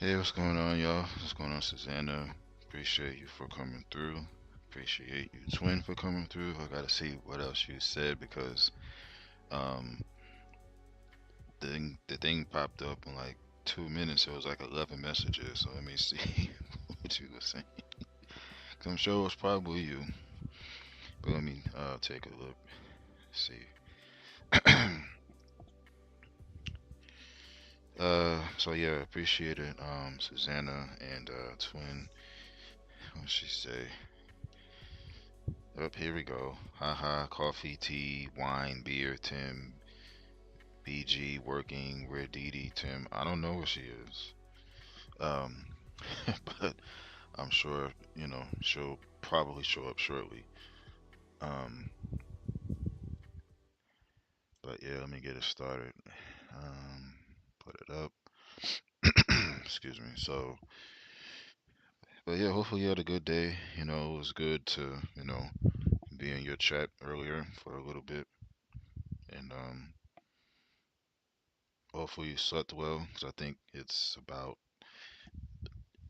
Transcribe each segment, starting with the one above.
Hey, what's going on, y'all? What's going on, Susanna? Appreciate you for coming through. Appreciate you, Twin, for coming through. I gotta see what else you said because um the thing popped up in like 2 minutes. It was like 11 messages. So let me see what you were saying. 'Cause I'm sure it was probably you. But let me take a look. See. So yeah, appreciate it, Susanna and Twin. What she say? Up here we go. Haha, coffee, tea, wine, beer, Tim, BG, working, where Dee Dee, Tim. I don't know where she is. Um, but I'm sure, she'll probably show up shortly. Um, but yeah, let me get it started. Um, put it up. Excuse me. But yeah, hopefully you had a good day. It was good to, be in your chat earlier for a little bit. And hopefully you slept well, because I think it's about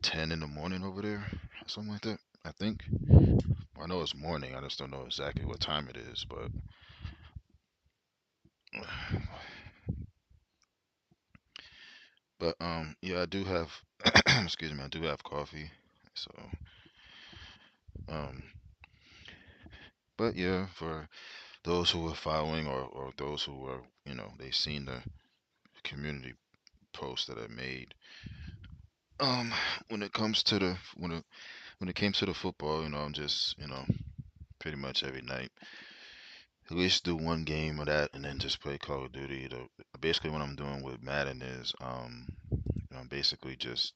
10 in the morning over there, something like that. I think. I know it's morning. I just don't know exactly what time it is, yeah, I do have excuse me, I do have coffee. So, um but yeah, for those who are following, or those who are, they seen the community post that I made. When it comes to when it came to the football, I'm just, pretty much every night at least do one game of that and then just play Call of Duty. Basically, what I'm doing with Madden is, I'm basically just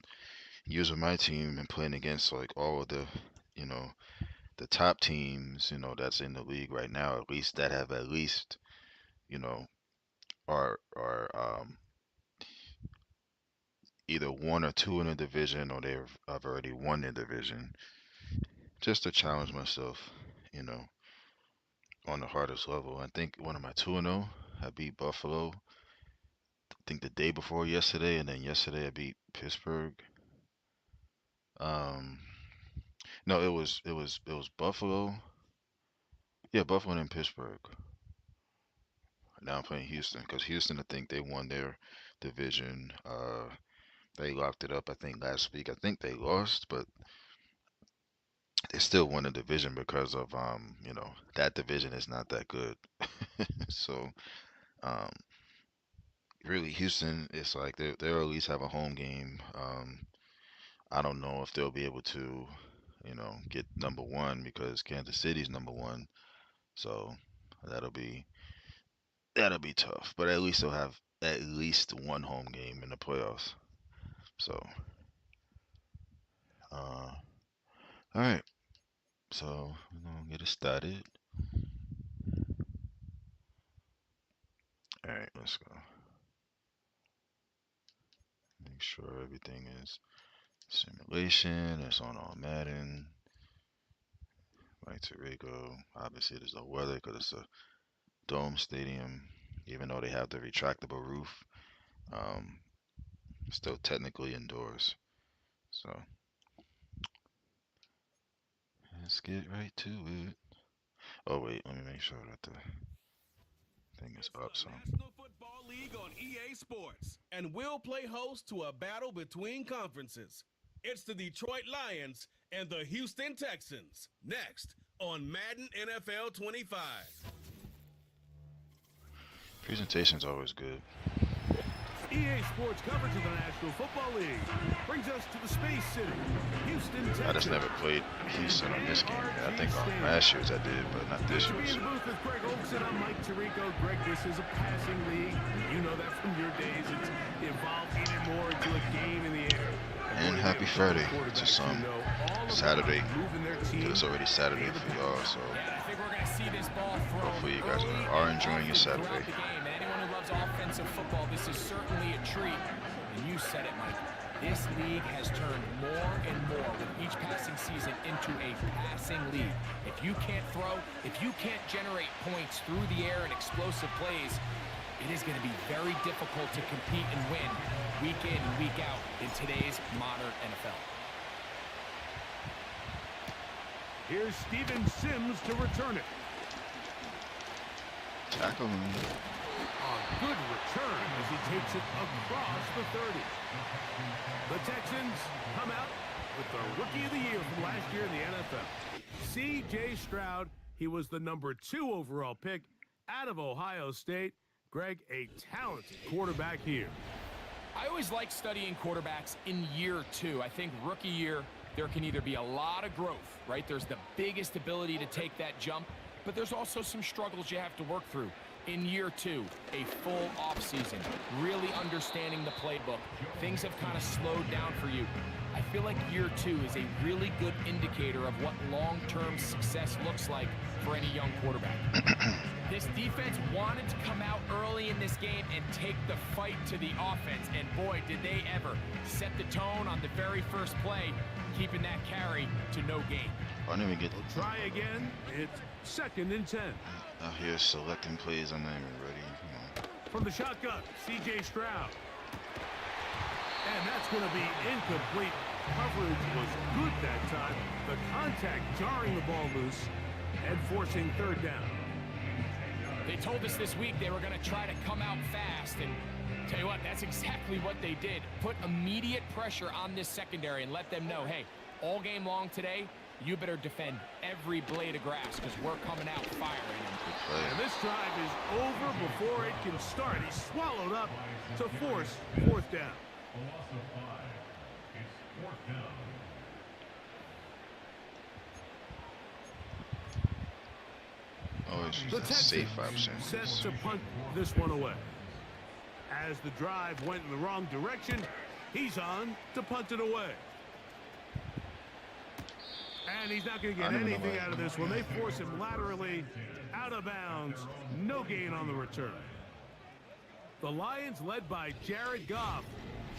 using my team and playing against like all of you know, the top teams, that's in the league right now, at least that have at least, you know, are either one or two in the division, or have already won the division, just to challenge myself, you know, on the hardest level. I think one of my 2-0, I beat Buffalo. I think the day before yesterday, and then yesterday I beat Pittsburgh. Um, no, it was Buffalo. Yeah, Buffalo and Pittsburgh. Now I'm playing Houston because Houston, I think they won their division. They locked it up, I think, last week. I think they lost, but they still won the division because of, that division is not that good. So, um, really, Houston is like they'll at least have a home game. I don't know if they'll be able to, get number one because Kansas City's number one. So that'll be that'll be tough. But at least they'll have at least one home game in the playoffs. So, all right. So we're gonna get it started. All right, let's go. Make sure everything is simulation. It's on all Madden. Right to Rico. Obviously, there's no weather because it's a dome stadium. Even though they have the retractable roof, um, still technically indoors. So let's get right to it. Oh wait, let me make sure that the thing is It's up. the So National Football League on EA Sports, and we'll play host to a battle between conferences. It's the Detroit Lions and the Houston Texans. Next on Madden NFL 25. presentation's always good. EA Sports coverage of the National Football League brings us to the Space City, Houston, I just Texas. never played Houston on this game. I think on last year's I did, but not this To be year's. in the booth with Greg Olson, I'm Mike Tirico. Greg, this is a passing league. You know that from your days. It's evolved even more into a game in the air. And happy Friday to some. Saturday, because it's already Saturday for y'all. So Yeah, I think we're going to see this ball thrown hopefully you guys early are and enjoying your often Saturday. throughout the game. And anyone who loves offensive football, this is certainly a treat. And you said it, Mike. This league has turned more and more with each passing season into a passing league. If you can't throw, if you can't generate points through the air and explosive plays, it is going to be very difficult to compete and win week in and week out in today's modern NFL. Here's Steven Sims to return it. Tackle him. A good return as he takes it across the 30. The Texans come out with the Rookie of the Year from last year in the NFL. C.J. Stroud, he was the #2 overall pick out of Ohio State. Greg, a talented quarterback here. I always like studying quarterbacks in year 2. I think rookie year, there can either be a lot of growth, right? There's the biggest ability to take that jump, but there's also some struggles you have to work through. In year 2, a full offseason, really understanding the playbook. Things have kind of slowed down for you. I feel like year 2 is a really good indicator of what long-term success looks like for any young quarterback. This defense wanted to come out early in this game and take the fight to the offense, and boy, did they ever set the tone on the very first play, keeping that carry to no gain. I didn't even get We'll try again. It's 2nd and 10. out here selecting plays. I'm not even ready. Come on. From the shotgun, C.J. Stroud. And that's going to be incomplete. Coverage was good that time. The contact jarring the ball loose and forcing 3rd down. They told us this week they were going to try to come out fast, and tell you what, that's exactly what they did. Put immediate pressure on this secondary and let them know, hey, all game long today, you better defend every blade of grass because we're coming out firing them. And this drive is over before it can start. He's swallowed up to force 4th down. Oh, The it's safe Texans option. set to punt this one away. As the drive went in the wrong direction, he's on to punt it away. And he's not going to get anything out of this one. They force him laterally out of bounds. No gain on the return. The Lions, led by Jared Goff,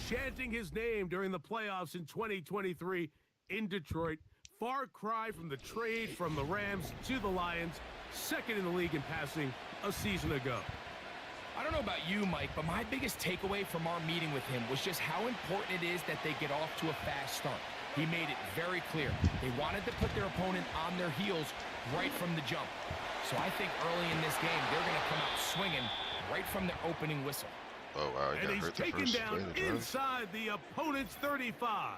chanting his name during the playoffs in 2023 in Detroit. Far cry from the trade from the Rams to the Lions, 2nd in the league in passing a season ago. I don't know about you, Mike, but my biggest takeaway from our meeting with him was just how important it is that they get off to a fast start. He made it very clear. They wanted to put their opponent on their heels right from the jump. So I think early in this game, they're going to come out swinging right from the opening whistle. Oh, wow. He And got he's hurt the taken first down play of the drive. inside the opponent's 35.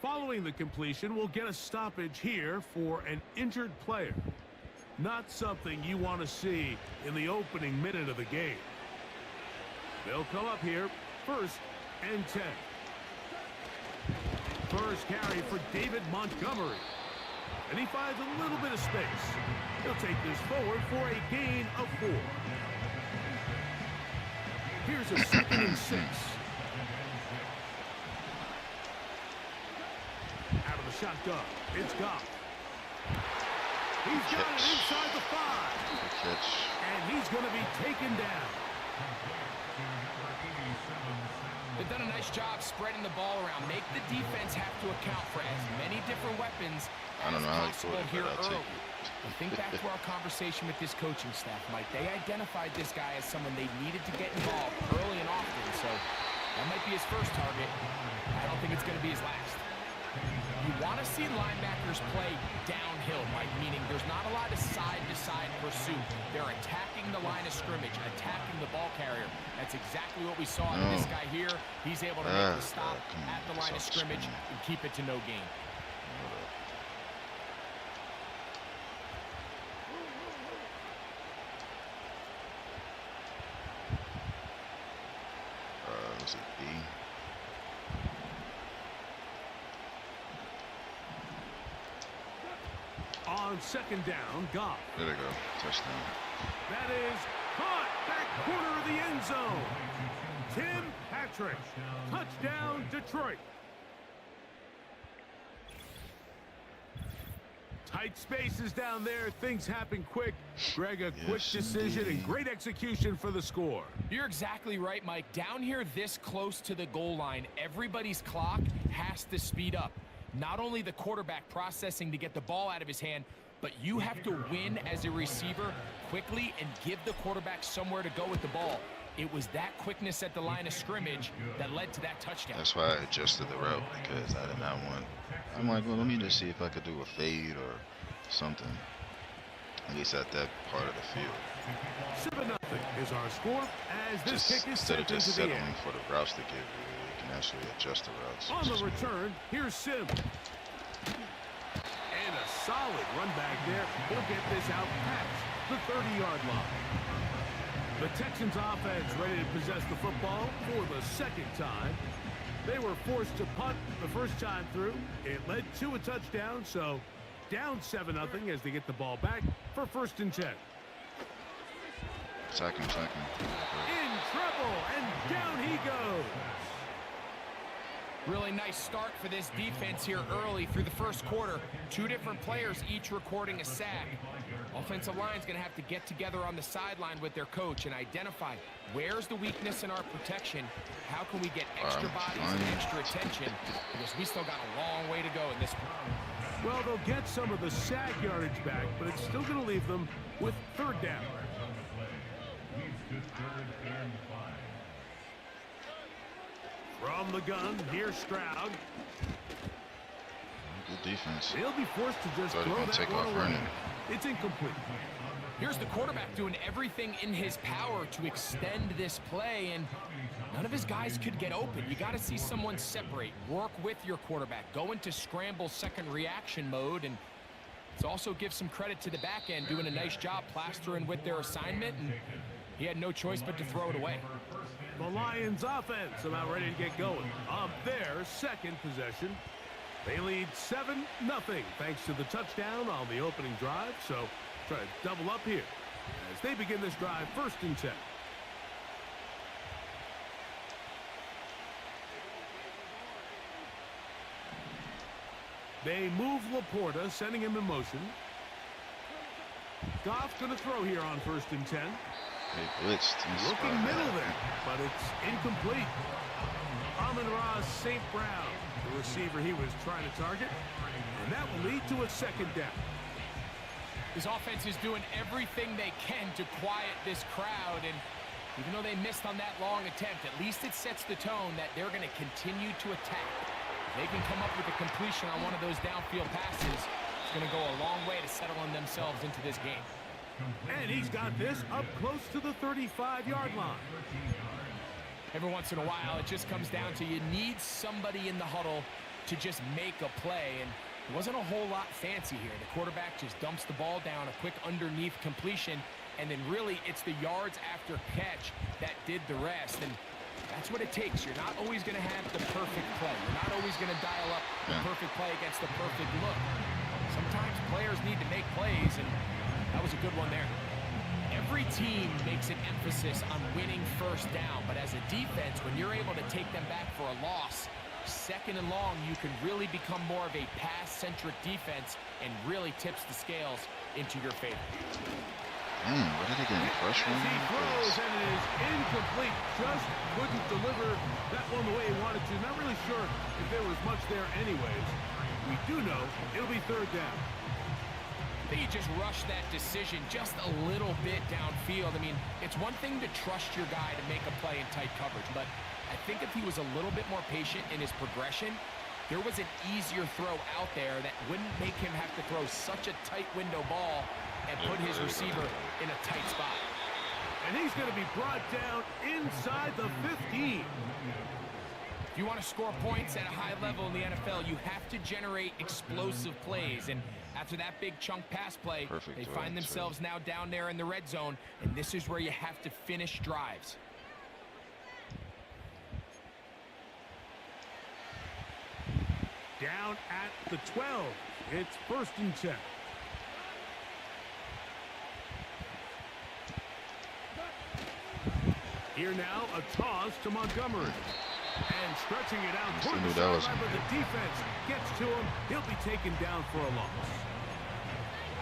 Following the completion, we'll get a stoppage here for an injured player. Not something you want to see in the opening minute of the game. They'll come up here, 1st and 10. First carry for David Montgomery. And he finds a little bit of space. He'll take this forward for a gain of 4. Here's a 2nd and 6. Out of the shotgun, it's Goff. He's got it inside the 5. Good catch. And he's going to be taken down. They've done a nice job spreading the ball around. Make the defense have to account for as many different weapons I don't as know how he possible put it, here but I'll take early. it. And think back to our conversation with this coaching staff, Mike. They identified this guy as someone they needed to get involved early and often. So that might be his first target. I don't think it's going to be his last. You want to see linebackers play downhill, Mike, meaning there's not a lot of side-to-side pursuit. They're attacking the line of scrimmage, attacking the ball carrier. That's exactly what we saw in this guy here. He's able to make the stop at the line of scrimmage and keep it to no gain. Was it B? On 2nd down, Goff. There they go. Touchdown. That is caught back corner of the end zone. Tim Patrick. Touchdown, Detroit. Tight spaces down there. Things happen quick. Greg, a quick decision and great execution for the score. You're exactly right, Mike. Down here this close to the goal line, everybody's clock has to speed up. Not only the quarterback processing to get the ball out of his hand, but you have to win as a receiver quickly and give the quarterback somewhere to go with the ball. It was that quickness at the line of scrimmage that led to that touchdown. That's why I adjusted the route, because I did not want. I'm like, well, let me just see if I could do a fade or something. At least at that part of the field. 7-0 is our score as this kick is Instead of sent just into the settling end. for the routes to give you, you can actually adjust the routes. On the return, here's Sim. And a solid run back there. He'll get this out past the 30-yard line. The Texans offense ready to possess the football for the second time. They were forced to punt the first time through. It led to a touchdown, so down 7-0 as they get the ball back for 1st and 10. Second. In trouble, and down he goes. Really nice start for this defense here early through the first quarter. 2 different players each recording a sack. Offensive line's going to have to get together on the sideline with their coach and identify where's the weakness in our protection, how can we get extra bodies and extra attention, because we still got a long way to go in this one. Well, they'll get some of the sack yardage back, but it's still going to leave them with 3rd down. From the gun, here's Stroud. Good defense. They'll be forced to just Thought he throw was that gonna take one off away. running. It's incomplete. Here's the quarterback doing everything in his power to extend this play, and none of his guys could get open. You got to see someone separate, work with your quarterback, go into scramble second reaction mode, and let's also give some credit to the back end doing a nice job plastering with their assignment, and he had no choice but to throw it away. The Lions offense about ready to get going on their second possession. They lead 7-0 thanks to the touchdown on the opening drive. So try to double up here as they begin this drive 1st and 10. They move Laporta, sending him in motion. Goff's going to throw here on 1st and 10. They blitzed. Looking middle there, but it's incomplete. Amon-Ra St. Brown, the receiver he was trying to target, and that will lead to a 2nd down. His offense is doing everything they can to quiet this crowd, and even though they missed on that long attempt, at least it sets the tone that they're going to continue to attack. If they can come up with a completion on one of those downfield passes, it's going to go a long way to settling themselves into this game. And he's got this up close to the 35-yard line. Every once in a while, it just comes down to you need somebody in the huddle to just make a play, and it wasn't a whole lot fancy here. The quarterback just dumps the ball down, a quick underneath completion, and then really it's the yards after catch that did the rest, and that's what it takes. You're not always going to have the perfect play. You're not always going to dial up the perfect play against the perfect look. Sometimes players need to make plays, and that was a good one there. Every team makes an emphasis on winning 1st down, but as a defense, when you're able to take them back for a loss, 2nd and long, you can really become more of a pass-centric defense and really tips the scales into your favor. What did they get? Pressure on He him? throws, and it is incomplete. Just couldn't deliver that one the way he wanted to. Not really sure if there was much there anyways. We do know it'll be 3rd down. I think you just rushed that decision just a little bit downfield. I mean, it's one thing to trust your guy to make a play in tight coverage, but I think if he was a little bit more patient in his progression, there was an easier throw out there that wouldn't make him have to throw such a tight window ball and put his receiver in a tight spot. And he's going to be brought down inside the 15. If you want to score points at a high level in the NFL, you have to generate explosive plays. And after that big chunk pass play, they find themselves now down there in the red zone, and this is where you have to finish drives. Down at the 12. It's 1st and 10. Here now, a toss to Montgomery. And stretching it out toward the sideline, but the defense gets to him. He'll be taken down for a loss.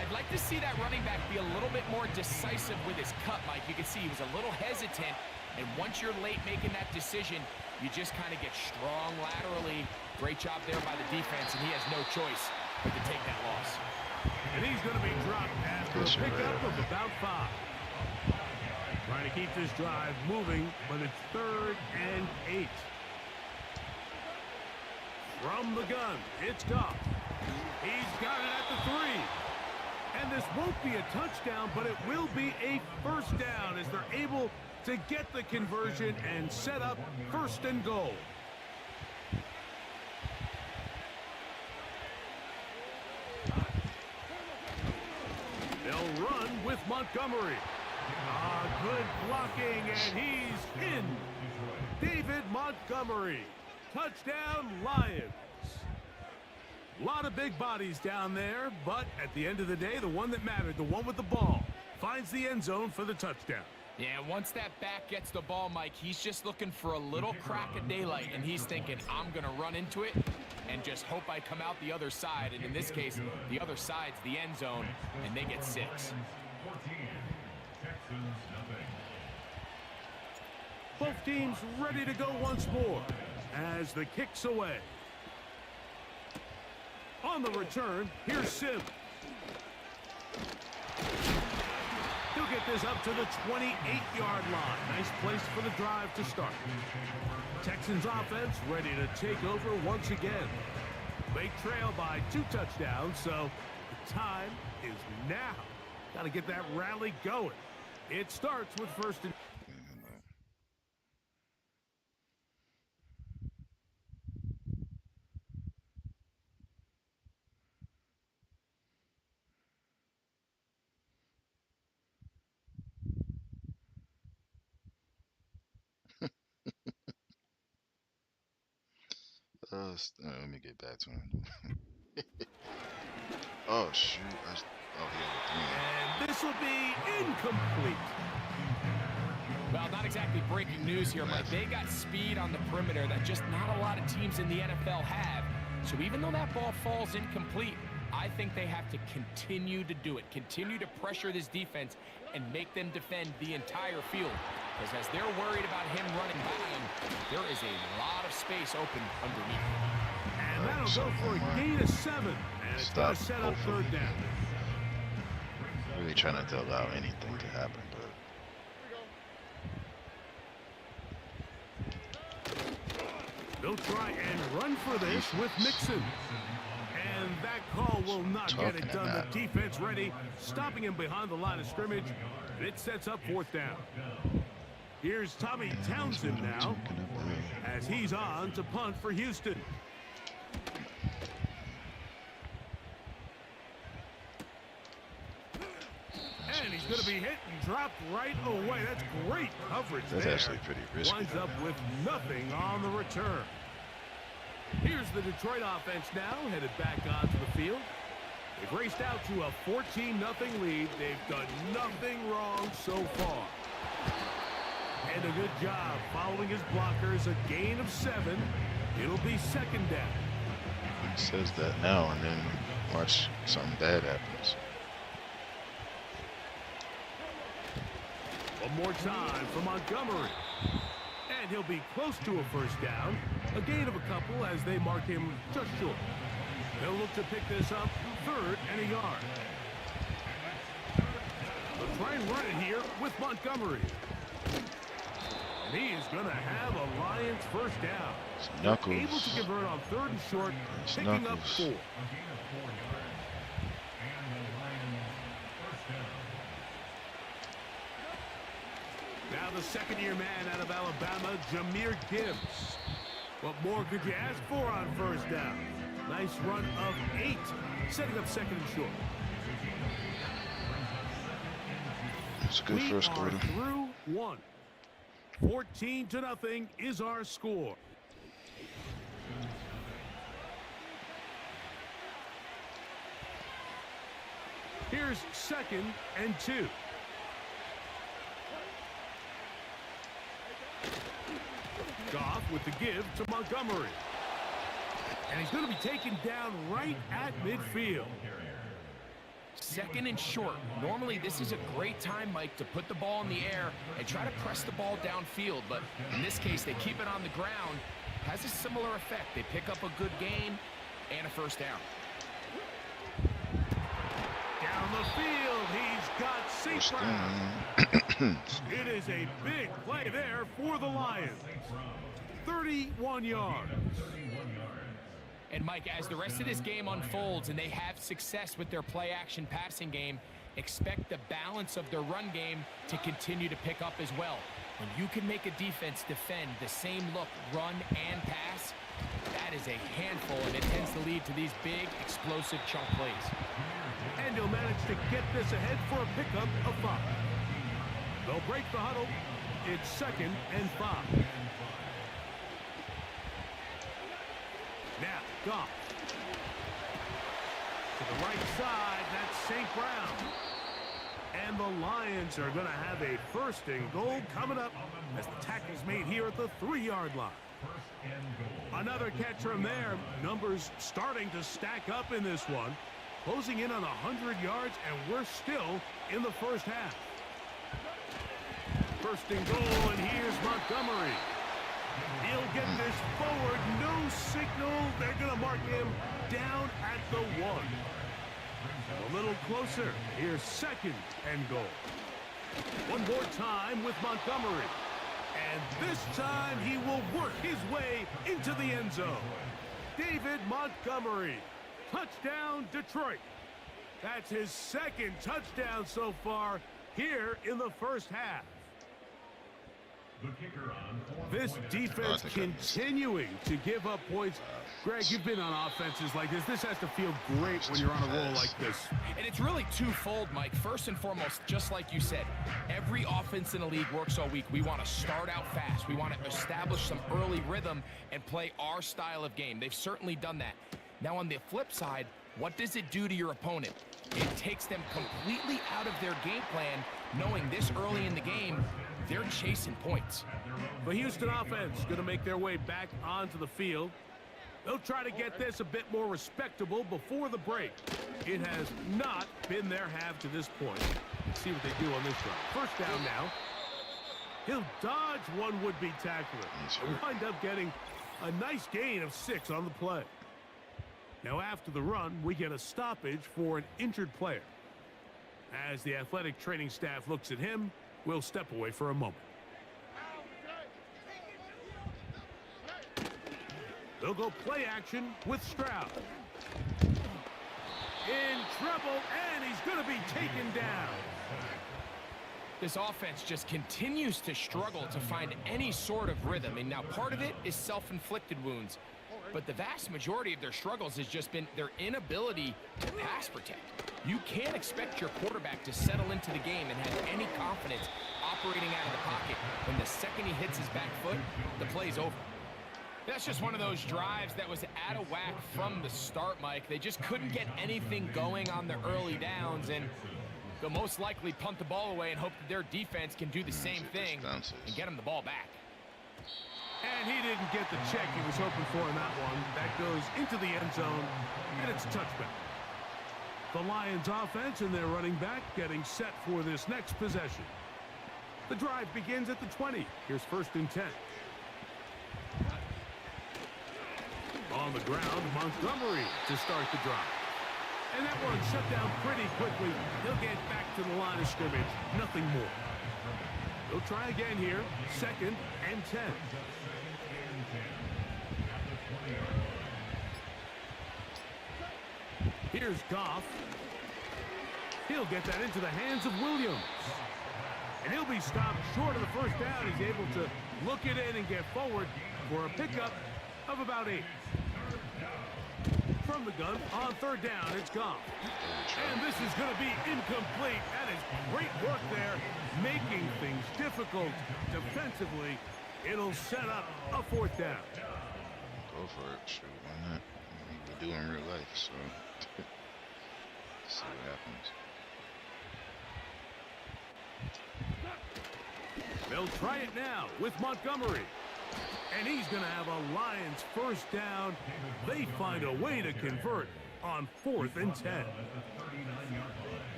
I'd like to see that running back be a little bit more decisive with his cut, Mike. You can see he was a little hesitant, and once you're late making that decision, you just kind of get strong laterally. Great job there by the defense, and he has no choice but to take that loss. And he's going to be dropped after a pickup of about 5. Trying to keep this drive moving, but it's 3rd and 8. From the gun, it's Goff. He's got it at the 3. And this won't be a touchdown, but it will be a first down as they're able to get the conversion and set up 1st and goal. They'll run with Montgomery. Good blocking, and he's in. David Montgomery. Touchdown, Lions. A lot of big bodies down there, but at the end of the day, the one that mattered, the one with the ball, finds the end zone for the touchdown. Yeah, once that back gets the ball, Mike, he's just looking for a little crack of daylight, and he's thinking, I'm going to run into it and just hope I come out the other side. And in this case, the other side's the end zone, and they get 6. Both teams ready to go once more as the kick's away. On the return, here's Sim. He'll get this up to the 28-yard line. Nice place for the drive to start. Texans offense ready to take over once again. They trail by 2 touchdowns, so the time is now. Got to get that rally going. It starts with 1st and... Let me get back to him. Oh, shoot. Oh, he And this will be incomplete. Well, not exactly breaking news here, Mike. They got speed on the perimeter that just not a lot of teams in the NFL have. So even though that ball falls incomplete, I think they have to continue to do it. Continue to pressure this defense and make them defend the entire field. Because as they're worried about him running by them, there is a lot of space open underneath. And that'll go for a gain of 7. And it's going to set up 3rd down. Really trying not to allow anything to happen, but They'll try and run for this with Mixon. And that call will not get it done. The defense ready, stopping him behind the line of scrimmage. It sets up 4th down. Here's Tommy Townsend now as he's on to punt for Houston. And he's going to be hit and dropped right away. That's great coverage there. That's actually pretty risky. Winds up with nothing on the return. Here's the Detroit offense now, headed back onto the field. They've raced out to a 14-0 lead. They've done nothing wrong so far. And a good job following his blockers. A gain of 7. It'll be 2nd down. He says that now, and then watch something bad happens. One more time for Montgomery. And he'll be close to a 1st down. A gain of a couple as they mark him just short. They'll look to pick this up 3rd and a yard. They'll try and run it here with Montgomery. And he is going to have a Lions 1st down. Knuckles. Able to convert on 3rd and short, picking up 4. Now the 2nd-year man out of Alabama, Jahmyr Gibbs. What more could you ask for on 1st down? Nice run of 8, setting up 2nd and short. It's a good first quarter. Through 1. 14-0 is our score. Here's 2nd and 2. Goff with the give to Montgomery. And he's going to be taken down right at midfield. 2nd and short. Normally, this is a great time, Mike, to put the ball in the air and try to press the ball downfield. But in this case, they keep it on the ground. Has a similar effect. They pick up a good gain and a 1st down. Down the field, he's got St. Brown. It is a big play there for the Lions. 31 yards. And Mike, as the rest of this game unfolds and they have success with their play-action passing game, expect the balance of their run game to continue to pick up as well. When you can make a defense defend the same look, run and pass, that is a handful, and it tends to lead to these big, explosive chunk plays. And he'll manage to get this ahead for a pickup of 5. They'll break the huddle. It's 2nd and 5. Now, Goff. To the right side, that's St. Brown. And the Lions are going to have a 1st and goal coming up as the tackle's made here at the 3-yard line. Another catch from there. Numbers starting to stack up in this one. Closing in on 100 yards, and we're still in the first half. 1st and goal, and here's Montgomery. He'll get this forward. No signal. They're going to mark him down at the 1. A little closer. Here's 2nd and goal. One more time with Montgomery. And this time he will work his way into the end zone. David Montgomery. Touchdown, Detroit. That's his 2nd touchdown so far here in the first half. This defense continuing to give up points. Greg, you've been on offenses like this. This has to feel great when you're on a roll like this. And it's really twofold, Mike. First and foremost, just like you said, every offense in the league works all week. We want to start out fast. We want to establish some early rhythm and play our style of game. They've certainly done that. Now, on the flip side, what does it do to your opponent? It takes them completely out of their game plan, knowing this early in the game, they're chasing points. The Houston offense going to make their way back onto the field. They'll try to get this a bit more respectable before the break. It has not been their half to this point. Let's see what they do on this run. 1st down now. He'll dodge one would-be tackler and wind up getting a nice gain of 6 on the play. Now after the run, we get a stoppage for an injured player. As the athletic training staff looks at him, we'll step away for a moment. They'll go play action with Stroud. In trouble, and he's going to be taken down. This offense just continues to struggle to find any sort of rhythm. And now part of it is self-inflicted wounds. But the vast majority of their struggles has just been their inability to pass protect. You can't expect your quarterback to settle into the game and have any confidence operating out of the pocket. When the second he hits his back foot, the play's over. That's just one of those drives that was out of whack from the start, Mike. They just couldn't get anything going on the early downs, and they'll most likely punt the ball away and hope that their defense can do the same thing and get them the ball back. And he didn't get the check he was hoping for in that one. That goes into the end zone, and it's a touchback. The Lions offense and their running back getting set for this next possession. The drive begins at the 20. Here's 1st and 10. On the ground, Montgomery to start the drive. And that one shut down pretty quickly. He'll get back to the line of scrimmage. Nothing more. They'll try again here. 2nd and 10. Here's Goff. He'll get that into the hands of Williams. And he'll be stopped short of the 1st down. He's able to look it in and get forward for a pickup of about 8. From the gun on 3rd down, it's Goff. And this is going to be incomplete. That is great work there, making things difficult defensively. It'll set up a 4th down. Go for it. Shoot, why not? We do in real life, so see what happens. They'll try it now with Montgomery. And he's going to have a Lions 1st down. They find a way to convert on 4th and 10.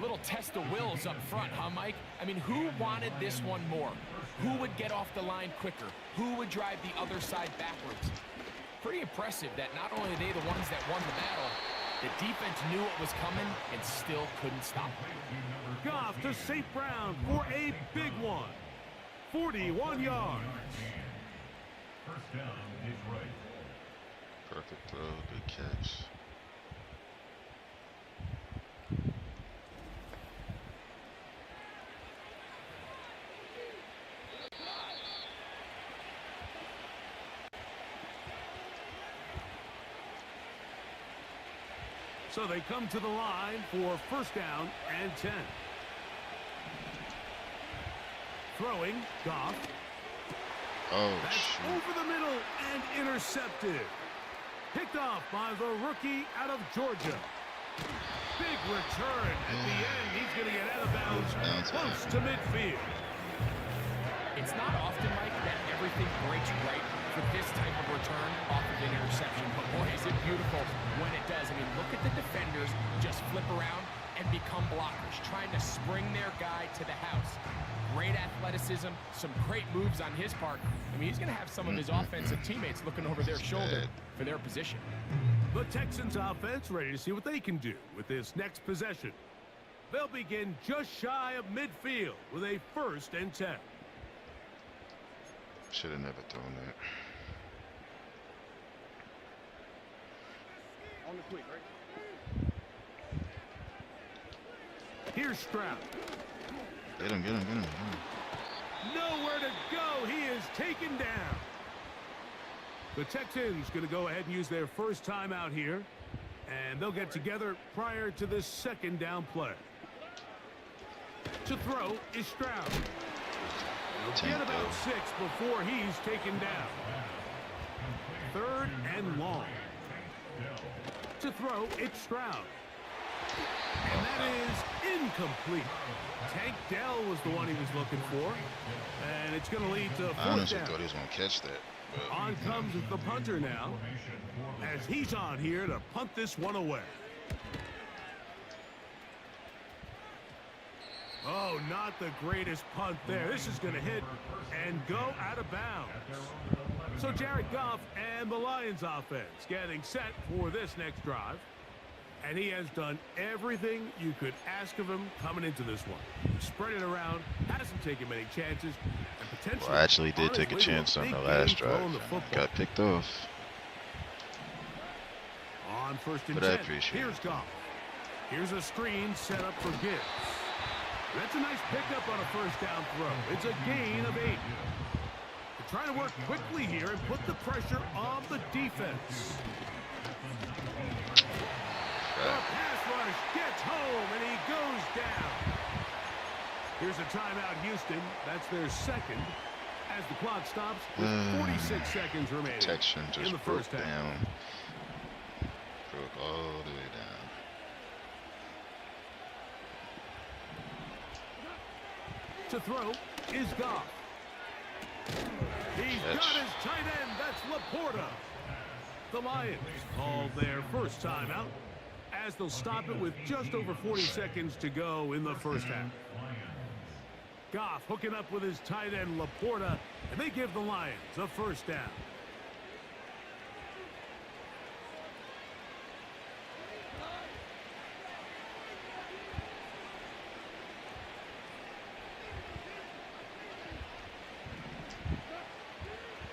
Little test of wills up front, huh, Mike? I mean, who wanted this one more? Who would get off the line quicker? Who would drive the other side backwards? Pretty impressive that not only are they the ones that won the battle, The defense knew what was coming and still couldn't stop it. Goff to St. Brown for a big one. 41 yards. First down is right. Perfect throw, good catch. So they come to the line for first down and 10. Throwing, Goff. Oh, That's shoot. over the middle and intercepted. Picked off by the rookie out of Georgia. Big return at the end. He's going to get out of bounds close to midfield. It's not often, Mike, that everything breaks right for this type of return off of an interception. But boy, is it beautiful when it does. I mean, look at the defenders just flip around and become blockers, trying to spring their guy to the house. Great athleticism, some great moves on his part. I mean, he's going to have some of his offensive teammates looking over their shoulder for their position. The Texans offense ready to see what they can do with this next possession. They'll begin just shy of midfield with a 1st and 10. Should have never thrown that. On the quick, right? Here's Stroud. Get him. Nowhere to go. He is taken down. The Texans going to go ahead and use their first timeout here. And they'll get together prior to this 2nd down play. To throw is Stroud. He'll get about 6 before he's taken down. 3rd and long. To throw, it's Stroud. And that is incomplete. Tank Dell was the one he was looking for. And it's going to lead to 4th I honestly down. thought he was going to catch that. But, On comes the punter now, as he's on here to punt this one away. Oh, not the greatest punt there. This is going to hit and go out of bounds. So Jared Goff and the Lions offense getting set for this next drive. And he has done everything you could ask of him coming into this one. Spread it around, hasn't taken many chances, and potentially... well, I actually did take a chance on the last drive. Got picked off. On 1st and But 10, I appreciate here's it. Goff. Here's a screen set up for Gibbs. That's a nice pickup on a 1st down throw. It's a gain of 8. They're trying to work quickly here and put the pressure on the defense. The pass rush gets home, and he goes down. Here's a timeout, Houston. That's their 2nd, as the clock stops with 46 seconds remaining Protection just in the broke first half. down. Broke all the way down. To throw is Goff. He's got his tight end. That's Laporta. The Lions called their first timeout, as they'll stop it with just over 40 seconds to go in the first half. Goff hooking up with his tight end Laporta, and they give the Lions a 1st down.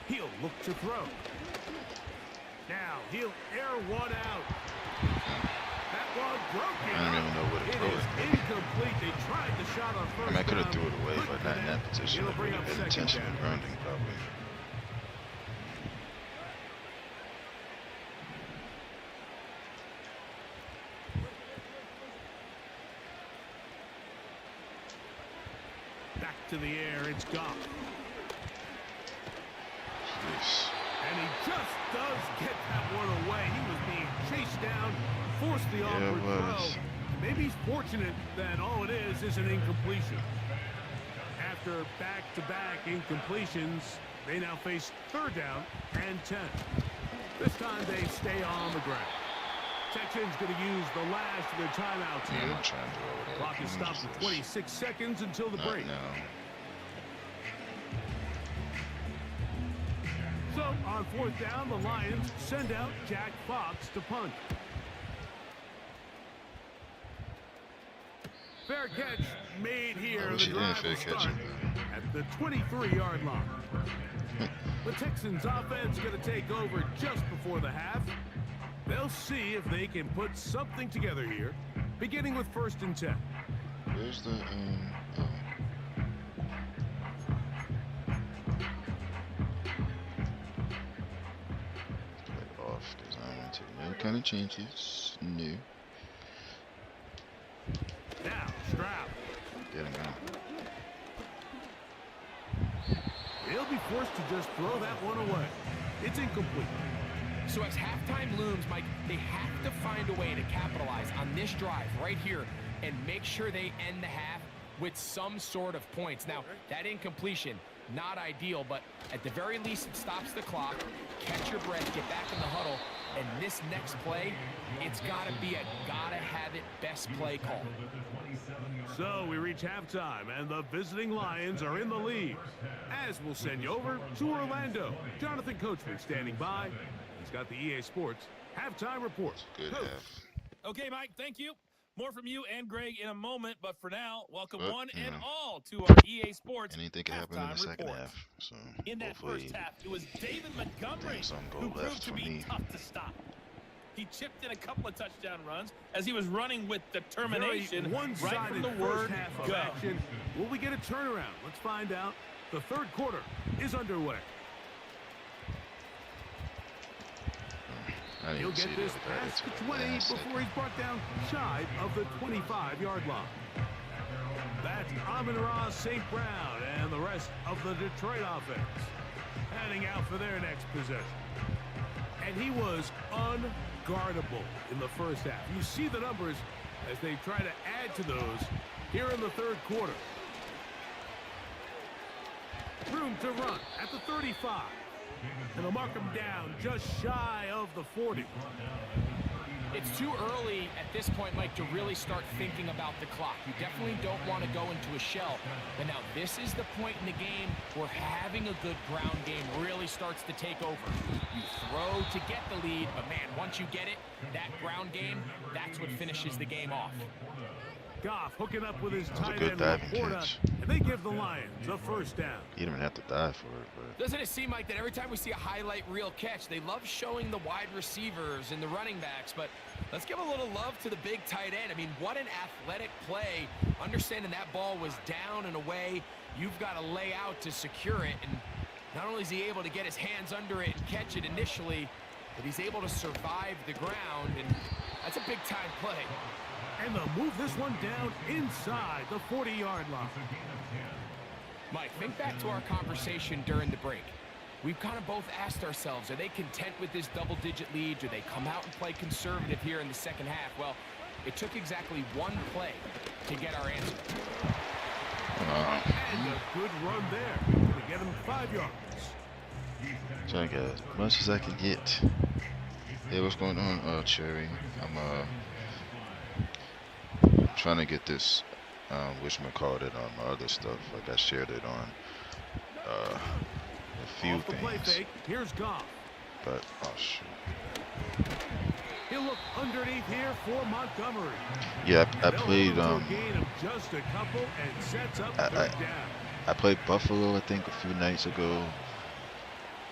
He'll look to throw. Now he'll air one out. That one broken. I don't even know where to It throw is it. incomplete. They tried the shot on I first mean, I could have down. threw it away, but not in that position. It'll It bring would up have been 2nd intentionally down. grounding, probably. Back to the air. It's Goff. Jeez. And he just does get that one away. He was being chased down, forced the awkward it was. throw. Maybe he's fortunate that all it is an incompletion. After back-to-back incompletions, they now face 3rd down and 10. This time they stay on the ground. Texans going to use the last of their timeouts I'm here. not trying to throw it. Clock is stopped with 26 seconds until the break. No. So on 4th down, the Lions send out Jack Fox to punt. Fair catch made here. I wish The he didn't drive fair will catch start it. at the 23-yard line. The Texans offense going to take over just before the half. They'll see if they can put something together here, beginning with 1st and 10. Where's the oh. Play off because I want to take no kind of changes. New. Now, Stroud. Get him out. He'll be forced to just throw that one away. It's incomplete. So as halftime looms, Mike, they have to find a way to capitalize on this drive right here and make sure they end the half with some sort of points. Now, that incompletion, not ideal, but at the very least, it stops the clock. Catch your breath, get back in the huddle, and this next play, it's got to be a gotta-have-it best play call. So we reach halftime, and the visiting Lions are in the lead. As we'll send you over to Orlando. Jonathan Coachman standing by. He's got the EA Sports halftime report. Good Coach. half. Okay, Mike, thank you. More from you and Greg in a moment, but for now, welcome But, one you and know, all to our EA Sports Anything can happen in the halftime second report. half. So In that hopefully first half, it was David Montgomery something go who left proved to for be me. tough to stop. He chipped in a couple of touchdown runs as he was running with determination Very right one-sided from the first word half of go. action. Will we get a turnaround? Let's find out. The third quarter is underway. I didn't He'll even see get this that right past the until 20 last before he's brought down shy of the 25-yard line. That's Amon-Ra St. Brown and the rest of the Detroit offense heading out for their next possession. And he was unguardable in the first half. You see the numbers as they try to add to those here in the third quarter. Room to run at the 35. And they'll mark him down just shy of the 40. It's too early at this point, Mike, to really start thinking about the clock. You definitely don't want to go into a shell. But now this is the point in the game where having a good ground game really starts to take over. You throw to get the lead, but man, once you get it, that ground game, that's what finishes the game off. Goff hooking up with his That was a tight good end diving Laporta, catch. and they give the Lions a first down. He didn't even have to die for it, but Doesn't it seem like that every time we see a highlight reel catch, they love showing the wide receivers and the running backs, but let's give a little love to the big tight end. I mean, what an athletic play. Understanding that ball was down and away, you've got to lay out to secure it, and not only is he able to get his hands under it and catch it initially, but he's able to survive the ground, and that's a big-time play. And they'll move this one down inside the 40-yard line. Mike, think back to our conversation during the break. We've kind of both asked ourselves, are they content with this double-digit lead? Do they come out and play conservative here in the second half? Well, it took exactly one play to get our answer. And a good run there to get him 5 yards. trying to get as much as I can get. Hey, what's going on, Cherry? I'm trying to get this whatchamacallit on my other stuff. Like I shared it on a few Off the play things. fake, here's Goff. But oh shoot. He'll look underneath here for Montgomery. Yeah, I They'll played hold him to a gain of just a couple and sets up third down. I played Buffalo I think a few nights ago.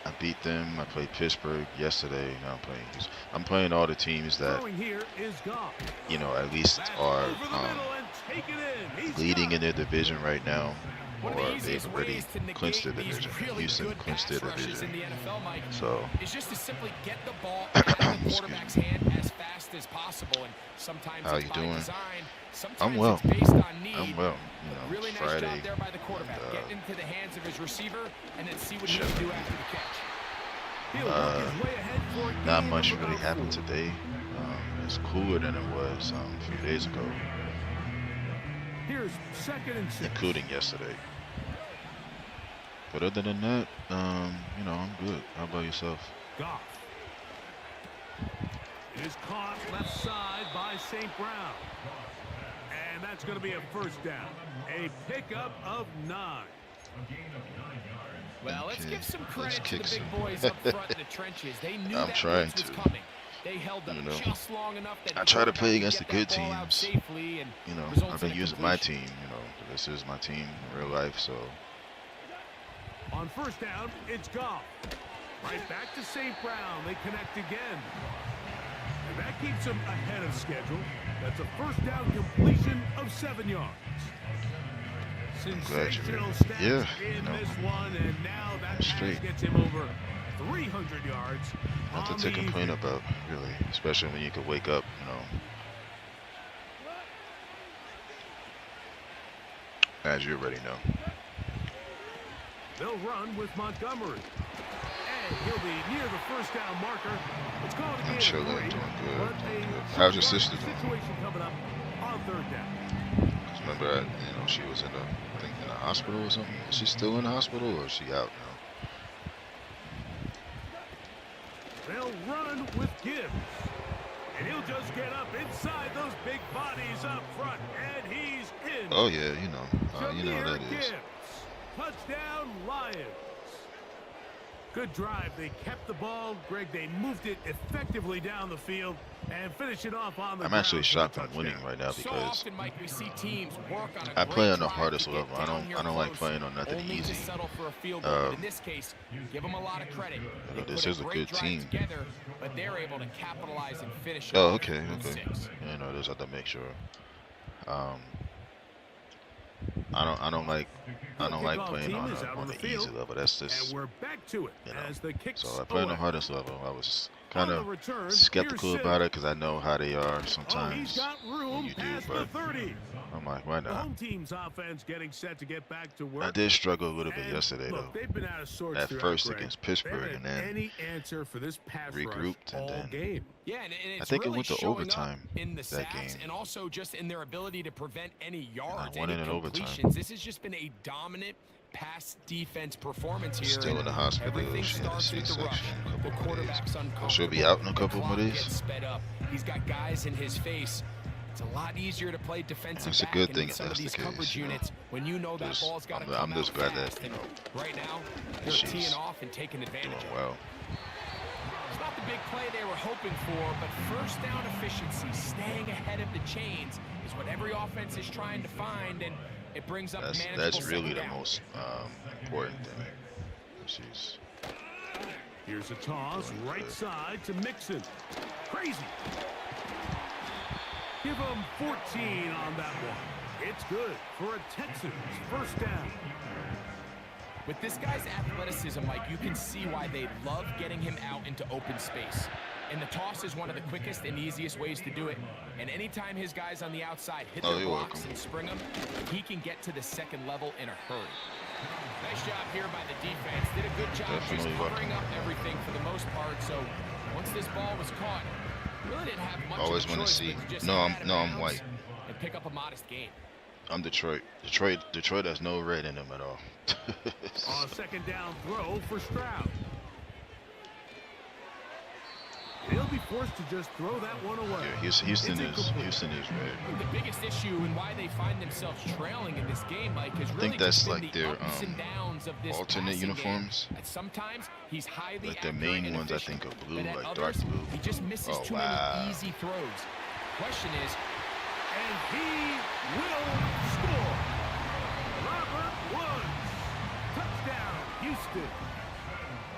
I beat them. I played Pittsburgh yesterday. Now I'm playing all the teams that, Throwing here is Goff. you know, at least That's are over the middle and take it in. He's leading got in their division right now, One or of the they've easiest already ways to clinched their negate these division. really Houston good clinched pass their rushes in division. the NFL, Mike, So is just to simply get the ball out of the quarterback's hand as fast as possible. And sometimes How it's you by doing? design, sometimes I'm well. it's based on need. I'm well. You know, Really it's nice Friday. job there by the quarterback. and, Get into the hands of his receiver and then see what he Sure. can do after the catch. He'll work his way ahead for a not gain much of really about happened 4. today. It's cooler than it was a few days ago, Here's 2nd and 6. including yesterday. But other than that, you know, I'm good. How about yourself? Goff. It is caught left side by St. Brown. And that's going to be a first down. A pickup of 9. Well, let's Okay, give some let's credit to the kick big some. boys up front in the trenches. They knew I'm that trying blitz was to. coming. They held them You know, just long enough that I try to play quarterback against could the get good that ball out teams. safely and You know, results I've been in a using my completion. team. You know, this is my team in real life. So On first down, it's Goff. Right back to St. Brown. They connect again. And that keeps them ahead of schedule. That's a first down completion of 7 yards. Sensational stats Yeah, in you know, this one, and now that I'm pass straight. gets him over 300 yards. Nothing on to the complain evening. about, really. Especially when you could wake up, you know, as you already know. They'll run with Montgomery. And he'll be near the first down marker. It's called a I'm gain of chilling, 3, doing good, but doing a good. How's your 6-yard sister doing? situation coming up on third down. 'Cause remember, you know, she was in the, I think, in the hospital or something. Is she still in the hospital or is she out now? They'll run with Gibbs. And he'll just get up inside those big bodies up front. And he's in. Oh yeah, you know how Jahmyr that is. Gibbs. Touchdown, Lions. Good drive. They kept the ball. Greg, they moved it effectively down the field and finish it off on the I'm ground actually for the shocked I'm touchdown. winning right now So because often, Mike, we see teams work on a I play great on the drive hardest to get level. I down here don't like close, playing on nothing only easy. to settle for a field goal. But in this case, give them a lot of credit. They this put is a great good drive team. together, but they're able to capitalize and finish it Oh, off okay, in okay. 6. You know, just have to make sure. I don't like Kickoff playing team on is out on the the easy field. level. That's And just, we're back to it you know. as the kicks So I play on the away. hardest level. I was On kind the of return, skeptical here's about Sid. it because I know how they are Oh, he's sometimes got room when you do, past the but 30. I'm like, why The not? home team's offense getting set to get back to work. I did struggle a little bit And yesterday look, though. they've been out of sorts At throughout, first Greg. against They Pittsburgh, haven't and then any answer for this pass rush regrouped, and all then game. Yeah, and I it's think it really went to showing overtime up in the that sacks game. and also just in their ability to prevent any I yards, won any it in overtime. completions. This has just been a dominant pass defense performance here. Still in the hospital. Everything She had a starts with the rush. C-section a The couple more days. quarterback's uncomfortable. So she'll be out in a The couple more clock days. gets sped up. He's got guys in his face. It's a lot easier to play defensive That's a back good and thing in if some of that's the these case, coverage you know. units when you know that Just- ball's got to I'm come just out glad that, fast. you And know, right now, they're she's teeing off and taking advantage doing of it. well. It's not the big play they were hoping for, but first down efficiency, staying ahead of the chains, is what every offense is trying to find, and it brings up a manageable That's really second the down. most important thing. She's Here's a toss, Doing right good. side to Mixon. Crazy. Give him 14 on that one. It's good for a Texans first down. With this guy's athleticism, Mike, you can see why they love getting him out into open space. And the toss is one of the quickest and easiest ways to do it. And anytime his guys on the outside hit Oh, their you're blocks welcome. and spring them, he can get to the second level in a hurry. Nice job here by the defense. Did a good job Definitely just covering welcome. up everything for the most part. So once this ball was caught, really didn't have much Always of a wanna choice see- but to just No, head I'm- out of no, I'm bounds white. and pick up a modest gain. I'm Detroit. Detroit has no red in them at all. On a second down throw for Stroud. They'll be forced to just throw that one away. Yeah, Houston It's is incomplete. red. The biggest issue and why they find themselves trailing in this game, Mike, is really think that's just been like the their, ups and downs of this alternate passing uniforms. Game. At sometimes he's highly Like the accurate main and ones I efficient, think are blue, but at like dark others, blue. he just misses Oh, too wow. many easy throws. Question is, And he will score. Robert Woods. Touchdown, Houston.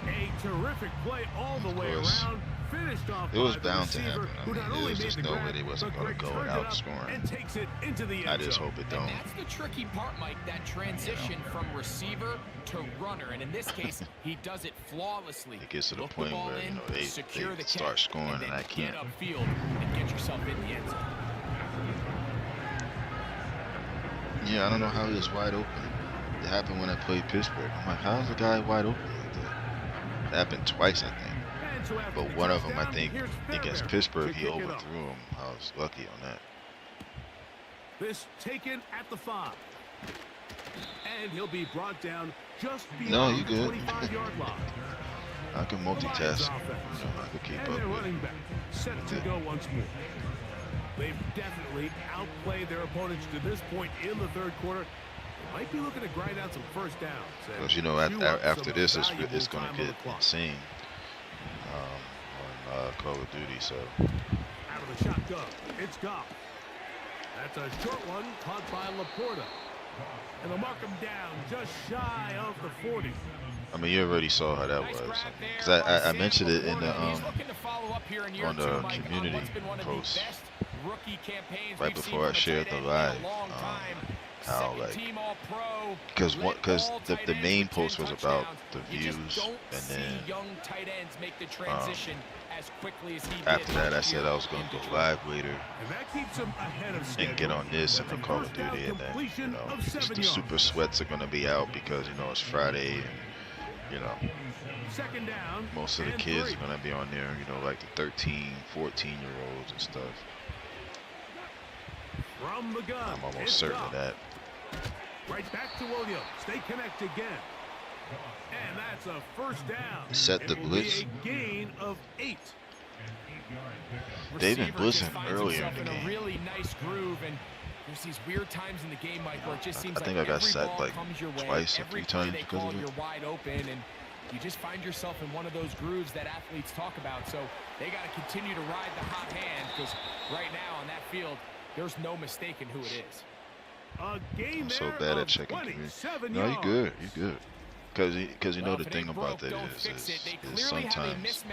A terrific play all the way course. around. Finished off It was by the bound to receiver, happen. I who mean, not there only was made just the no way grab, they wasn't but gonna Greg go turned without it up scoring. and takes it into the end I just zone. hope it and don't. that's the tricky part, Mike, that transition from receiver to runner. And in this case, he does it flawlessly. It gets to the Look point ball where, in, they secure the start catch, scoring and and then I can't. get upfield and get yourself in the end zone. Yeah, I don't know how he was wide open. It happened when I played Pittsburgh. I'm like, how's the guy wide open like that? It happened twice, I think. And so after But the one of them, I touchdown, think, here's against Fairbairn Pittsburgh, to he kick it off. overthrew him. I was lucky on that. This taken at the 5. And he'll be brought down just No, beyond you the good. 25-yard line. I can The Lions multitask. offense. You know, I could keep And up their with running back set to go once more. They've definitely outplayed their opponents to this point in the third quarter. They might be looking to grind out some first downs. and Because, you know, chew up after some this, valuable it's going time to on the get clock. insane. Call of Duty, so. Out of the shotgun, it's Goff. That's a short one caught by Laporta. And they'll mark him down just shy of the 40. I mean, you already saw how that was. Because I mentioned it in the on the community post right before I shared the live. How like because the main post was about the views, and then after that I said I was going to go live later and get on this and the Call of Duty, and then the super sweats are going to be out because it's Friday, and most of the kids are going to be on there, like the 13, 14-year-olds and stuff. From the gun, I'm almost certain of that. Right back to Williams. They connect again. And that's a first down. Set the blitz. A gain of 8. They've been blitzing earlier in the game. A really nice groove, and there's these weird times in the game, Mike, where it just seems I think like I got every sacked ball like comes your way. twice or Every 3 times play they because call, of it. you're wide open, and you just find yourself in one of those grooves that athletes talk about. So they got to continue to ride the hot hand, because right now on that field, there's no mistaking who it is. A game I'm so bad at checking community. No, you good. You good. Because you know the thing about that is sometimes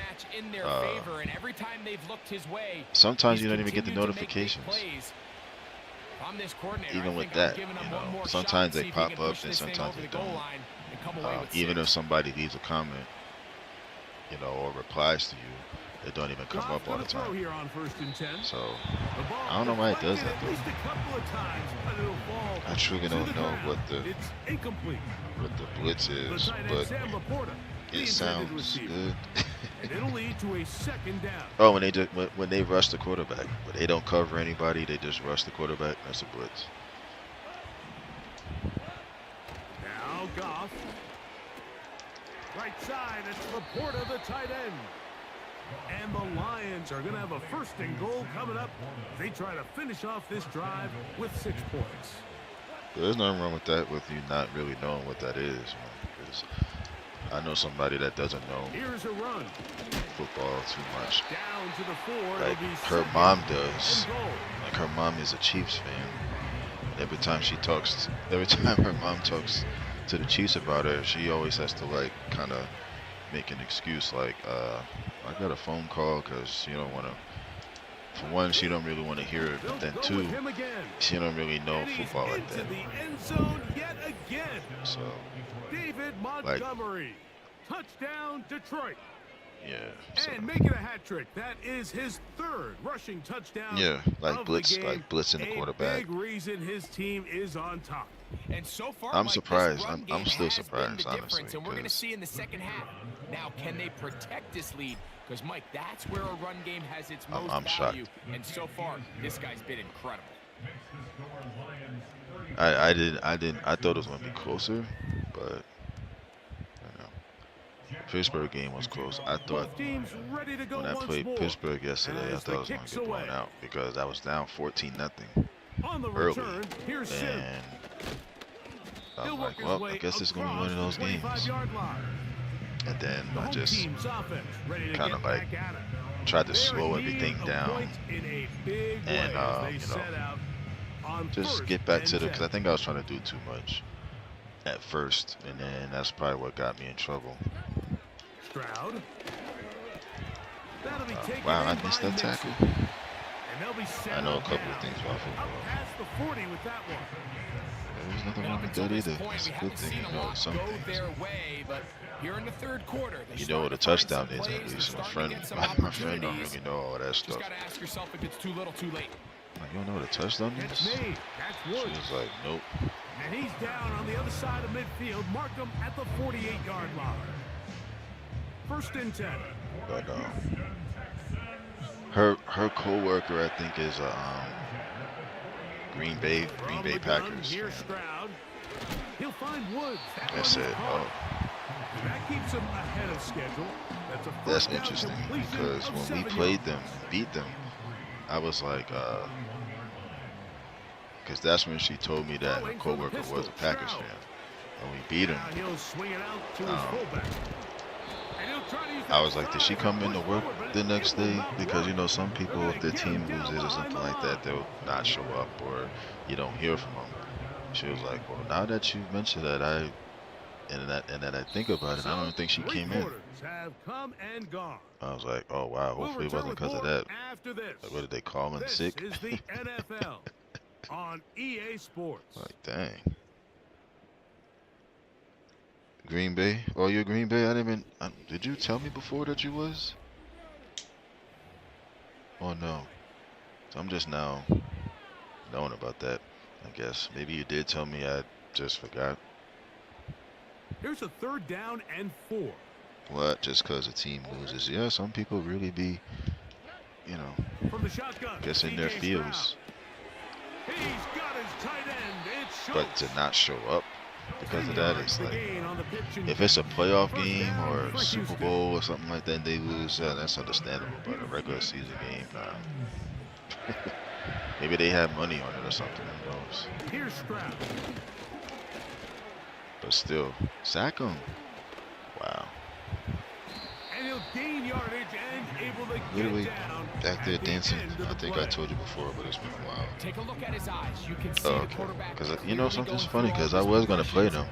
sometimes you don't even get the notifications. Even with that, sometimes they pop up and sometimes they don't. Even if somebody leaves a comment, or replies to you, it don't even come up all the time. So I don't know why it does that though. I truly don't know what the blitz is, but it sounds good. It'll lead to a second down. Oh, when they rush the quarterback, when they don't cover anybody, they just rush the quarterback. That's a blitz. Now Goff. Right side, it's Laporta, the tight end. And the Lions are going to have a first and goal coming up. They try to finish off this drive with 6 points. There's nothing wrong with that, with you not really knowing what that is. Because I know somebody that doesn't know Here's a run. football too much. Down to the 4. Like her mom does. Like her mom is a Chiefs fan. And every time her mom talks to the Chiefs about her, she always has to like kind of make an excuse like, I got a phone call because she don't want to. For one, she don't really want to hear it, but then 2, she don't really know football like that. So, David Montgomery, touchdown Detroit. Yeah. So. And making a hat trick. That is his 3rd rushing touchdown. Yeah, like blitzing the quarterback. Big reason his team is on top. And so far, I'm Mike, surprised. this run I'm game still has been surprised, the honestly. And we're going to see in the second half. Now, can they protect this lead? Because, Mike, that's where a run game has its most I'm value. shocked. And so far, this guy's been incredible. I thought it was going to be closer, but Pittsburgh game was close. I thought when I played Pittsburgh yesterday, I thought I was going to get blown out because I was down 14-0 early. And I'm like, well, I guess it's going to be one of those games. And then I just kind of like tried to slow everything down and, just get back to because I think I was trying to do too much at first, and then that's probably what got me in trouble. Stroud. Wow, I missed that tackle. I know a couple of things about football. There's nothing wrong with that either. It's a good thing, some things. You know what a touchdown is, at least. My friend don't really know all that stuff. Like, you don't know what a touchdown is? She was like, nope. And he's down on the other side of midfield. Mark him at the 48-yard line. 1st and 10. But her co-worker, I think, is Green Bay Packers. He'll find Woods. I said, oh. That keeps him ahead of schedule. That's interesting because when we played them, beat them, I was like, because that's when she told me that her coworker was a Packers fan. When we beat him, I was like, did she come into work the next day? Because you know, some people, if their team loses or something like that, they'll not show up or you don't hear from them. She was like, well, now that you mentioned that, and that I think about it, I don't think she came in. Have come and gone. I was like, oh wow, hopefully it wasn't because of that. After this. Like, what did they call in sick? This is the NFL on EA Sports. Like, dang. Green Bay? Oh, you're Green Bay? I didn't even. Did you tell me before that you was? Oh no. So I'm just now knowing about that. I guess maybe you did tell me. I just forgot. Here's a 3rd down and 4. What? Just because a team loses? Yeah, some people really be, you know, from the shotgun, guess in their fields. He's got his tight end. It's but to not show up because of that, it's like, if it's a playoff game or a Super Bowl or something like that and they lose, that's understandable. But a regular season game, nah. Maybe they have money on it or something. Who knows? Here's Stroud. But still, sack him. Wow. And he'll gain yardage and able to Literally get down back there dancing. I think I told you before, but it's been a while. Take a look at his eyes. You can see the quarterback. Because you know something's funny, because I was gonna play them,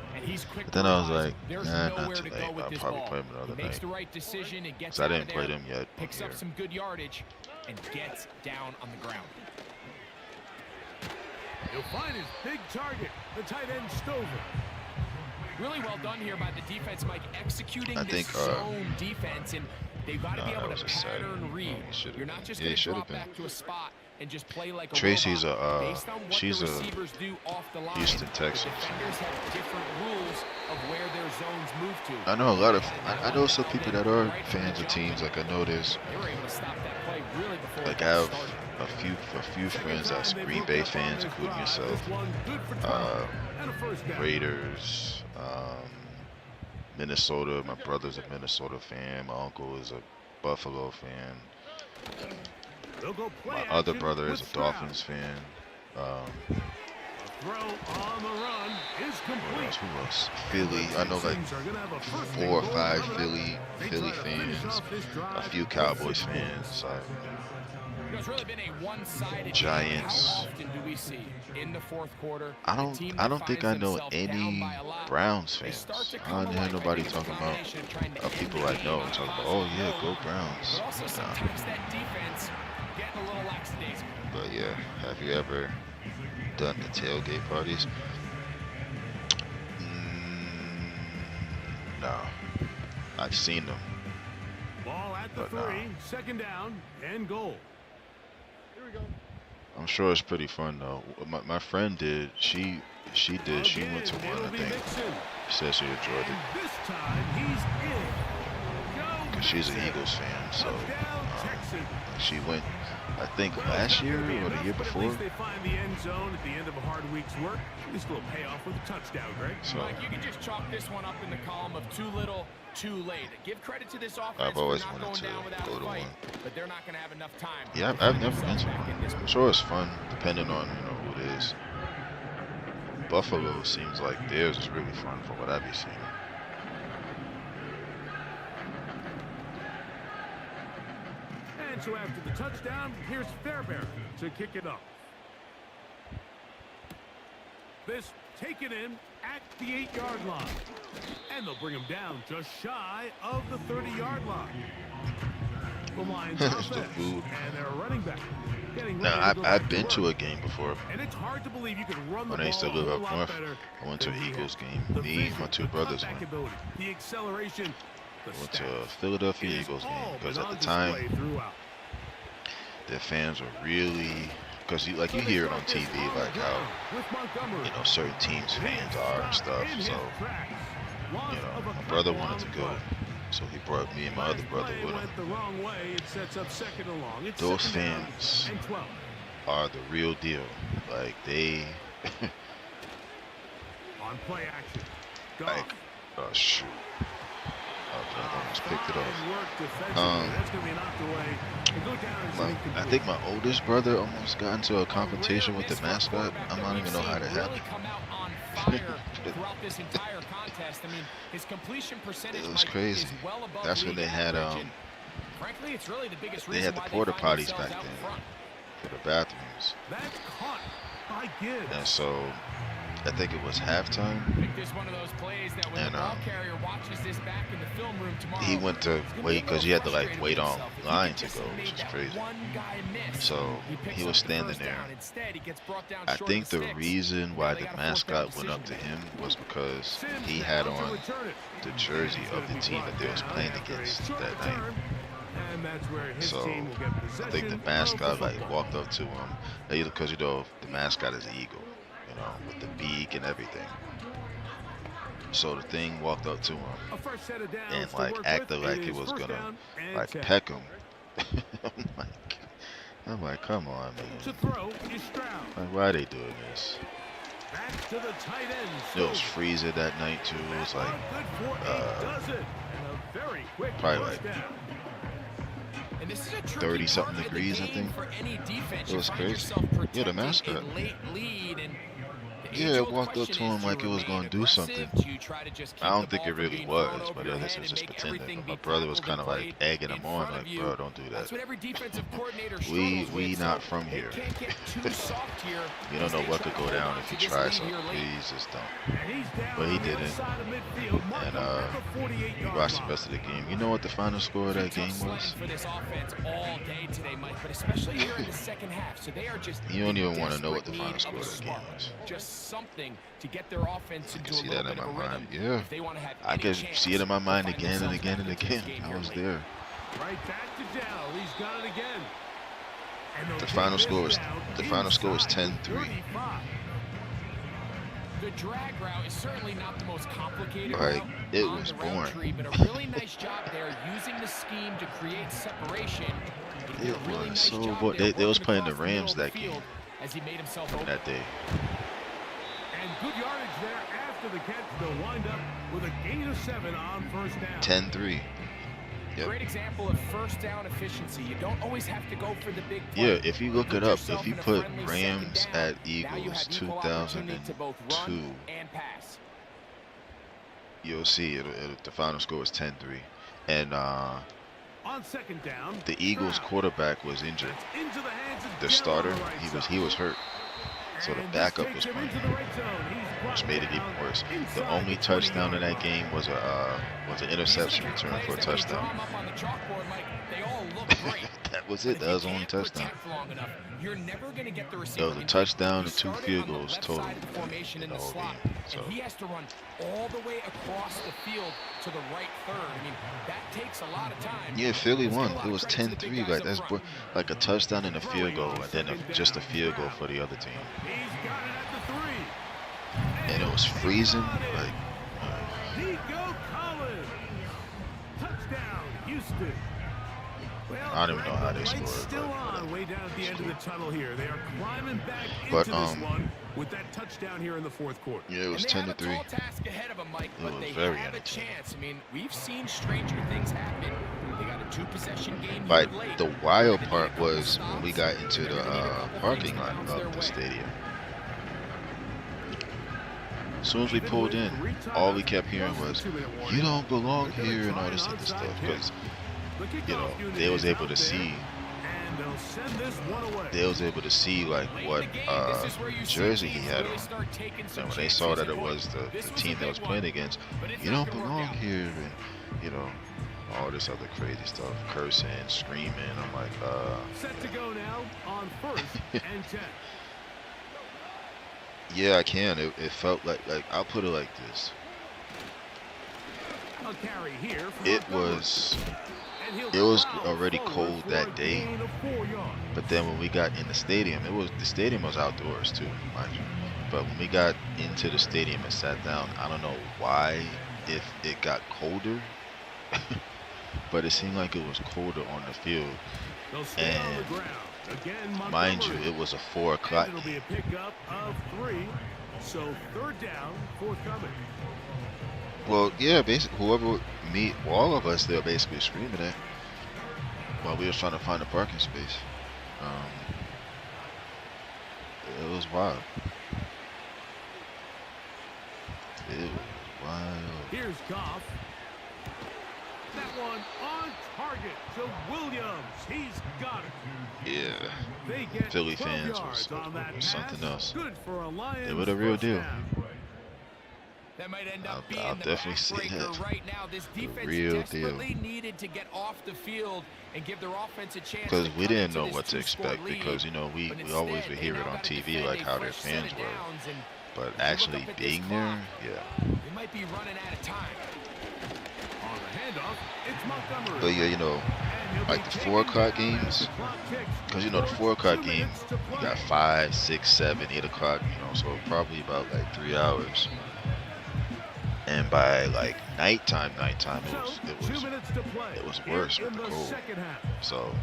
but then I was like, nah, not tonight. I'll probably play them another night. Because I didn't play them yet. Picks up some good yardage and gets down on the ground. He'll find his big target, the tight end Stover. Really well done here by the defense, Mike, executing this zone defense, and they've got to be able to pattern read. You're not just going to drop back to a spot and just play like a Tracy's robot. She's a Houston Texans. Defenders have different rules of where their zones move to. I know a lot of, I know some people that are fans of teams. Like I know there's, like I have a few friends that's Green Bay fans, including yourself. Raiders, Minnesota. My brother's a Minnesota fan. My uncle is a Buffalo fan. My other brother is a Dolphins fan. Throw on the run is complete. Who else? Philly. I know like 4 or 5 Philly fans. A few Cowboys fans. It's really been a one-sided Giants. How often do we see in the fourth quarter? I don't think I know any Browns fans. I don't hear nobody talking about people I know talking about, oh yeah, go Browns. But also sometimes that defense getting a little lackadaisical. But yeah, have you ever done the tailgate parties? No. I've seen them. Ball at the 3, 2nd down and goal. I'm sure it's pretty fun though. My friend did. She did. She went to one. I think. She said she enjoyed it. This time he's in. Cause she's an Eagles fan, so she went. I think last year or the year before. At least they find the end zone at the end of a hard week's work. This will pay off with a touchdown, Greg. So, Mike, you can just chalk this one up in the column of too little, too late. Give credit to this offense. I've always for not wanted going down to without go a to fight, one. but they're not going to have enough time. Yeah, I've never been to one. I'm sure it's fun, depending on who it is. Buffalo seems like theirs is really fun from what I've been seeing. And so after the touchdown, here's Fairbairn to kick it off. This taken in at the 8-yard line. And they'll bring him down just shy of the 30-yard line. The Lions offense and their running back. Now, I've been to a game before. And it's hard to believe you could run the when I used to ball live a up lot north, better I went to an Eagles game. the Me and my vision, 2 the brothers cutback went. ability, the acceleration, the I went to stats. a Philadelphia It is Eagles game all because been at the on time display throughout. their fans were really, because you hear it on TV like how certain teams fans are and stuff. So my brother wanted to go, so he brought me and my other brother with him. Those fans are the real deal. Like they on play action. like shoot. Okay, I almost picked it Fine off. work defensively. That's going to be knocked away. And go down as I incomplete. think my oldest brother almost got into a A confrontation rare with the miss for a mascot. quarterback I that don't we've even know how seen that really happened. come out on fire throughout this entire contest. I mean, his completion percentage, It was Mike, crazy. is well above That's when league they had average, and frankly, it's really the biggest they reason had the why they porta find potties themselves back out in then front. for the bathrooms, That's caught by Gibbs. and so I think it was halftime, I think this is one of those plays that when and the ball carrier watches this back in the film room tomorrow, he went to he's gonna be a wait because he little had to like frustrated wait with on himself. If he line could to just go, have which made is that crazy. one guy miss, So picks he up was the standing first there. down. Instead, he gets brought down I short think of the sticks. reason Now why they the got a fourth down mascot went up to decision him was because Sims he now had to on return it. the jersey It's of gonna the be team that brought they was down playing after a against short that night. return. And that's where his So team will get I think the possession of mascot the like football. walked up to him, because the mascot is an eagle, with the beak and everything. So the thing walked up to him A fresh set of downs and to like work acted with. like it Is was first gonna down and like 10. peck him. I'm like, come on, To man. throw is Stroud. Like, why are they doing this? Back to the tight end. It was freezing that night too. It was like Good for a dozen. And a very quick probably first like down. And this is a 30-something part of the degrees, I game think. for any defense. It You was find crazy. yourself Yeah, the protecting mascot. a late lead, and the Yeah, it age-old walked up question to is, him do like you it was remain gonna do aggressive? something. Do you try to just keep I don't the think ball it from really being thrown was, over but your I guess head it was and just make pretending. everything But my be brother was tackled kind and of like played egging in him on, front of like, you? bro, don't do that. That's what every defensive coordinator We struggles with. not So from they here. can't get too soft here. You don't as know they what try could to go hold down on if to you this try lead something. here late. Please just don't. And he's down But he on the other didn't. side of midfield. Mark And him at the 48-yard watch the line. rest of the game. You know what the final score of that Tough game sledding was? for this offense all day today, Mike, but especially here in the second half. So they are just You don't in even want to know what desperate the final need score of of a that game spark. was. Just something to get their offense I into can a see little that in bit my of a rhythm mind. Yeah. if they want to have I any can chance see it in my to mind find again and themselves again back and into this again. game I here was late. there. Right back to Dell. He's got it again. And they'll The take final this score was down inside 10-3. 10-3. The drag route is certainly not the most complicated Like, route it on was the route boring. tree, but a really nice job there using the scheme to create separation. He did It a really was nice so job boring. there They was working playing the across middle Rams of the that game, field as he made himself open. that day. And good yardage there after the catch. They'll wind up with a gain of 7 on first down. 10-3. Yep. Great example of first down efficiency. You don't always have to go for the big play. Yeah, if you look Put it up, yourself if you in a put friendly Rams second down, at now you Eagles have equal opportunity to both run 2002, and pass. you'll see the final score was 10-3. And On second down, the Eagles Stroud. quarterback was injured. Into the hands of The Dell starter, on the right side. he was hurt. So the And this backup takes was him playing, into the right zone. He's brought which made it even down worse. inside The only the touchdown in 20-yard that line. game was an interception return for a touchdown. They all look great. That was But it. if That you was the only can't touchdown. protect long enough, you're never going to get the There receiver. was a in. touchdown He and 2 started field on the goals left total side of the formation in in the the whole slot, game. and So he has to run all the way across the field to the right third. I mean, that takes a lot of time. yeah, Philly Let's give won. a lot It of was credit to the big 10-3. guys Like up that's front. like a touchdown and a field goal, and then just a field goal for the other team. He's got it at the 3. And it was freezing. Like, Nico Collins. Touchdown, Houston. Well, I don't even know how they the scored, lights still but on whatever. way down at the end of the tunnel here. They are climbing back But, into this one with that touchdown here in the fourth quarter. yeah, it was And they have a 10-3. tall task ahead of them, Mike, It but was they very have a entertaining. chance. I mean, we've seen stranger things happen. They got a 2-possession game Like, here late. the They're wild gonna need a part couple was when we stops, got into and the they're gonna need a couple parking things to lot bounce their of the way. stadium. As soon as we Even pulled with in, 3 all we timeouts, kept hearing plus the was, 2-minute "You warning. don't belong They're gonna here," and try all an this other stuff. onside Because The kickoff unit they was is able out to there, see, and they'll send this one away. they was able to see like Late in what the game, this is where you see jersey he teams had really on. start taking some And when they chances saw that and it was the this was a team that big was playing one, against, but it's you not don't gonna work belong out. here, and all this other crazy stuff, cursing, screaming. I'm like, Set to go now on first and 10. yeah, I can. It felt like I'll put it like this. A carry here from It Montgomery. was And he'll it was plow already forward cold for that a day. gain of 4 yards. But then when we got in the stadium, the stadium was outdoors too, mind you. But when we got into the stadium and sat down, I don't know why, if it got colder, but it seemed like it was colder on the field. They'll stay on the And ground. Again, mind you, Montgomery. it was a 4 o'clock And it'll be game. a pickup of 3. So third down, forthcoming. Well, yeah, basically, whoever me, all of us, they were basically screaming at while we were trying to find a parking space. It was wild. It was wild. Here's Goff. That one on target to Williams. He's got it. Yeah. They get Philly 12 fans yards on that was something pass. else. Good for a Lions. They were the real first deal. down. That might end up I'll being the definitely say backbreaker that. right now. This defense real desperately needed to get off the field and give their offense a chance. Because to we come didn't into know this what to two-score expect lead. because, you know, we But always instead, would they hear now it on gotta TV defend like a how their fresh set fans of were. downs, and But if you look actually up at this being clock, there, yeah. they might be running out of time. On the handoff, it's Montgomery. But yeah, you know, And he'll like be the taken 4 o'clock down as games, the clock ticks because you know the towards 4 o'clock 2 game, minutes to you play. got 5, 6, 7, 8 o'clock, you know, so probably about like 3 hours. And by like nighttime, So, 2 minutes to play. it was worse in with the the cold. second half. So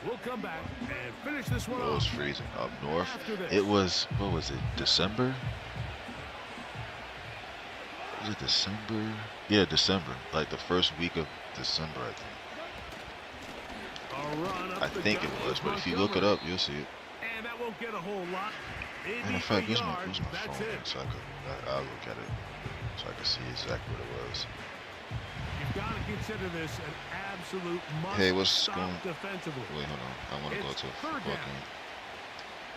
We'll come back and finish this one it was off. freezing up north. After this. It was, what was it, December? Was it December? Yeah, December. Like the first week of December, I think. A run up I the think gut it was, is but if you look it Montgomery. up, you'll see it. And that won't get a whole lot. Matter Maybe of fact, a where's yard. my That's phone? it. So I'll look at it so I can see exactly what it was. You've got to consider this an absolute must Hey, what's stop going? defensively. Wait, hold on. I want to go It's to a third football down. game.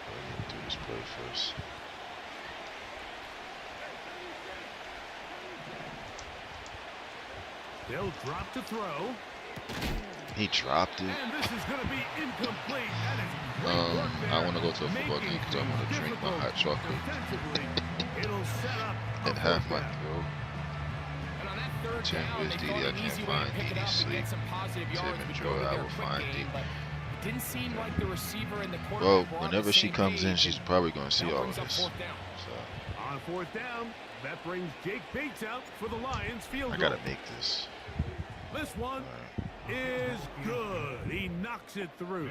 Let me do this play first. They'll drop to throw. He dropped it. And this is going to be incomplete. That is great work there. I want to go to a football Making game because I want to things drink my hot difficult chocolate defensively. It'll set up a at half fourth my down. throat. And on that third Tim, down, where's they Didi? thought I an can't easy way find to pick it Didi. up and Sleep. get some positive Tim yards and would Joy, go to I their will quick find game, Didi. but it didn't seem like the receiver and the Well, quarterback were on whenever the she same comes in, page, she's probably going to see that all brings of up this. fourth down. So On fourth down, that brings Jake Bates out for the Lions field I goal. got to make this. This one is good. He knocks it through.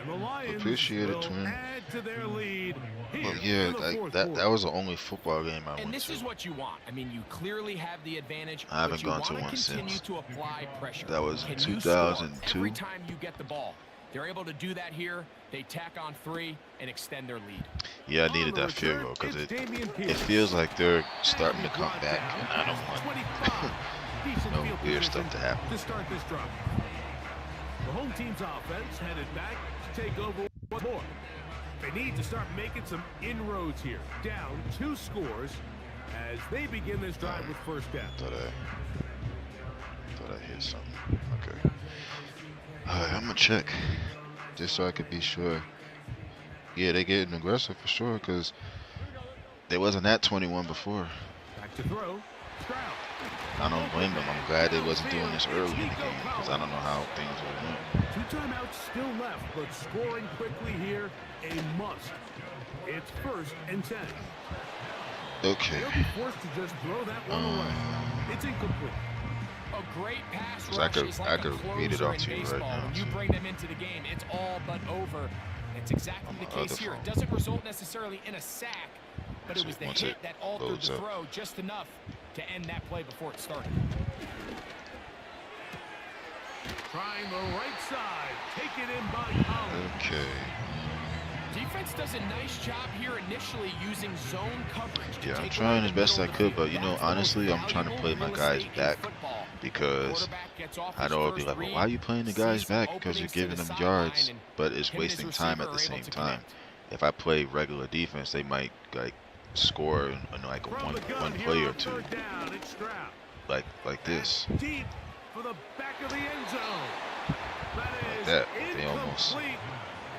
And the Lions Appreciate it, will twin. add to their lead here Well, yeah, in the fourth that quarter. was the only football game I And went this to. is what you want. I mean, you clearly have the advantage, I haven't but you gone to want one continue since. to apply pressure. That was Can in you score 2002. every time you get the ball? They're able to do that here. They tack on 3 and extend their lead. Yeah, I On needed the that field return, goal because it's it Damian it Pierce. feels like they're starting And to he come brought back, down and I don't at want 25. Decent no field weird position stuff to happen. to start this drive. The home team's offense headed back to take over once more. They need to start making some inroads here. Down 2 scores as they begin this drive with first down. Thought I hit something. Okay. All right, I'm gonna check just so I could be sure. Yeah, they getting aggressive for sure because they wasn't at 21 before. Back to throw. Stroud. I don't blame them. I'm glad they wasn't doing this early in the game because I don't know how things would went. 2 timeouts still left, but scoring quickly here, a must. It's 1st and 10. Okay. They'll be forced to just throw that one away. It's incomplete. A great pass 'Cause rush is like I could a read it closer off in to you right baseball. now, When you so. bring them into the game, it's all but over. It's exactly On the my case other here. phone. It doesn't result necessarily in a sack, but it was the Once hit it that altered loads the up. throw just enough to end that play before it started. Trying the right side. Taken in by Collins. Okay. Defense does a nice job here initially using zone coverage. To Yeah, I'm take trying away as the best middle I of the could, field. but you know, That's the most honestly, I'm trying to valuable play my real guys estate in back football. because Quarterback gets off I his know it'll be first like, well, read, why are you playing the sees guys some back? Because you're openings to giving the them sideline, yards, and but it's him and his wasting time at receiver the are able same to time. connect. If I play regular defense, they might like score in like a From the gun one here play on or two, 3rd down, it's Stroud. like this. Deep for the back of the end zone. That is that. They almost- incomplete.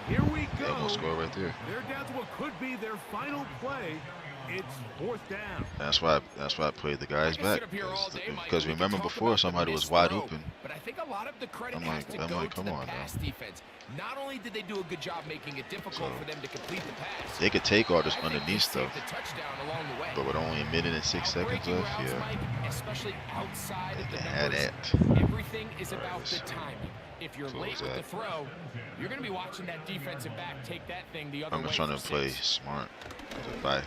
Here we They go. almost score right there. They're down to what could be their final play. It's 4th down. That's why I played the guys I can back sit up here all day, Mike, because and we can remember talk before about the somebody was missed wide throw, open. But I think a lot of the credit I'm has like- to I'm go like, to come the on, pass defense. Not only did they do a good job making it difficult for them to complete the pass, They could take all this I think they underneath saved stuff, the touchdown along the way. but with only a minute and 6 seconds Outbreaking left, routes, yeah, Mike, especially outside of the they had numbers, that. everything is Alright, about let's the see. timing. If you're Close late with the that. throw, you're going to be watching that defensive back take that thing the other I'm way. just trying to for play 6. smart. 'Cause if I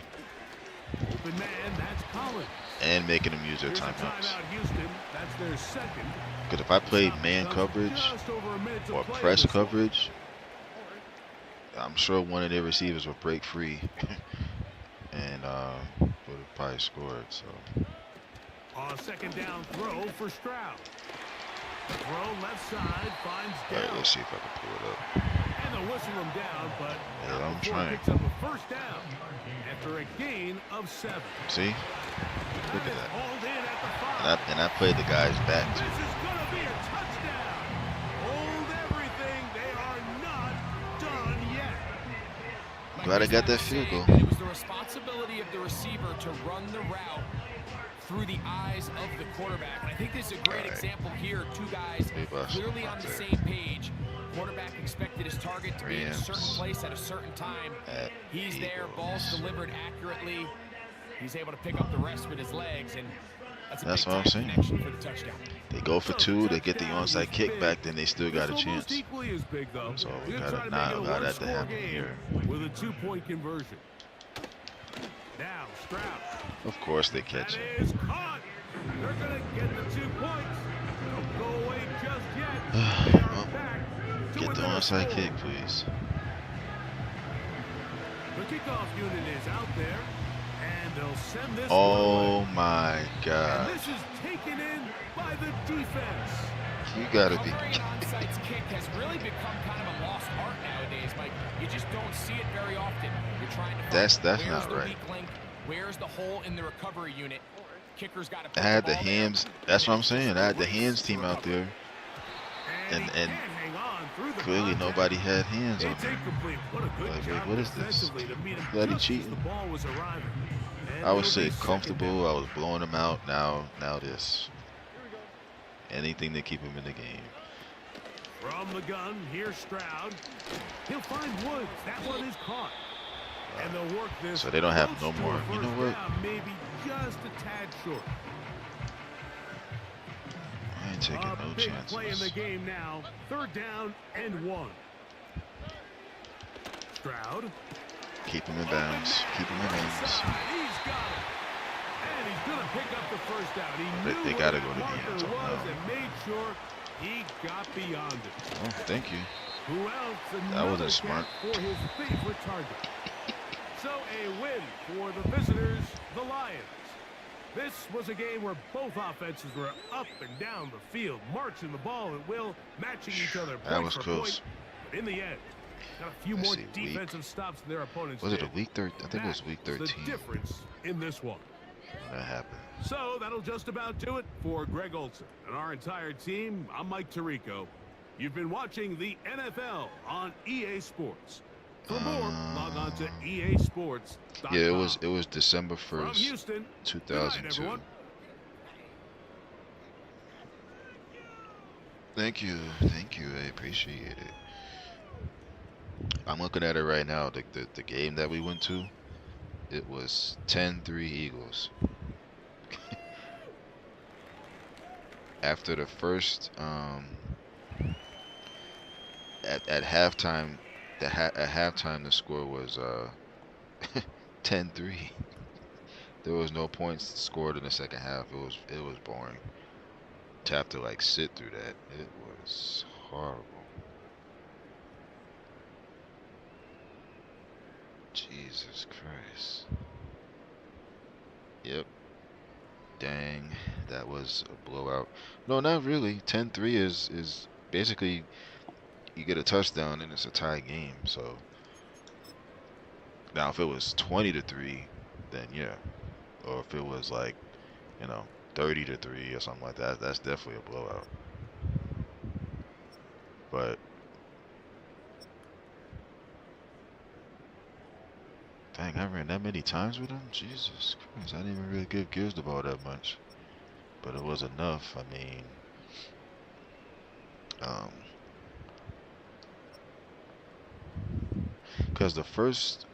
Open man, that's Collins. and making them use their Here's a timeouts. timeout, Houston. That's their second. Because if I The played stop man comes coverage just over a minute to or play in press this one. coverage, I'm sure one of their receivers will break free and would have probably scored. So On second down throw for Stroud. The throw left side finds all right, down. let's see if I can pull it up. And they'll whistle him down, but Yeah, not I'm before trying. he picks up a first down after a gain of 7. See, look That at is that. hauled in at the 5. And I played the guy's back This too. is going to be a touchdown. Hold everything. They are not done yet. Glad I got that field goal. It was the responsibility of the receiver to run the route through the eyes of the quarterback. And I think this is a great All right. example here. Two guys Big bust clearly out on the there. same page. Quarterback expected his target to be in a certain Rams place at a certain time. at He's there, balls Eagles. delivered accurately. He's able to pick up the rest with his legs, and that's a That's big what I'm time saying. connection for the touchdown. They go for So, 2, they get the touchdown onside is kick big. back, then they still got a It's almost chance. equally as big, though. So we He'll gotta try to not make it a allow that to one-score happen game here. with a 2-point conversion. Now Stroud. Of course they catch That him. is caught. They're going to get the 2 points. Don't go away just yet. They are Well, back to get the within a onside score. kick, please. The kickoff unit is out there, and they'll send this Oh one away. my God. And this is taken in by the defense. You gotta be. Covering an onside kick has really become kind of a lost art nowadays, Mike. You just don't see it very often. You're trying to find That's where's not the right. weak link, where's the hole in the recovery unit. Kicker's got to I had the hands. That's what I'm saying. I had the hands team out there, And, and he can't hang on through the clearly contact. nobody had hands on It's him. incomplete. What a good Like, job what is this? defensively to meet him Bloody just as cheating. the ball was arriving. And I was it'll be sitting second comfortable. down. I was blowing them out. Now this. Anything to keep him in the game. From the gun, here's Stroud. He'll find Woods. That one is caught. And they'll work this. So they don't have close no to a more. You know first what? down, maybe just a tad short. I ain't taking A no big play in the chances. game now. 3rd down and 1. Stroud. Keep him in bounds. Keep him in bounds. He's got it. And he's going to pick up the first down. He knew They where gotta that go to the marker end zone was now. and made sure he got beyond it. Oh, thank you. Who else? That wasn't Another smart. catch for his favorite target. So a win for the visitors, the Lions. This was a game where both offenses were up and down the field, marching the ball at will, matching each other That point was for close. point. But in the end, got a few Let's more see, week- defensive stops than their opponents Was it a did. week 13? I think it was That week was 13 the difference in this one. that happened. So that'll just about do it for Greg Olson and our entire team. I'm Mike Tirico. You've been watching the NFL on EA Sports. For more, log on to EASports.com. Yeah, it was December From 1st, Houston, good night, 2002. everyone. Thank you, I appreciate it. I'm looking at it right now. The game that we went to, it was 10-3 Eagles. After the first, at halftime, at halftime the score was 10-3. There was no points scored in the second half. It was boring. To have to like sit through that, it was horrible. Jesus Christ. Yep. Dang, that was a blowout. No, not really. 10-3 is basically you get a touchdown and it's a tie game. So now if it was 20-3, then yeah. Or if it was like, 30-3 or something like that, that's definitely a blowout. But dang, I ran that many times with him? Jesus Christ, I didn't even really give gives the ball that much. But it was enough. I mean, because the first,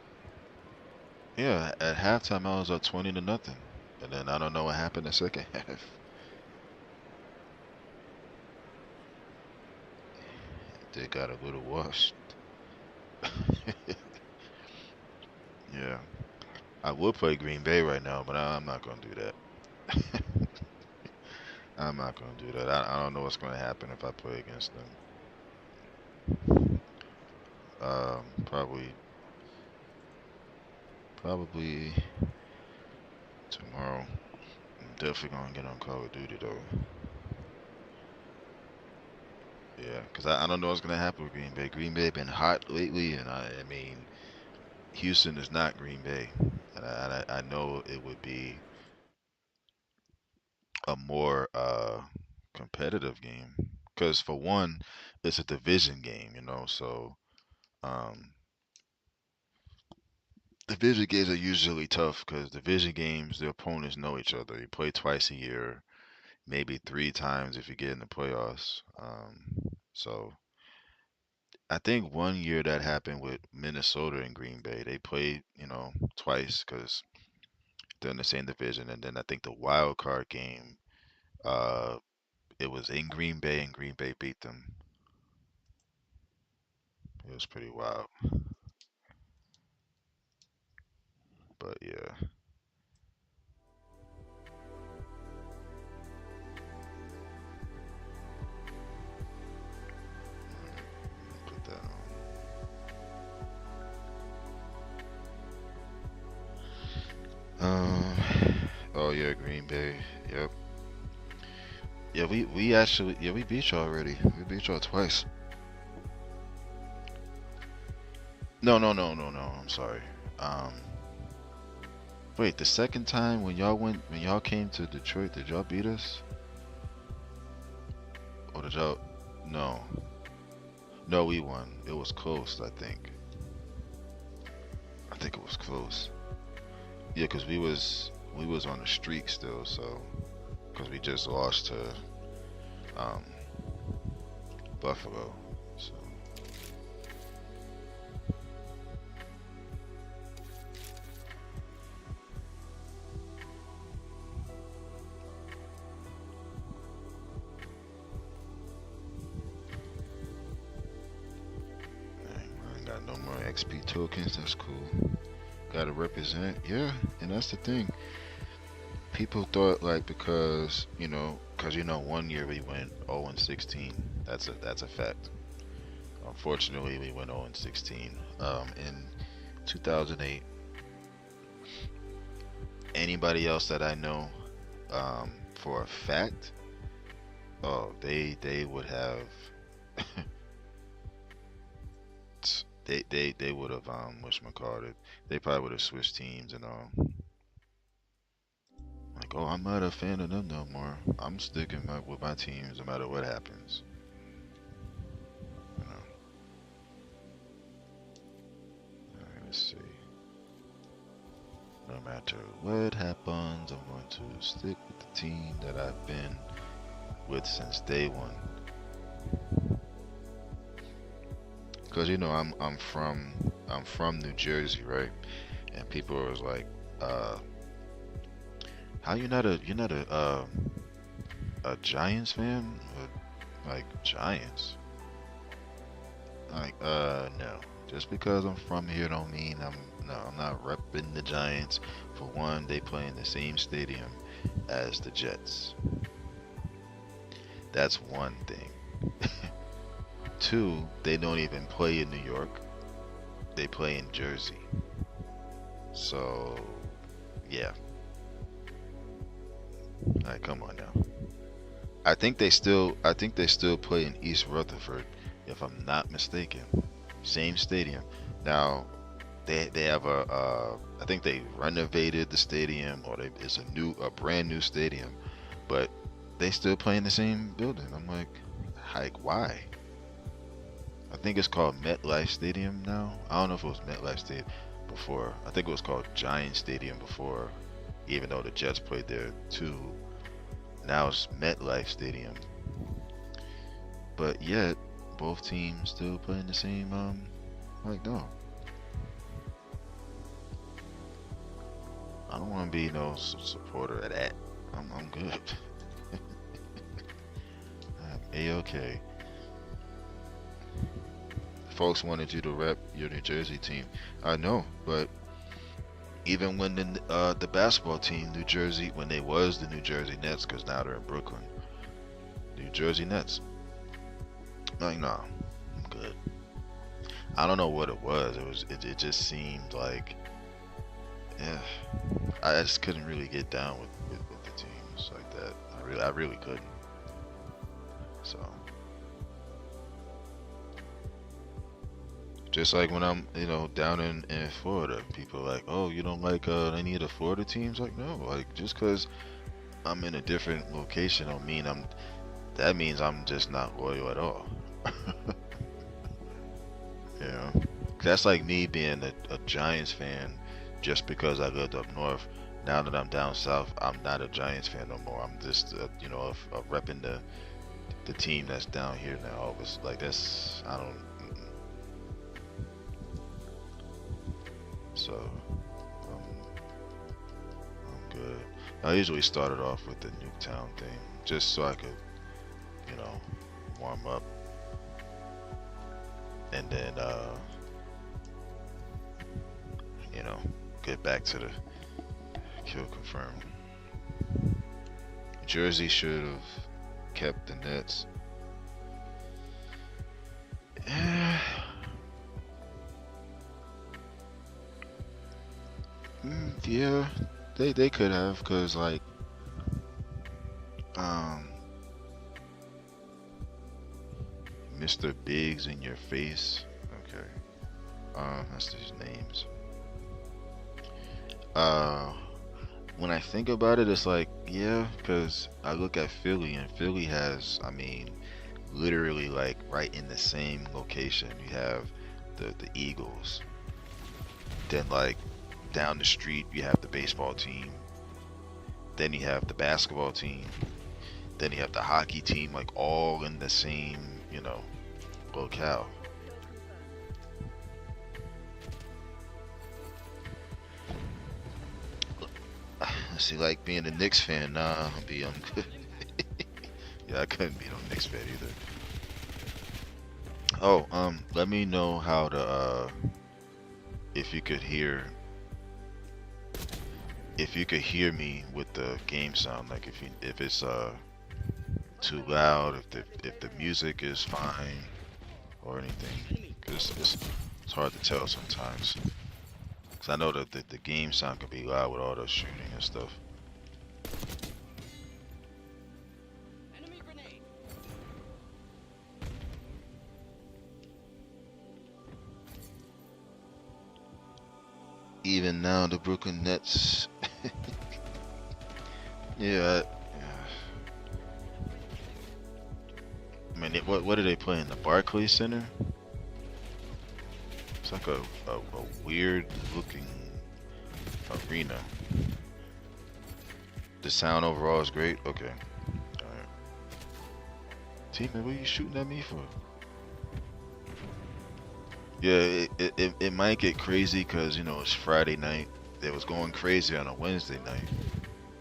yeah, at halftime I was up 20-0. And then I don't know what happened the second half. They got a little washed. Yeah. I would play Green Bay right now, but I'm not going to do that. I'm not gonna do that. I don't know what's gonna happen if I play against them. Probably probably tomorrow. I'm definitely gonna get on Call of Duty though. Yeah, cause I don't know what's gonna happen with Green Bay. Green Bay been hot lately, and I mean Houston is not Green Bay, and I know it would be a more competitive game. Cause for one, it's a division game, you know. So um, division games are usually tough because division games, the opponents know each other. You play twice a year, maybe three times if you get in the playoffs. So I think one year that happened with Minnesota and Green Bay. They played, twice because they're in the same division. And then I think the wild card game, uh, it was in Green Bay and Green Bay beat them. It was pretty wild. But yeah, put that on. Oh yeah, Green Bay. Yep. Yeah, we actually we beat y'all already. We beat y'all twice. No. I'm sorry. Um, Wait, the second time when y'all came to Detroit, did y'all beat us? Or did y'all? No, no, we won. It was close, I think. I think it was close. Yeah, cause we was on the streak still, so cause we just lost to um Buffalo. So dang, I ain't got no more XP tokens. That's cool. Gotta represent, yeah, and that's the thing. People thought like because 1 year we went 0 and 16. That's a fact. Unfortunately, we went 0 and 16. In 2008, anybody else that I know, for a fact, oh, they would have, they would have whatchamacallit, they probably would have switched teams and all. Like, oh, I'm not a fan of them no more. I'm sticking with my teams no matter what happens. You know. All right, let's see. No matter what happens, I'm going to stick with the team that I've been with since day one. Cause I'm from New Jersey, right? And people was like, uh, how you're not a Giants fan? Like Giants? Like, no. Just because I'm from here don't mean I'm not repping the Giants. For one, they play in the same stadium as the Jets. That's one thing. Two, they don't even play in New York. They play in Jersey. So, yeah. Alright, come on now. I think they still play in East Rutherford, if I'm not mistaken. Same stadium. Now, they have I think they renovated the stadium, or it's a brand new stadium, but they still play in the same building. I'm like why? I think it's called MetLife Stadium now. I don't know if it was MetLife Stadium before. I think it was called Giant Stadium before, even though the Jets played there too. Now it's MetLife Stadium. But yet, both teams still play in the same, like, no. I don't want to be no supporter of that. I'm good. I'm A-okay. Folks wanted you to rep your New Jersey team. I know, but even when the basketball team, New Jersey, when they was the New Jersey Nets, because now they're in Brooklyn, New Jersey Nets. Like, nah, I'm good. I don't know what it was. It just seemed like, yeah, I just couldn't really get down with the teams like that. I really couldn't. So just like when I'm, down in Florida, people are like, oh, you don't like any of the Florida teams? Like, no, like just because I'm in a different location don't mean that means I'm just not loyal at all. Yeah, that's like me being a Giants fan just because I lived up north. Now that I'm down south, I'm not a Giants fan no more. I'm just, repping the team that's down here now. Always like that's I don't. So I'm good. I usually started off with the Nuketown thing just so I could, warm up, and then get back to the kill confirmed. Jersey should have kept the Nets. Yeah, they could have, cause like Mr. Biggs in your face. Okay, that's these names. When I think about it, it's like, yeah, cause I look at Philly, and Philly has, I mean, literally like right in the same location. You have the Eagles. Then like down the street you have the baseball team. Then you have the basketball team. Then you have the hockey team, like all in the same, locale. See, like being a Knicks fan, nah, I'm good. Yeah, I couldn't be no Knicks fan either. Oh, let me know how to if you could hear me with the game sound, like if it's too loud, if the music is fine or anything, because it's hard to tell sometimes. Cause I know that the game sound can be loud with all the shooting and stuff. Even now, the Brooklyn Nets. Yeah, I mean, what are they playing? The Barclays Center? It's like a weird looking arena. The sound overall is great. Okay, all right. T-Man, what are you shooting at me for? Yeah, it might get crazy because it's Friday night. It was going crazy on a Wednesday night,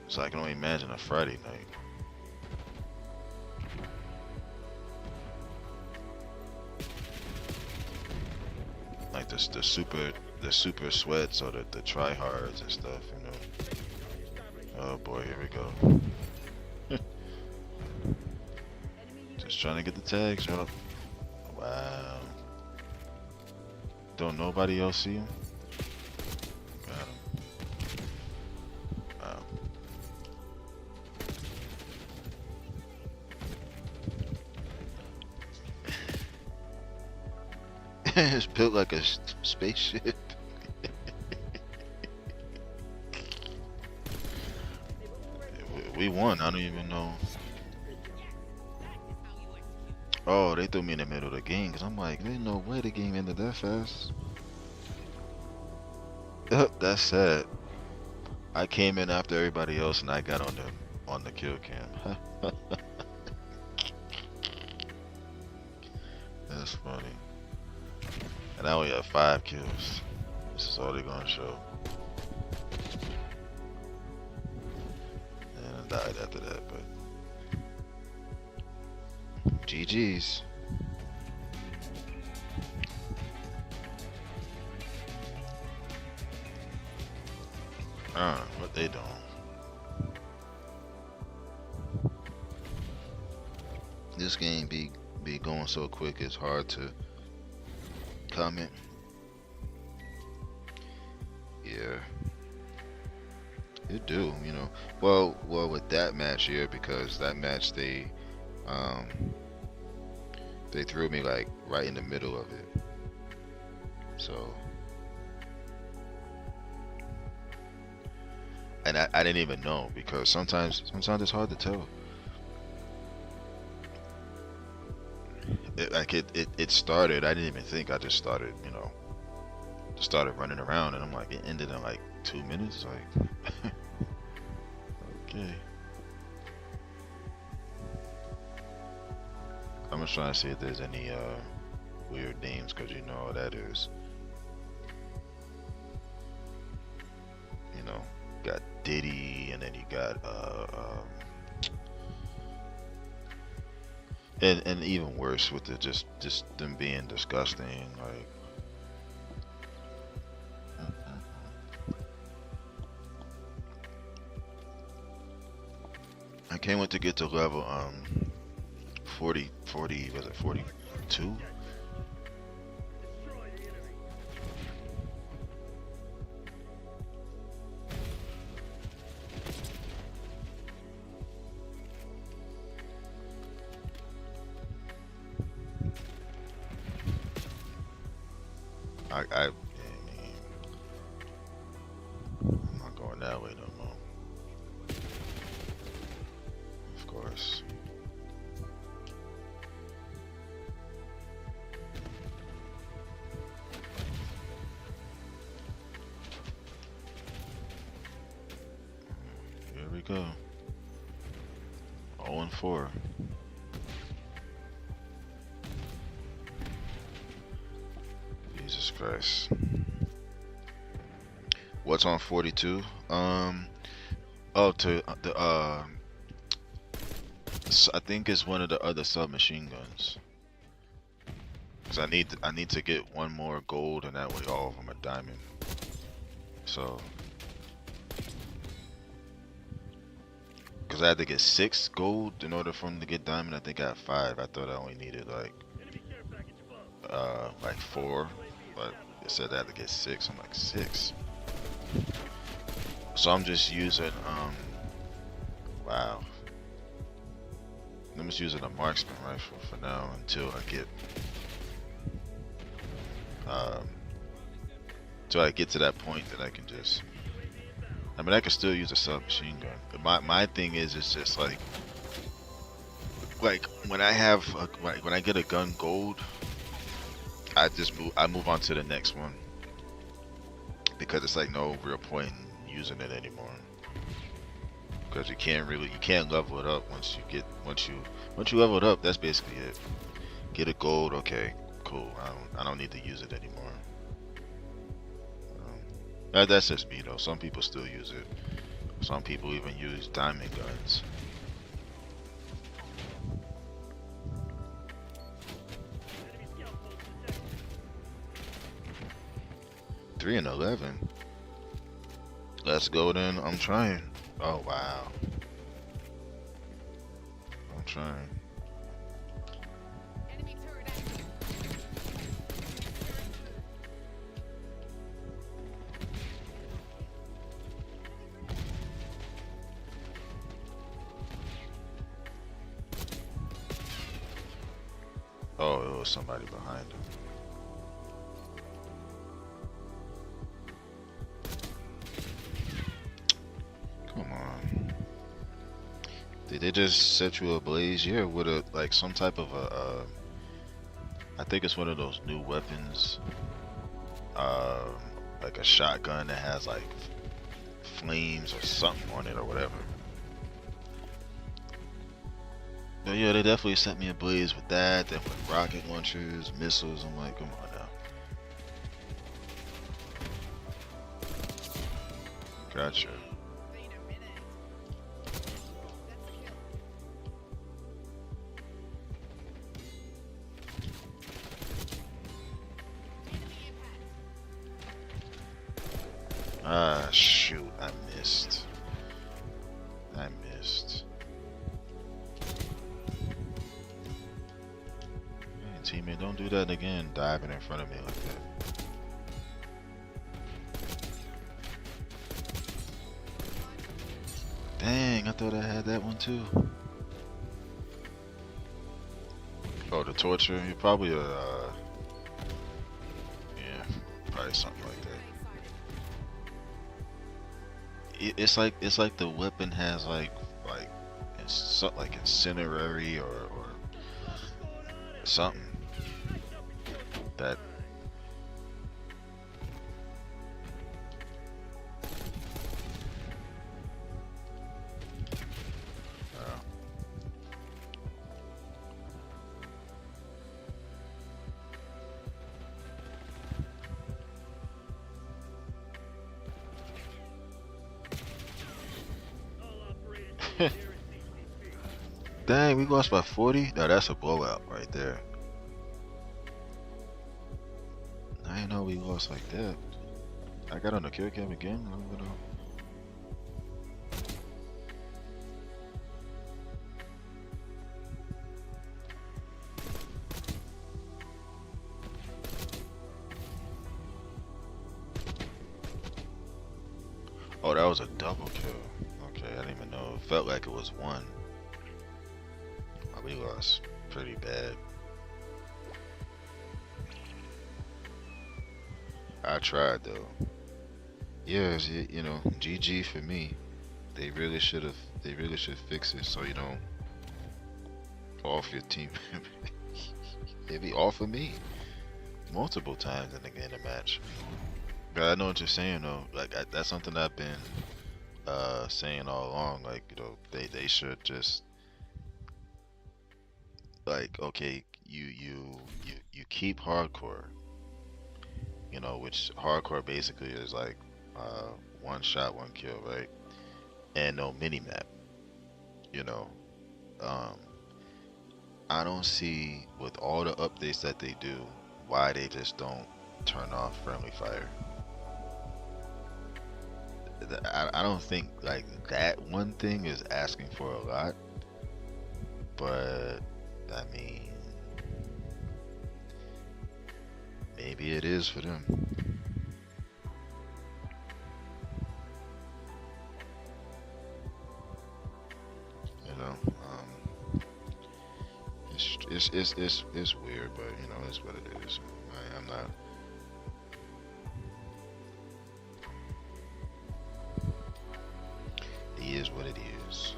so I can only imagine a Friday night. Like the super sweats or the tryhards and stuff. Oh boy, here we go. Just trying to get the tags up. Wow. Don't nobody else see him? Got him. Wow. It's built like a spaceship. We won. I don't even know. Oh, they threw me in the middle of the game because I'm like, there's no way the game ended that fast. That's sad. I came in after everybody else and I got on the kill cam. That's funny. And I only have 5 kills. This is all they're gonna show. And I died after that, but GG's. What they doing? This game be going so quick. It's hard to comment. Yeah, it do. You know. Well, with that match here, because that match um they threw me like right in the middle of it. So, and I didn't even know because sometimes it's hard to tell. It started. I didn't even think. I just started. Just started running around, and I'm like, it ended in like 2 minutes. Like, okay. I'm just trying to see if there's any weird names, because you know what that is. Got Diddy, and then you got and even worse with the just them being disgusting. Like, I can't wait to get to level 40 was it 42? I mean, I'm not going that way no more. Of course. Here we go. 0-4. Jesus Christ. What's on 42? Oh, to the I think it's one of the other submachine guns. Cause I need to get one more gold, and that way all of them are diamond. So, cause I had to get 6 gold in order for them to get diamond. I think I have 5. I thought I only needed like 4, but it said I had to get 6. I'm like, 6. So I'm just using wow. I'm just using a marksman rifle for now until I get to that point that I can just. I mean, I can still use a submachine gun. My thing is just like when I have when I get a gun gold, I move on to the next one, because it's like no real point in using it anymore. Because you can't level it up once you level it up. That's basically it. Get a gold, okay, cool. I don't need to use it anymore. That's just me though. Some people still use it. Some people even use diamond guns. Three and 11. Let's go then. I'm trying. Oh wow. I'm trying. Oh, it was somebody behind him. Come on. Did they just set you ablaze? Yeah, with like some type of I think it's one of those new weapons. Like a shotgun that has like flames or something on it or whatever. But yeah, they definitely set me ablaze with that. Then with rocket launchers, missiles. I'm like, come on now. Gotcha. Ah, shoot, I missed. I missed. Man, teammate, don't do that again. Diving in front of me like that. Dang, I thought I had that one too. Oh, the torture? You're probably a, yeah, probably something like that. It's like the weapon has like it's something like incinerary or something that. Dang, we lost by 40? No, that's a blowout right there. I didn't know we lost like that. I got on the kill cam again? I don't even know. Oh, that was a double kill. Okay, I didn't even know. It felt like it was one. Oh, we lost pretty bad. I tried though. Yeah, you know, GG for me. They really should have. They really should fix it so you don't off your team. They be off of me multiple times in the match. But I know what you're saying though. Like that's something I've been saying all along. Like you know, they should just like okay, you keep hardcore. You know, which hardcore basically is like one shot, one kill, right? And no mini map. You know, um, I don't see with all the updates that they do why they just don't turn off friendly fire. I don't think like that one thing is asking for a lot, but I mean, maybe it is for them. You know, it's weird, but you know, it's what it is. I'm not. It is what it is.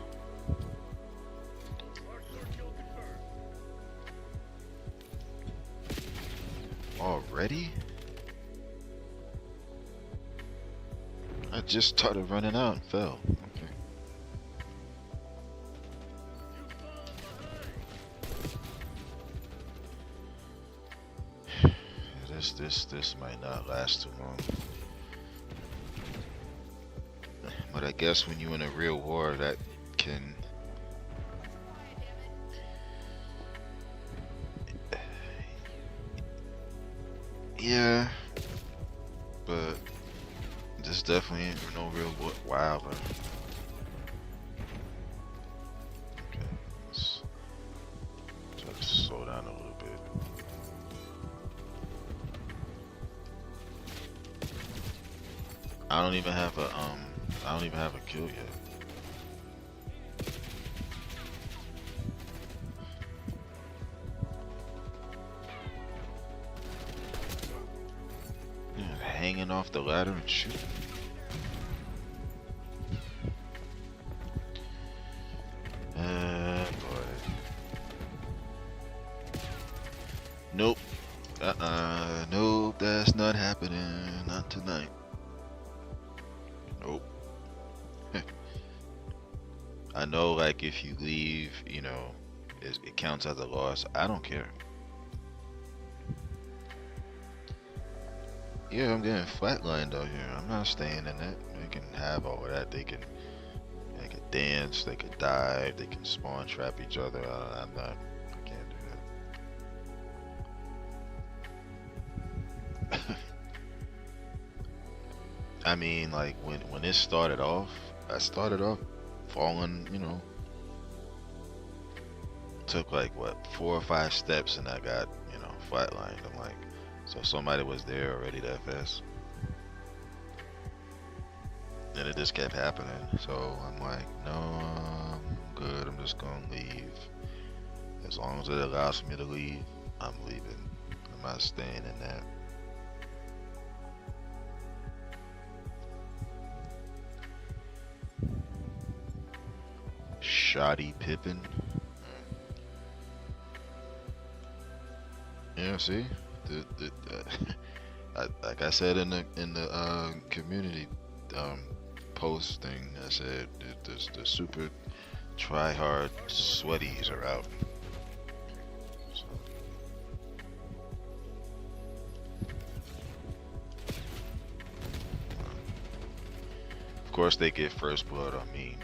Already? I just started running out and fell. Okay. This might not last too long. But I guess when you're in a real war, that can. Yeah, but this definitely ain't no real war. Wow, but okay, let's try to slow down a little bit. I don't even have a kill yet. Yeah, hanging off the ladder and shooting. Boy. Nope. Nope, that's not happening. Not tonight. Nope. I know, like, if you leave, you know, it counts as a loss. I don't care. Yeah, I'm getting flatlined out here. I'm not staying in that. They can have all of that. They can dance. They can dive. They can spawn trap each other. I'm not. I can't do that. I mean, like when it started off, I started off falling, took like what 4 or 5 steps and I got, flatlined. I'm like, so somebody was there already that fast. And it just kept happening. So I'm like, no, I'm good. I'm just gonna leave. As long as it allows me to leave, I'm leaving. I'm not staying in that. Shoddy Pippin. Yeah, see, like I said in the community post thing, I said the super try hard sweaties are out. So, of course, they get first blood on me.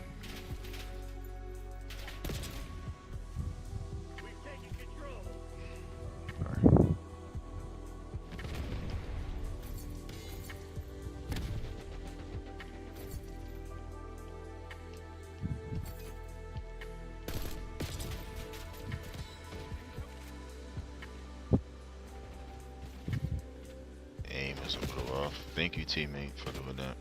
Aim is a little off. Thank you, teammate, for doing that.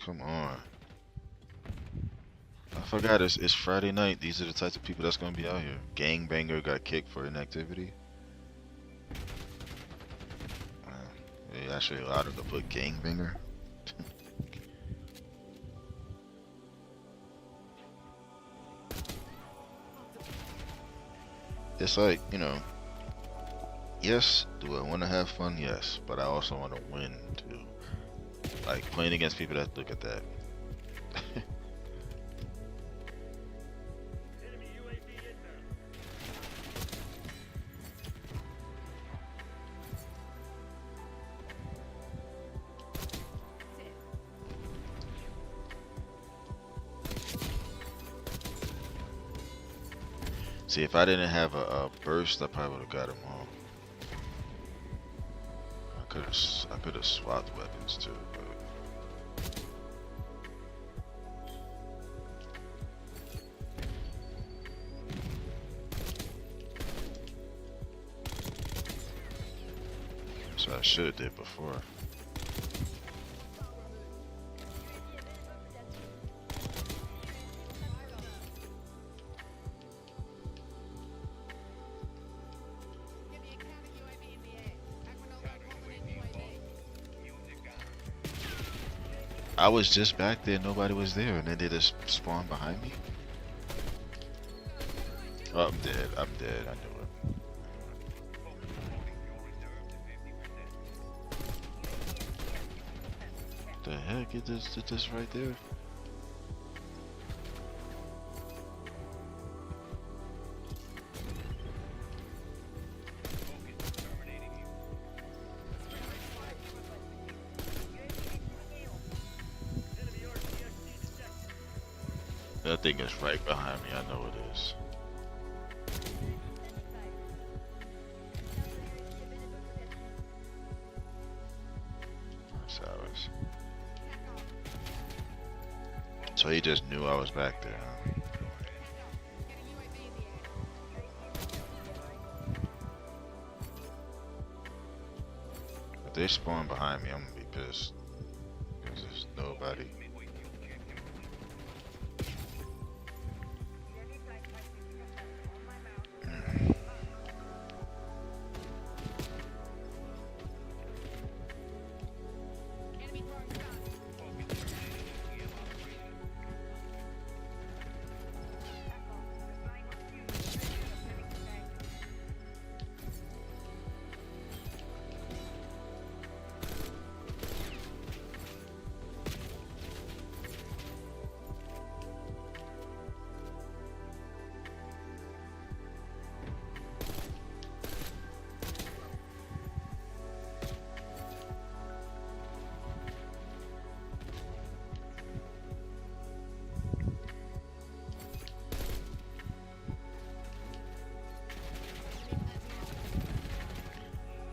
Come on. I forgot it's Friday night. These are the types of people that's gonna be out here. Gangbanger got kicked for inactivity. They actually allowed him to put gangbanger. It's like, yes, do I want to have fun? Yes, but I also want to win too. Like playing against people that look at that. See, if I didn't have a burst, I probably would have got him all. I could have swapped weapons too, but so I should have did before. I was just back there, nobody was there, and then they just spawned behind me. Oh, I'm dead. I'm dead. I knew it. The heck is this right there? That thing is right behind me. I know it is. That's ours. So he just knew I was back there, huh? If they spawn behind me, I'm gonna be pissed. Because there's nobody.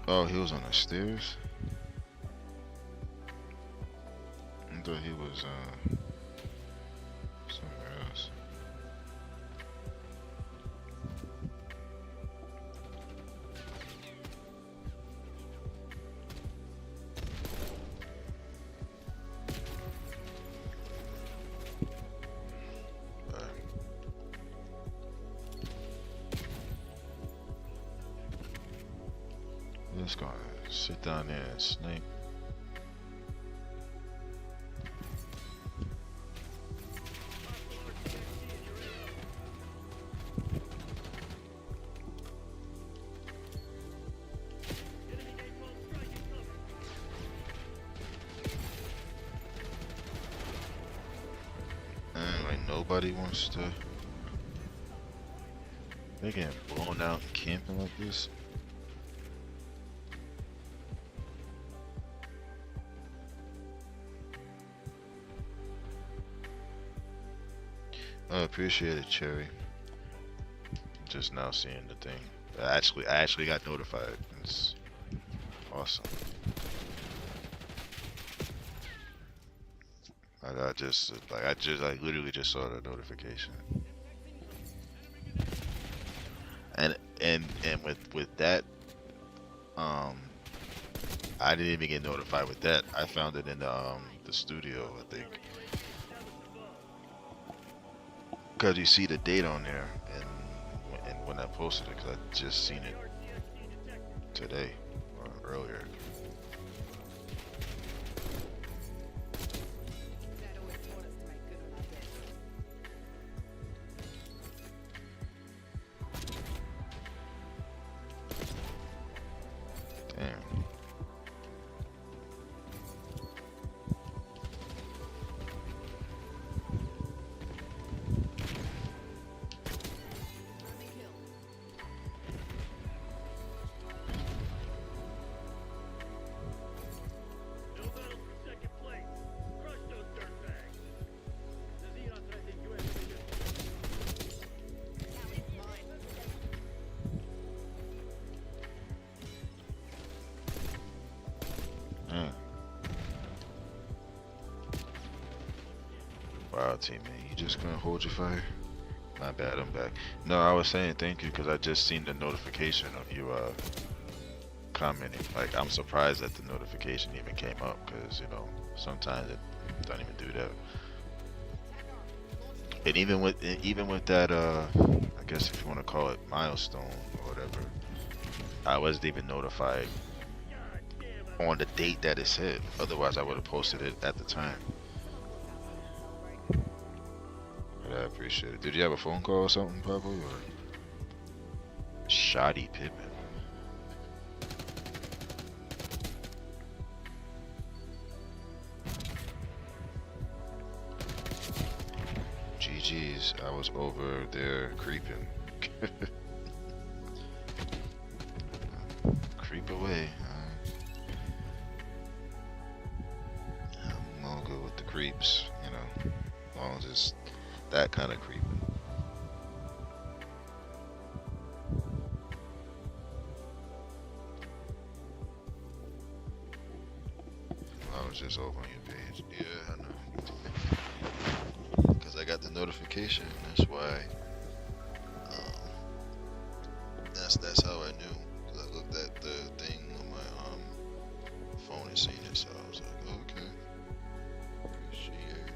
Oh, he was on the stairs. I thought he was somewhere else. Let's go sit down there and snipe. And like nobody wants to. They getting blown out and camping like this. I appreciate it, Cherry. Just now seeing the thing. I actually got notified. It's awesome. I literally just saw the notification. And with that, I didn't even get notified with that. I found it in the studio, I think. Because you see the date on there, and when I posted it, because I just seen it today or earlier. Damn. Wow, teammate, you just couldn't hold your fire? My bad, I'm back. No, I was saying thank you because I just seen the notification of you commenting. Like, I'm surprised that the notification even came up because, you know, sometimes it don't even do that. And even with that, I guess if you want to call it milestone or whatever, I wasn't even notified on the date that it's hit. Otherwise, I would have posted it at the time. But I appreciate it. Did you have a phone call or something, Pablo? Or Shoddy Pippin? GG's, I was over there creeping. Creep away. I'm all good with the creeps, you know, as long as it's that kind of creeping. I was just over on your page. Yeah, I know. Because I got the notification. That's why. That's how I knew. Because I looked at the thing on my phone and seen it. So I was like, okay. Appreciate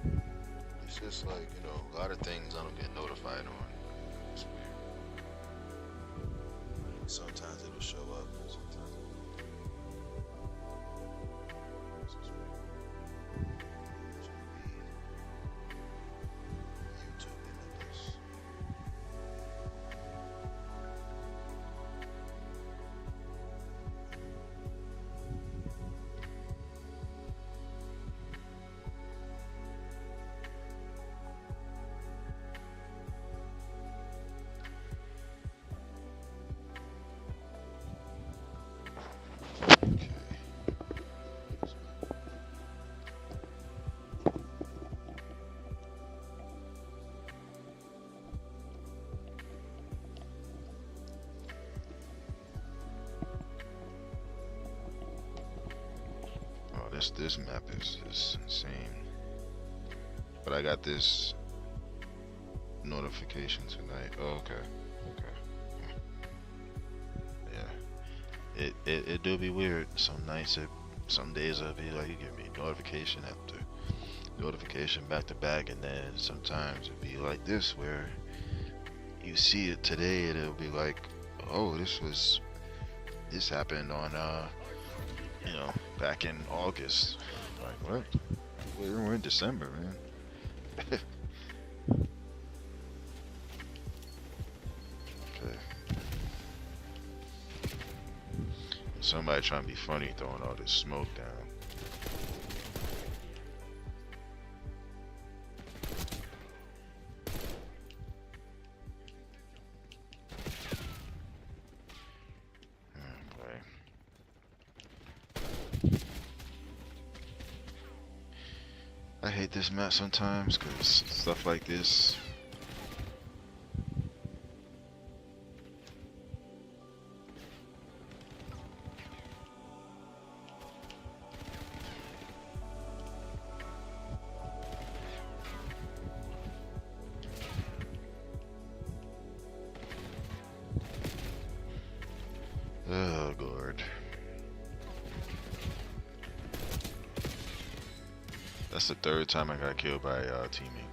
it. It's just like, you know, a lot of things I don't get notified on. It's weird. Sometimes it'll show up, and sometimes it won't. It's just weird. It should be YouTube images. this map is just insane. But I got this notification tonight. Oh, okay. Okay. Yeah. It do be weird. Some nights some days it'll be like you get me notification after notification back to back, and then sometimes it'll be like this where you see it today and it'll be like, oh, this happened on you know, back in August. Like what? We're in December, man. Okay. Somebody trying to be funny throwing all this smoke down. Oh, boy. I hate this map sometimes because stuff like this. Oh, Lord. That's the third time I got killed by a teammate.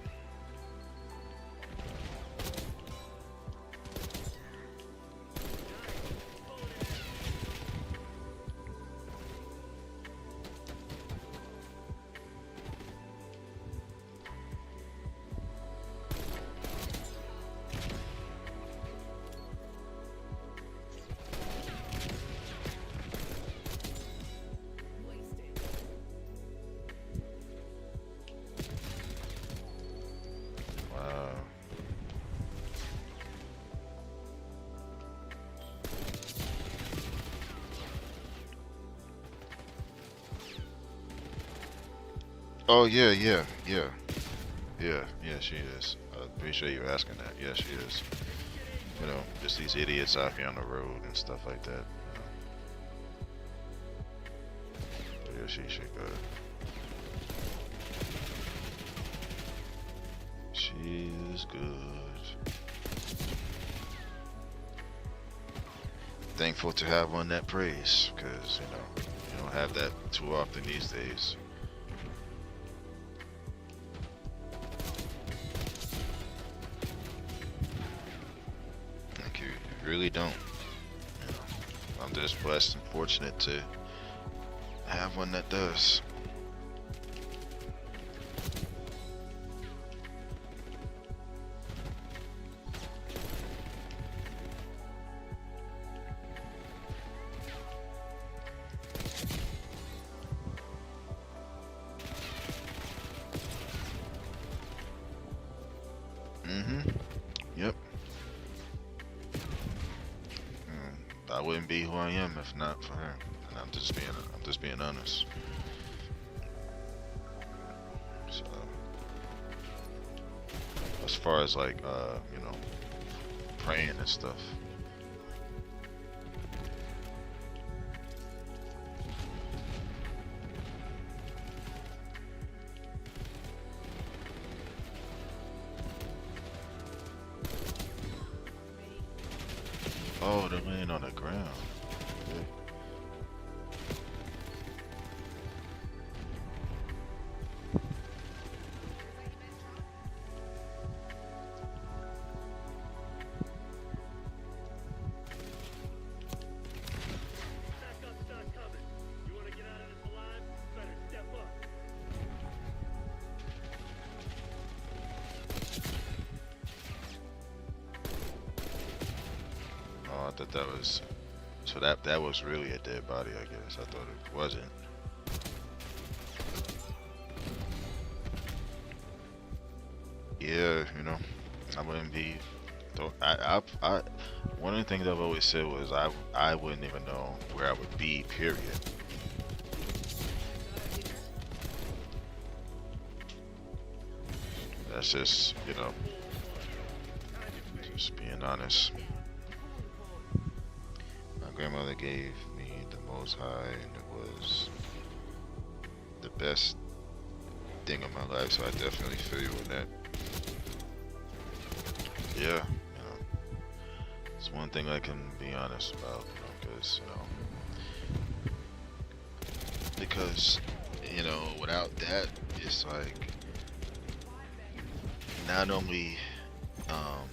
Wow. Oh yeah, yeah, she is. I appreciate you asking that. Yeah, she is. You know, just these idiots out here on the road and stuff like that. But yeah, she good. She is good. Thankful to have one that prays, because you know you don't have that too often these days. Like you really don't. You know, I'm just blessed and fortunate to have one that does. Yep. I wouldn't be who I am if not for her. And I'm just being honest. So, as far as like you know, praying and stuff. Oh, they're laying on the ground. Okay. Backup's not coming. You want to get out of this alive? Better step up. Oh, I thought that was so that was really a dead body, I guess. I thought it wasn't. Yeah, you know, I wouldn't be. One of the things I've always said was I wouldn't even know where I would be. Period. That's just, you know, just being honest. My grandmother gave me the Most High, and it was the best thing in my life, so I definitely feel you on that. Yeah, it's one thing I can be honest about, because without that, it's like not only, um,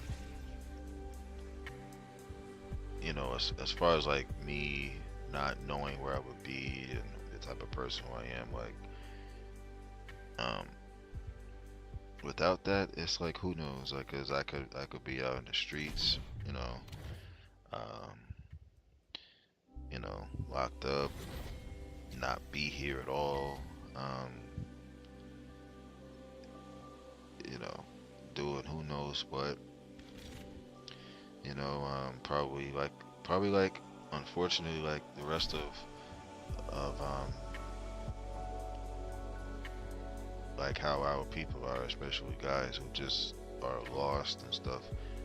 as far as like me not knowing where I would be and the type of person who I am, like, um, without that, it's like who knows, like, 'cause I could be out in the streets, um, locked up, not be here at all, you know, doing who knows what, probably like, unfortunately, like the rest of like how our people are, especially guys who just are lost and stuff,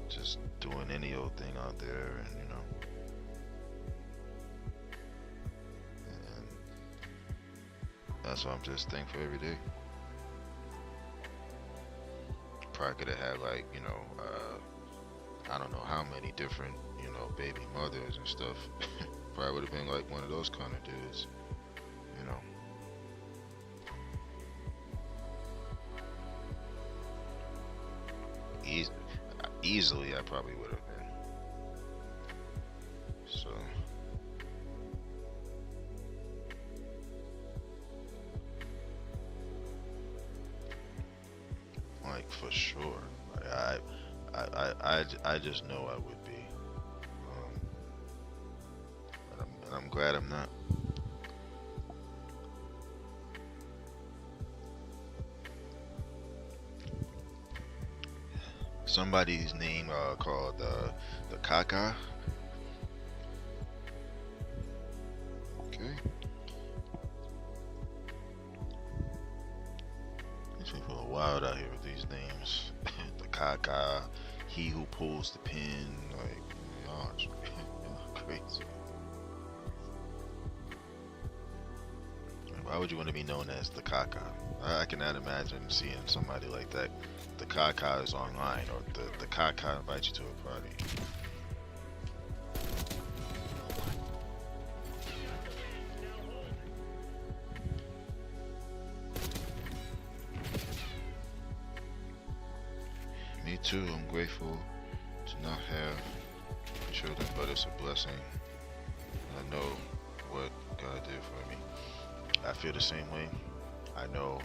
just doing any old thing out there, and that's why I'm just thankful every day. Probably could have had like, I don't know how many different, baby mothers and stuff. Probably would have been like one of those kind of dudes, you know. Eas Easily, I probably would have been. So, like for sure, like, I just know I would be. And I'm glad I'm not. Somebody's name called the Kaka. Okay. These people are wild out here with these names. The Kaka, he who pulls the pin, like, y'all crazy. Why would you want to be known as the Kaka? I cannot imagine seeing somebody like that. The Kaka is online, or the Kaka invites you to a party. Me too. I'm grateful to not have children, but it's a blessing. I know what God did for me. I feel the same way. I know,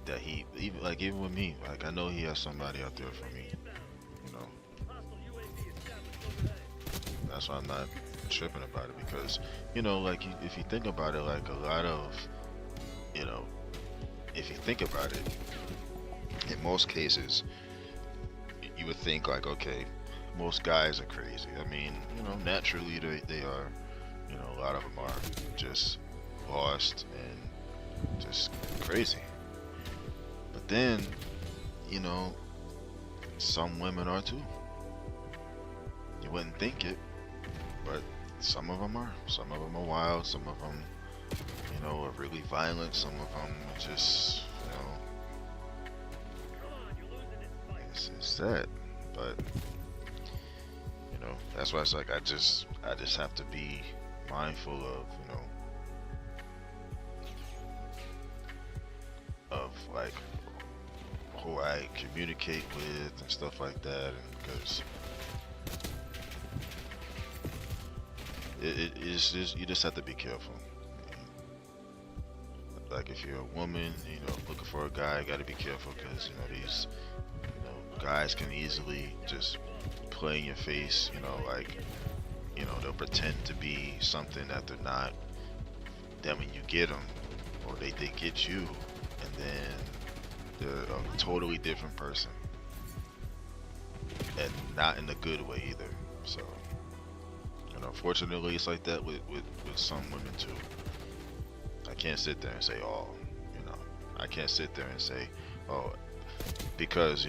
that he, even with me, like, I know he has somebody out there for me, you know. That's why I'm not tripping about it, because, like, if you think about it, like, a lot of, if you think about it, in most cases, you would think, like, okay, most guys are crazy. I mean, naturally they are. A lot of them are just lost and just crazy. But then, some women are too. You wouldn't think it, but some of them are. Some of them are wild. Some of them, are really violent. Some of them are just, it's sad. But, that's why it's like I just have to be mindful of, of like who I communicate with and stuff like that, and because it's just, you just have to be careful. Like if you're a woman, looking for a guy, you got to be careful, because these guys can easily just play in your face, like, they'll pretend to be something that they're not. Then when you get them, or they get you, and then they're a totally different person, and not in a good way either. So, unfortunately, it's like that with some women too. I can't sit there and say, oh, I can't sit there and say, oh, because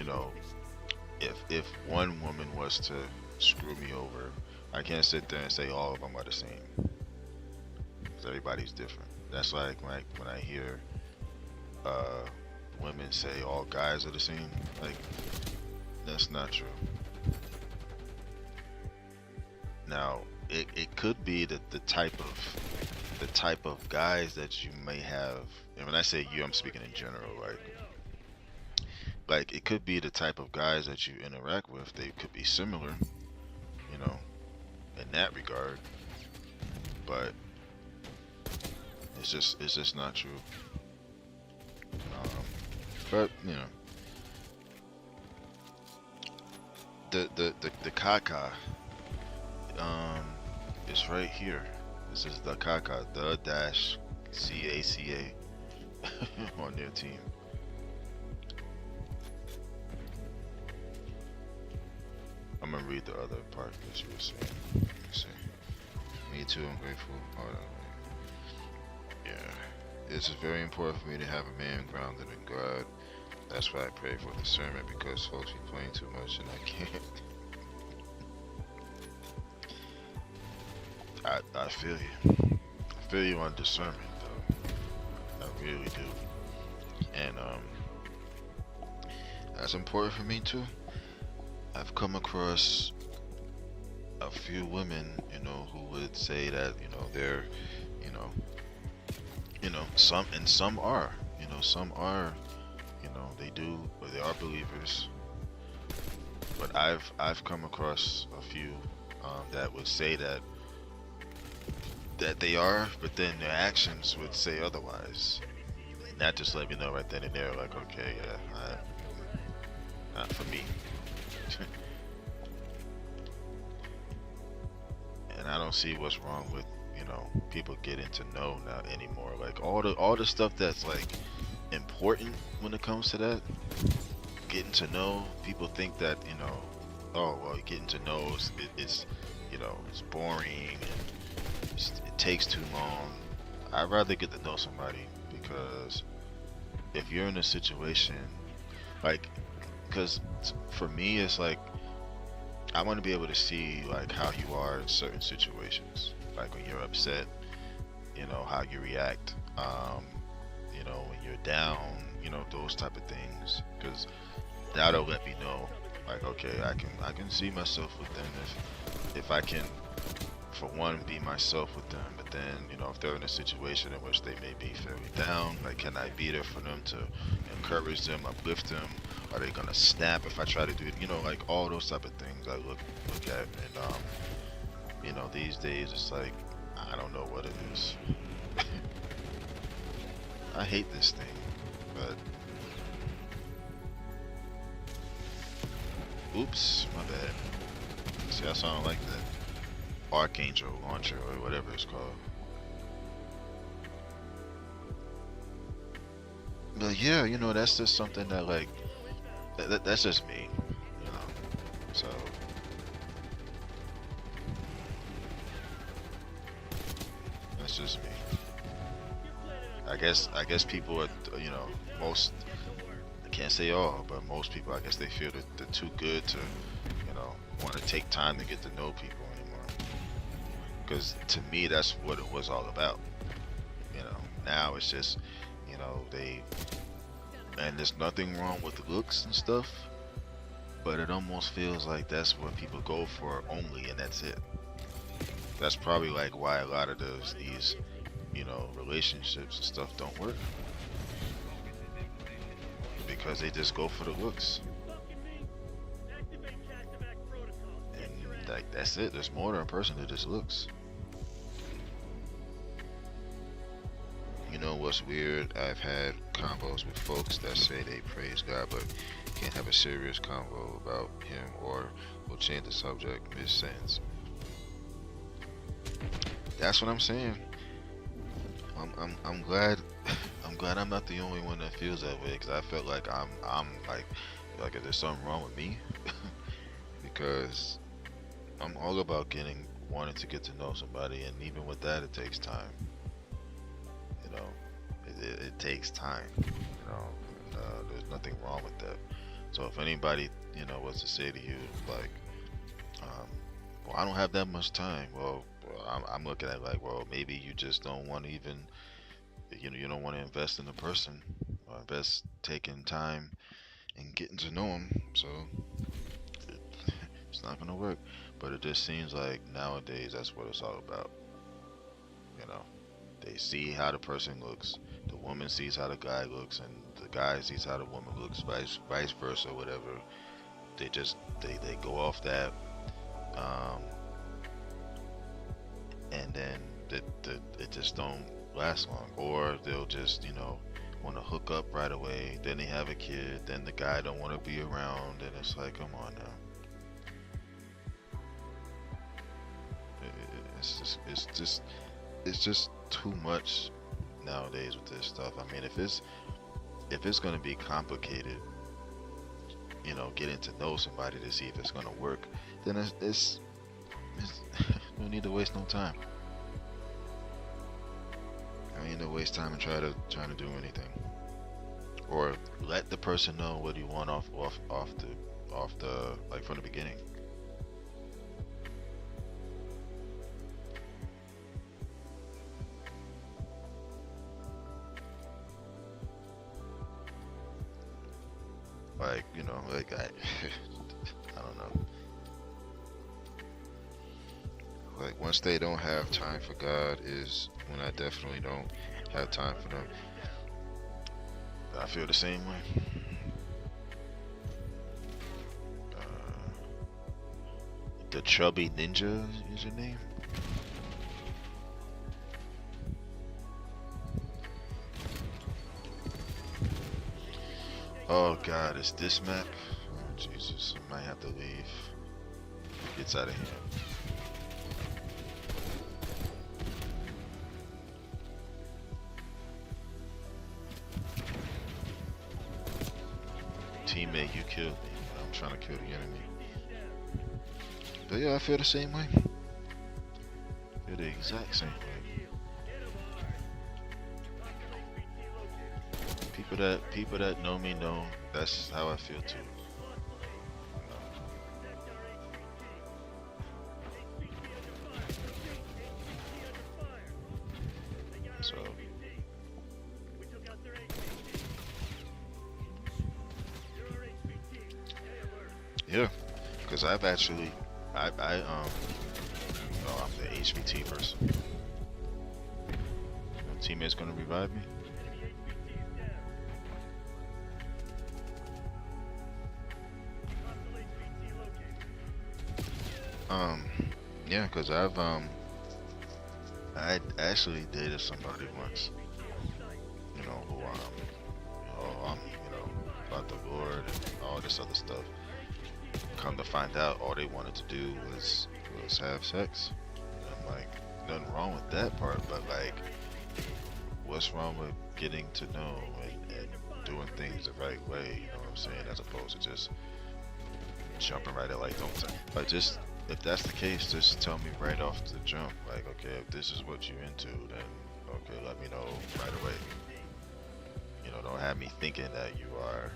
if one woman was to screw me over, I can't sit there and say all of them are the same. 'cause everybody's different. That's like when I hear uh, women say all guys are the same. Like that's not true. Now it could be that the type of guys that you may have. And when I say you, I'm speaking in general. Like it could be the type of guys that you interact with. They could be similar, you know, in that regard. But it's just not true. Um, but you know, the Kaka is right here. This is the Kaka, the dash CACA on their team. I'm gonna read the other part that you were saying. Let me see. Me too, I'm grateful. Hold on. Yeah. It's very important for me to have a man grounded in God. That's why I pray for discernment, because folks be playing too much and I can't. I feel you. I feel you on discernment though. I really do. And that's important for me too. I've come across a few women, you know, who would say that, you know, they're, you know, some are, you know, some are, you know, they do, but they are believers. But I've come across a few that would say that they are, but then their actions would say otherwise. And that just let me know right then and there, like, okay, yeah, not for me. And I don't see what's wrong with, you know, people getting to know now anymore. Like all the stuff that's like important when it comes to that, getting to know. People think that, you know, oh well, getting to know is you know, it's boring and it takes too long. I'd rather get to know somebody, because if you're in a situation like, because for me it's like I want to be able to see like how you are in certain situations, like when you're upset, you know, how you react, you know, when you're down, you know, those type of things, because that'll let me know, like, okay, I can see myself with them if I can, for one, be myself with them. But then, you know, if they're in a situation in which they may be fairly down, like, can I be there for them to encourage them, uplift them? Are they gonna snap if I try to do it? You know, like all those type of things I look at, and you know, these days it's like I don't know what it is. I hate this thing, but oops, my bad. See, I sound like that Archangel launcher or whatever it's called. But yeah, you know, that's just something that like that's just me, you know. So that's just me. I guess people are, you know, most, I can't say all, but most people, I guess they feel that they're too good to, you know, want to take time to get to know people anymore. Because to me, that's what it was all about. You know, now it's just, you know, and there's nothing wrong with the looks and stuff, but it almost feels like that's what people go for only, and that's it. That's probably like why a lot of these, you know, relationships and stuff don't work, because they just go for the looks, and like that's it. There's more than a person that just looks. You know what's weird? I've had combos with folks that say they praise God, but can't have a serious convo about him, or will change the subject mid-sentence. That's what I'm saying. I'm glad I'm glad I'm not the only one that feels that way, because I felt like I'm like if there's something wrong with me, because I'm all about wanting to get to know somebody, and even with that, it takes time. You know, it takes time. You know, and, there's nothing wrong with that. So if anybody, you know, was to say to you like, well, I don't have that much time. Well, I'm looking at it like, well, maybe you just don't want to even, you don't want to invest in the person, or invest taking time and getting to know them. So it, it's not gonna work. But it just seems like nowadays that's what it's all about. You know, they see how the person looks, the woman sees how the guy looks, and the guy sees how the woman looks, vice versa, whatever. They go off that, um, and then it just don't last long. Or they'll just want to hook up right away. Then they have a kid. Then the guy don't want to be around, and it's like, come on now. It's just too much nowadays with this stuff. I mean, if it's gonna be complicated, getting to know somebody to see if it's gonna work, then it's no need to waste no time. I mean, to waste time and trying to do anything, or let the person know what you want off the like from the beginning. Like, like I don't know. Like, once they don't have time for God is when I definitely don't have time for them. I feel the same way. The Chubby Ninja is your name? Oh God, it's this map? Oh, Jesus, I might have to leave. It gets out of hand. Teammate, you killed me. I'm trying to kill the enemy. But yeah, I feel the same way. I feel the exact same way. People that know me know that's how I feel too. So yeah, because I've actually I'm the HVT person. My teammate's gonna revive me. Yeah, because I actually dated somebody once, who about the Lord and all this other stuff. Come to find out, all they wanted to do was have sex. And I'm like, nothing wrong with that part, but like, what's wrong with getting to know and doing things the right way? You know what I'm saying? As opposed to just jumping right at like, don't. Like, just if that's the case, just tell me right off the jump. Like, okay, if this is what you're into, then okay, let me know right away. Don't have me thinking that you are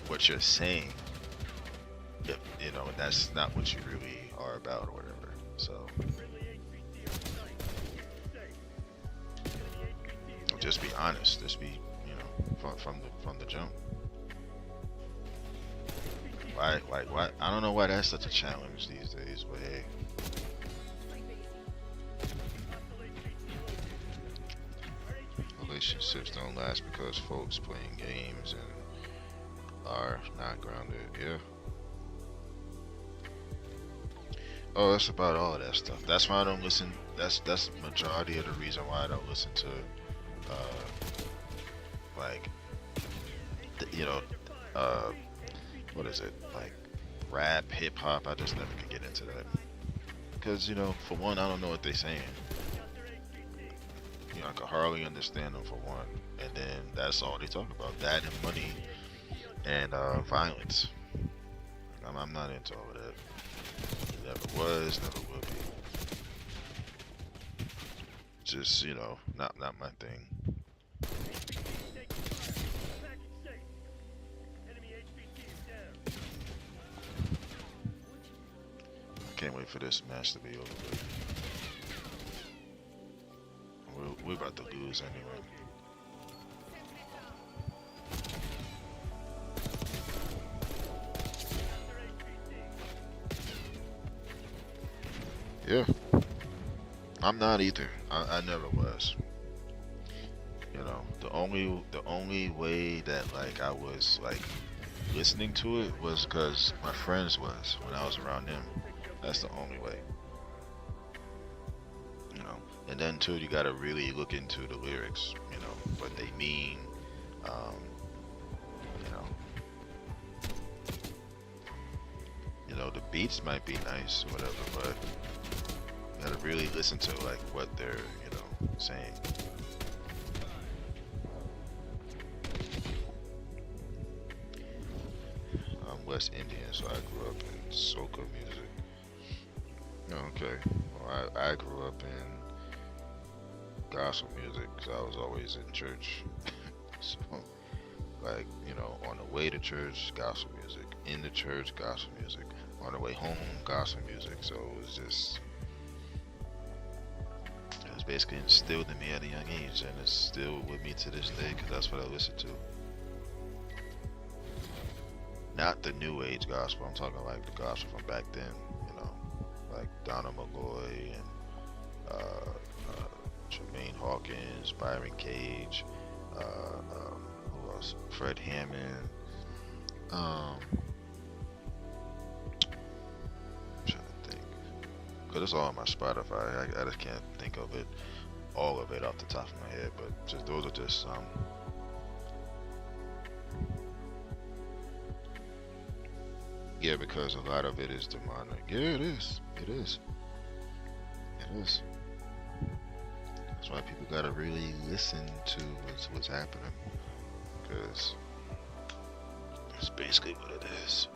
what you're saying. And that's not what you really are about or whatever. So just be honest. Just be, from the jump. Why? I don't know why that's such a challenge these days, but hey. Relationships don't last because folks playing games and are not grounded. Yeah. Oh, that's about all of that stuff. That's why I don't listen. That's the majority of the reason why I don't listen to, like, what is it, like rap, hip hop. I just never could get into that because for one, I don't know what they're saying. I could hardly understand them for one, and then that's all they talk about: that and money and violence. I'm not into all of that. Never was, never will be. Just, not my thing. Can't wait for this match to be over with. We're about to lose anyway. Yeah, I'm not either. I never was. You know, the only way that like I was like listening to it was because my friends was when I was around them. That's the only way. You know, and then too you gotta really look into the lyrics. You know what they mean. Um, you know, the beats might be nice, or whatever, but you gotta really listen to like what they're saying. I'm West Indian, so I grew up in soca music. Okay, well, I grew up in gospel music because I was always in church. So, like, on the way to church, gospel music. In the church, gospel music. On the way home, gospel music. So it was basically instilled in me at a young age, and it's still with me to this day because that's what I listen to. Not the new age gospel. I'm talking like the gospel from back then. Like Donna Malloy and Jermaine Hawkins, Byron Cage, who else? Fred Hammond. I'm trying to think. Cause it's all on my Spotify. I just can't think of it, all of it off the top of my head. But just those are just some. Yeah, because a lot of it is demonic. Yeah, it is. It is. It is. That's why people gotta really listen to what's happening, because it's basically what it is.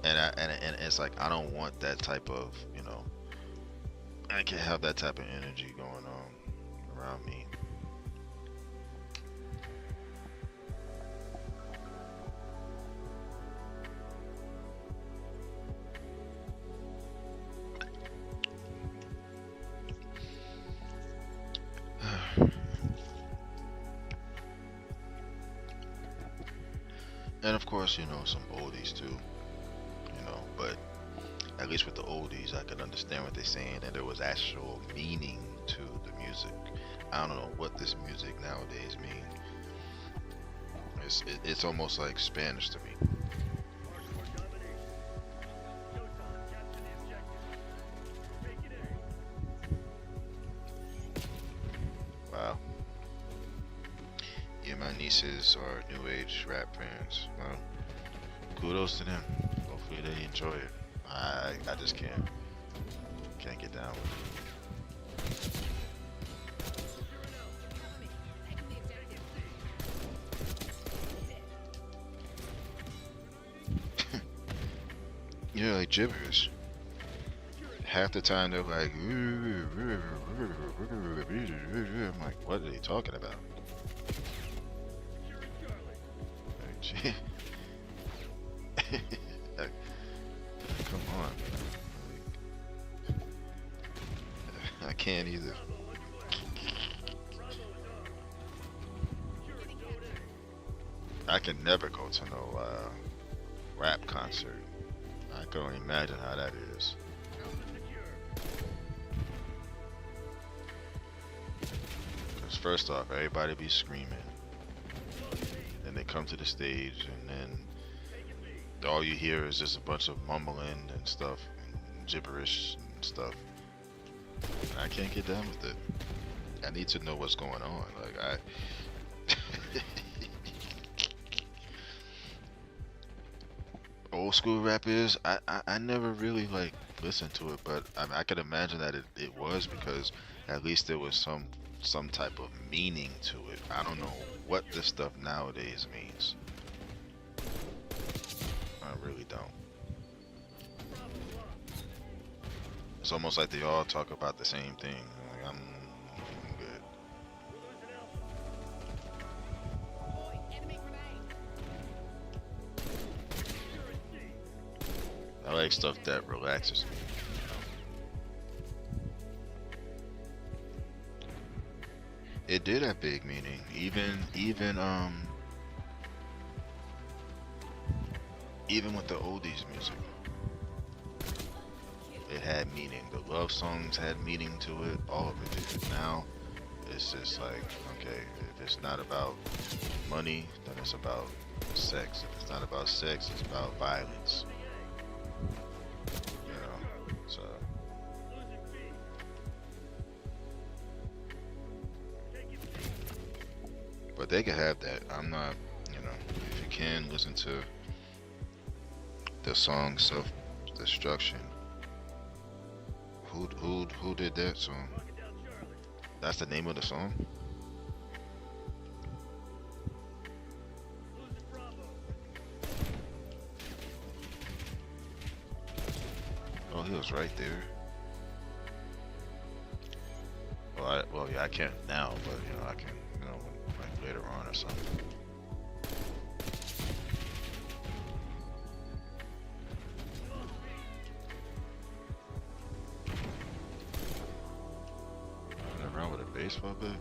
And it's like I don't want that type of I can't have that type of energy going on around me. And of course, some oldies too, but at least with the oldies, I could understand what they're saying, and there was actual meaning to the music. I don't know what this music nowadays means. It's almost like Spanish to me. Hardcore domination. Showtime, capture the objective. Make it A. Wow. Yeah, my nieces are new age rap fans. Well, kudos to them. Hopefully they enjoy it. I just can't get down with it. Yeah, like gibberish. Half the time they're like, I'm like, what are they talking about? Like, come on. Like, I can't either. I can never go to no rap concert. I can only imagine how that is. Because first off, everybody be screaming. Then they come to the stage, and then all you hear is just a bunch of mumbling and stuff, and gibberish and stuff. And I can't get down with it. I need to know what's going on. Like old school rap is, I never really like listened to it, but I could imagine that it was, because at least there was some type of meaning to it. I don't know what this stuff nowadays means. I really don't. It's almost like they all talk about the same thing. Like, I'm good. I like stuff that relaxes me. It did have big meaning. Even with the oldies music, it had meaning. The love songs had meaning to it. All of it did. Now it's just like, okay, if it's not about money, then it's about sex. If it's not about sex, it's about violence. You know, so but they can have that. I'm not, you know, if you can listen to the song Self Destruction. Who did that song? That's the name of the song? Oh, he was right there. Well, yeah, I can't now, but you know, I can, you know, like later on or something. Running around with a baseball bat.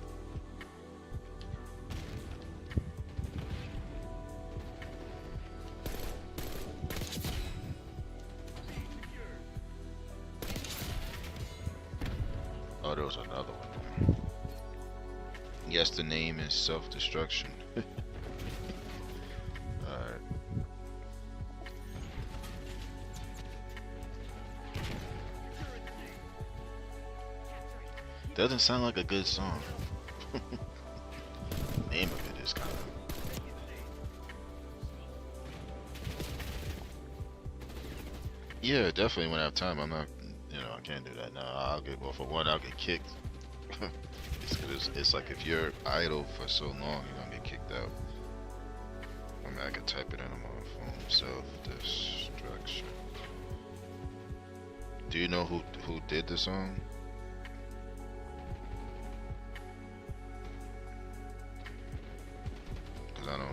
Oh, there was another one. Yes, the name is Self-Destruction. Alright. Doesn't sound like a good song. Name of it is kind of. Yeah, definitely when I have time. I'm not, you know, I can't do that now. I'll get, well, for one, I'll get kicked. It's like if you're idle for so long, you're gonna get kicked out. I mean, I can type it in on my phone. Self-Destruction. Do you know who did the song? Cause I don't know.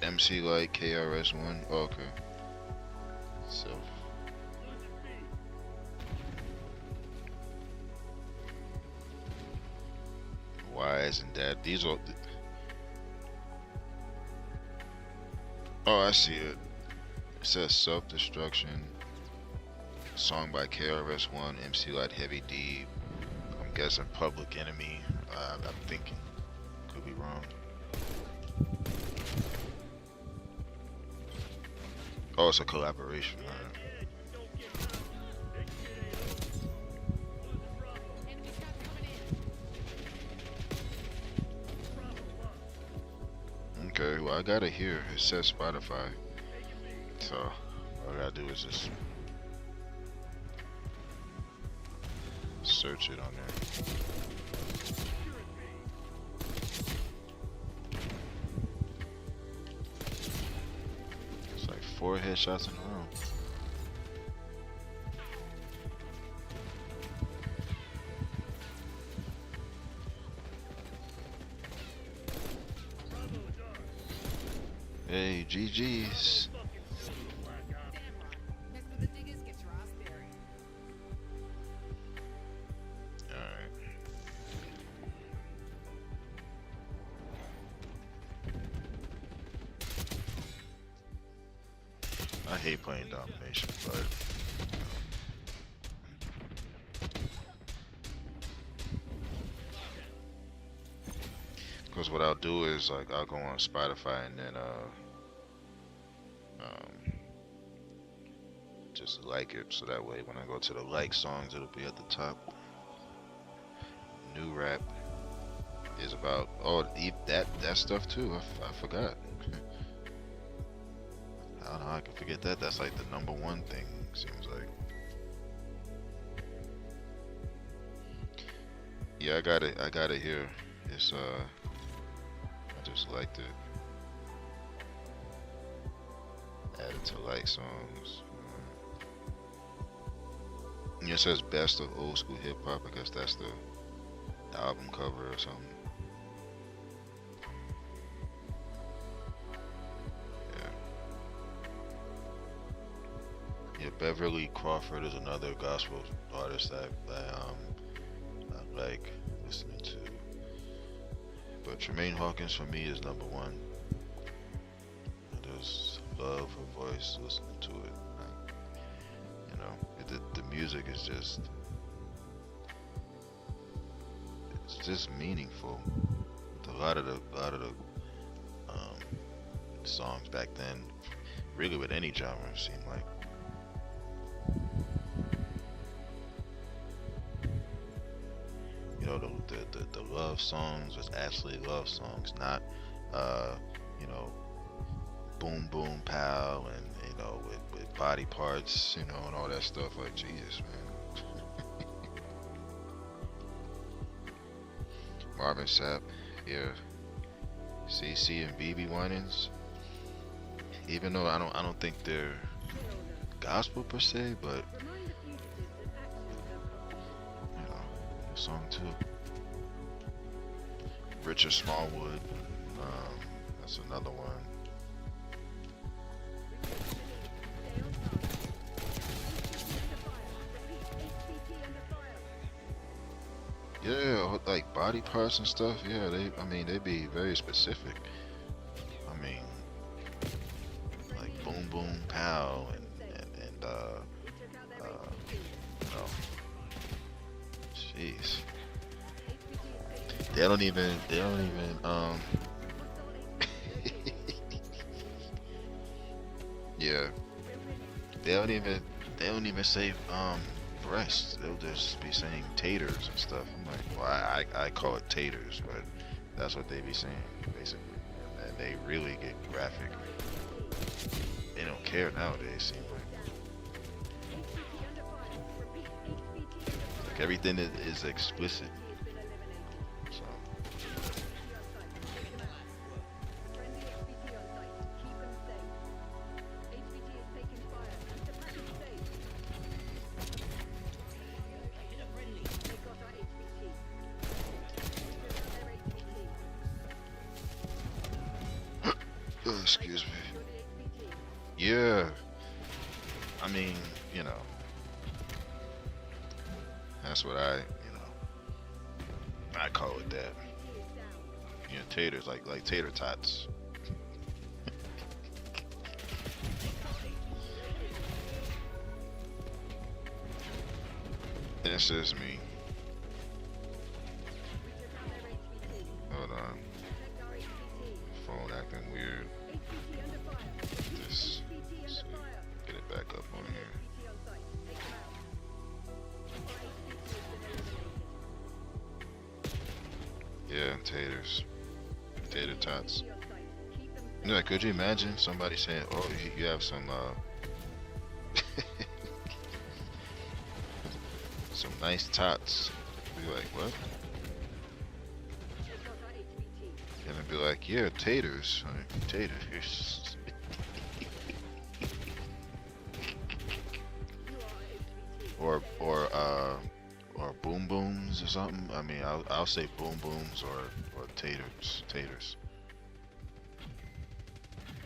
MC like KRS-One. Oh, okay. So. Why isn't that? These are. Oh, I see it. It says Self-Destruction. Song by KRS-One, MC Light, Heavy D. I'm guessing Public Enemy. I'm thinking. Could be wrong. Oh, it's a collaboration. Okay, well I got it here. It says Spotify. So all I gotta do is just search it on there. It's like 4 headshots in a row. Hey, GG's. Alright. I hate playing domination, but because what I'll do is like I'll go on Spotify and then just like it, so that way when I go to the like songs, it'll be at the top. New rap is about that stuff too. I forgot. I don't know how I can forget that. That's like the #1 thing, seems like. Yeah, I got it here. It's I just liked it. Added to like songs. Yeah, it says best of old school hip hop. I guess that's the album cover or something. Beverly Crawford is another gospel artist I like listening to. But Tremaine Hawkins for me is number one. I just love her voice, listening to it. Like, the music is just meaningful. A lot of the um, songs back then, really with any genre, seemed like. The love songs was actually love songs, not uh, you know, boom boom pow and with body parts, and all that stuff. Like Jesus, man. Marvin Sapp, yeah. CC and BB Winans. Even though I don't think they're gospel per se, but a song too. Richard Smallwood, that's another one. Yeah, like body parts and stuff. Yeah, they be very specific. I mean, like boom boom pow and you know, jeez. They don't even yeah, they don't even say breasts. They'll just be saying taters and stuff. I'm like, well, I call it taters, but that's what they be saying basically, and they really get graphic. They don't care nowadays. Seem like everything is explicit. So excuse me. Yeah, I mean, that's what I call it that. Taters like tater tots. That's just me. Hold on. Phone acting weird. Just get it back up on here. Yeah, taters. Tater tots. Yeah, could you imagine somebody saying, "Oh, you have some some nice tots"? Be like, what? And I'd be like, yeah, taters. Taters. or boom booms or something. I mean, I'll say boom booms or taters.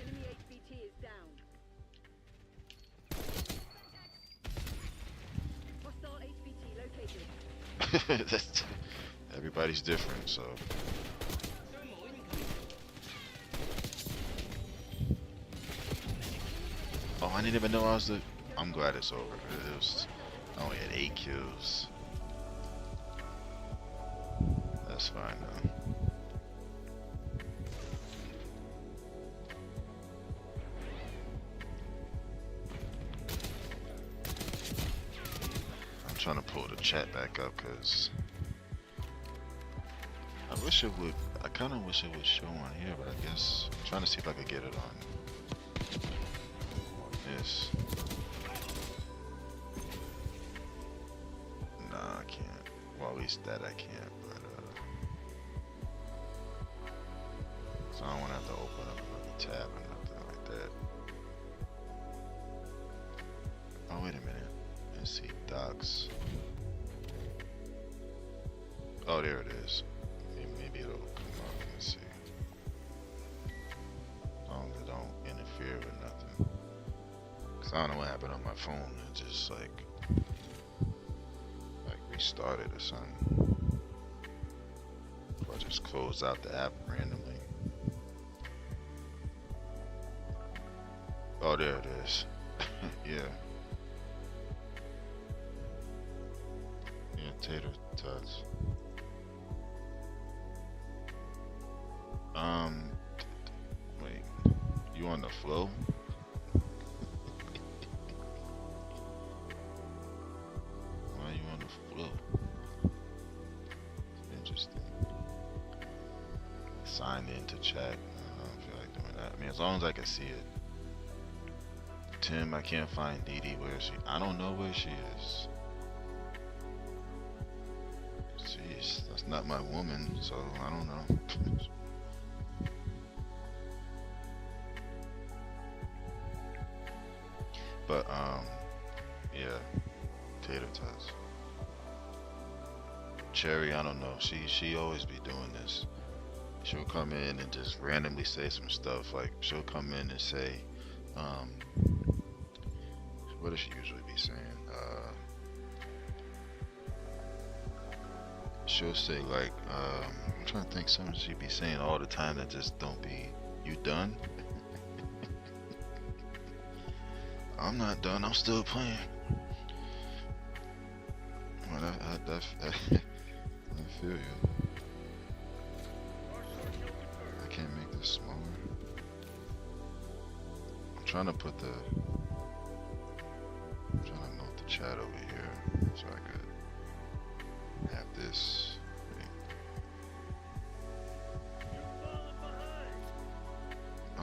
Enemy HVT is down. Hostile HVT located. Everybody's different, so. Oh, I didn't even know I was the. I'm glad it's over. I only had 8 kills. That's fine though. I'm trying to pull the chat back up because I wish it would. I kind of wish it would show on here, but I guess I'm trying to see if I could get it on this. Nah, I can't. Well, at least that I can't. But so I don't want to have to open up another tab or nothing like that. Oh, wait a minute. Let's see. Docs. Oh, there it is. Maybe it'll come up. Let's see. As long as it don't interfere with nothing. Cause I don't know what happened on my phone. It just like restarted or something. Or just closed out the app randomly. Oh, there it is. Yeah. Yeah, tater tots. Wait. You on the flow? Why are you on the flow? Interesting. Sign into chat. I don't feel like doing that. I mean, as long as I can see it. Tim, I can't find Dee Dee. Where is she? I don't know where she is. Jeez, that's not my woman, so I don't know. But yeah, tater tots. Cherry, I don't know. She always be doing this. She'll come in and just randomly say some stuff. Like she'll come in and say, what does she usually be saying? She'll say like, I'm trying to think something she be saying all the time that just don't be, you done? I'm not done, I'm still playing. Well, I feel you. I can't make this smaller. I'm trying to move the chat over here so I could have this.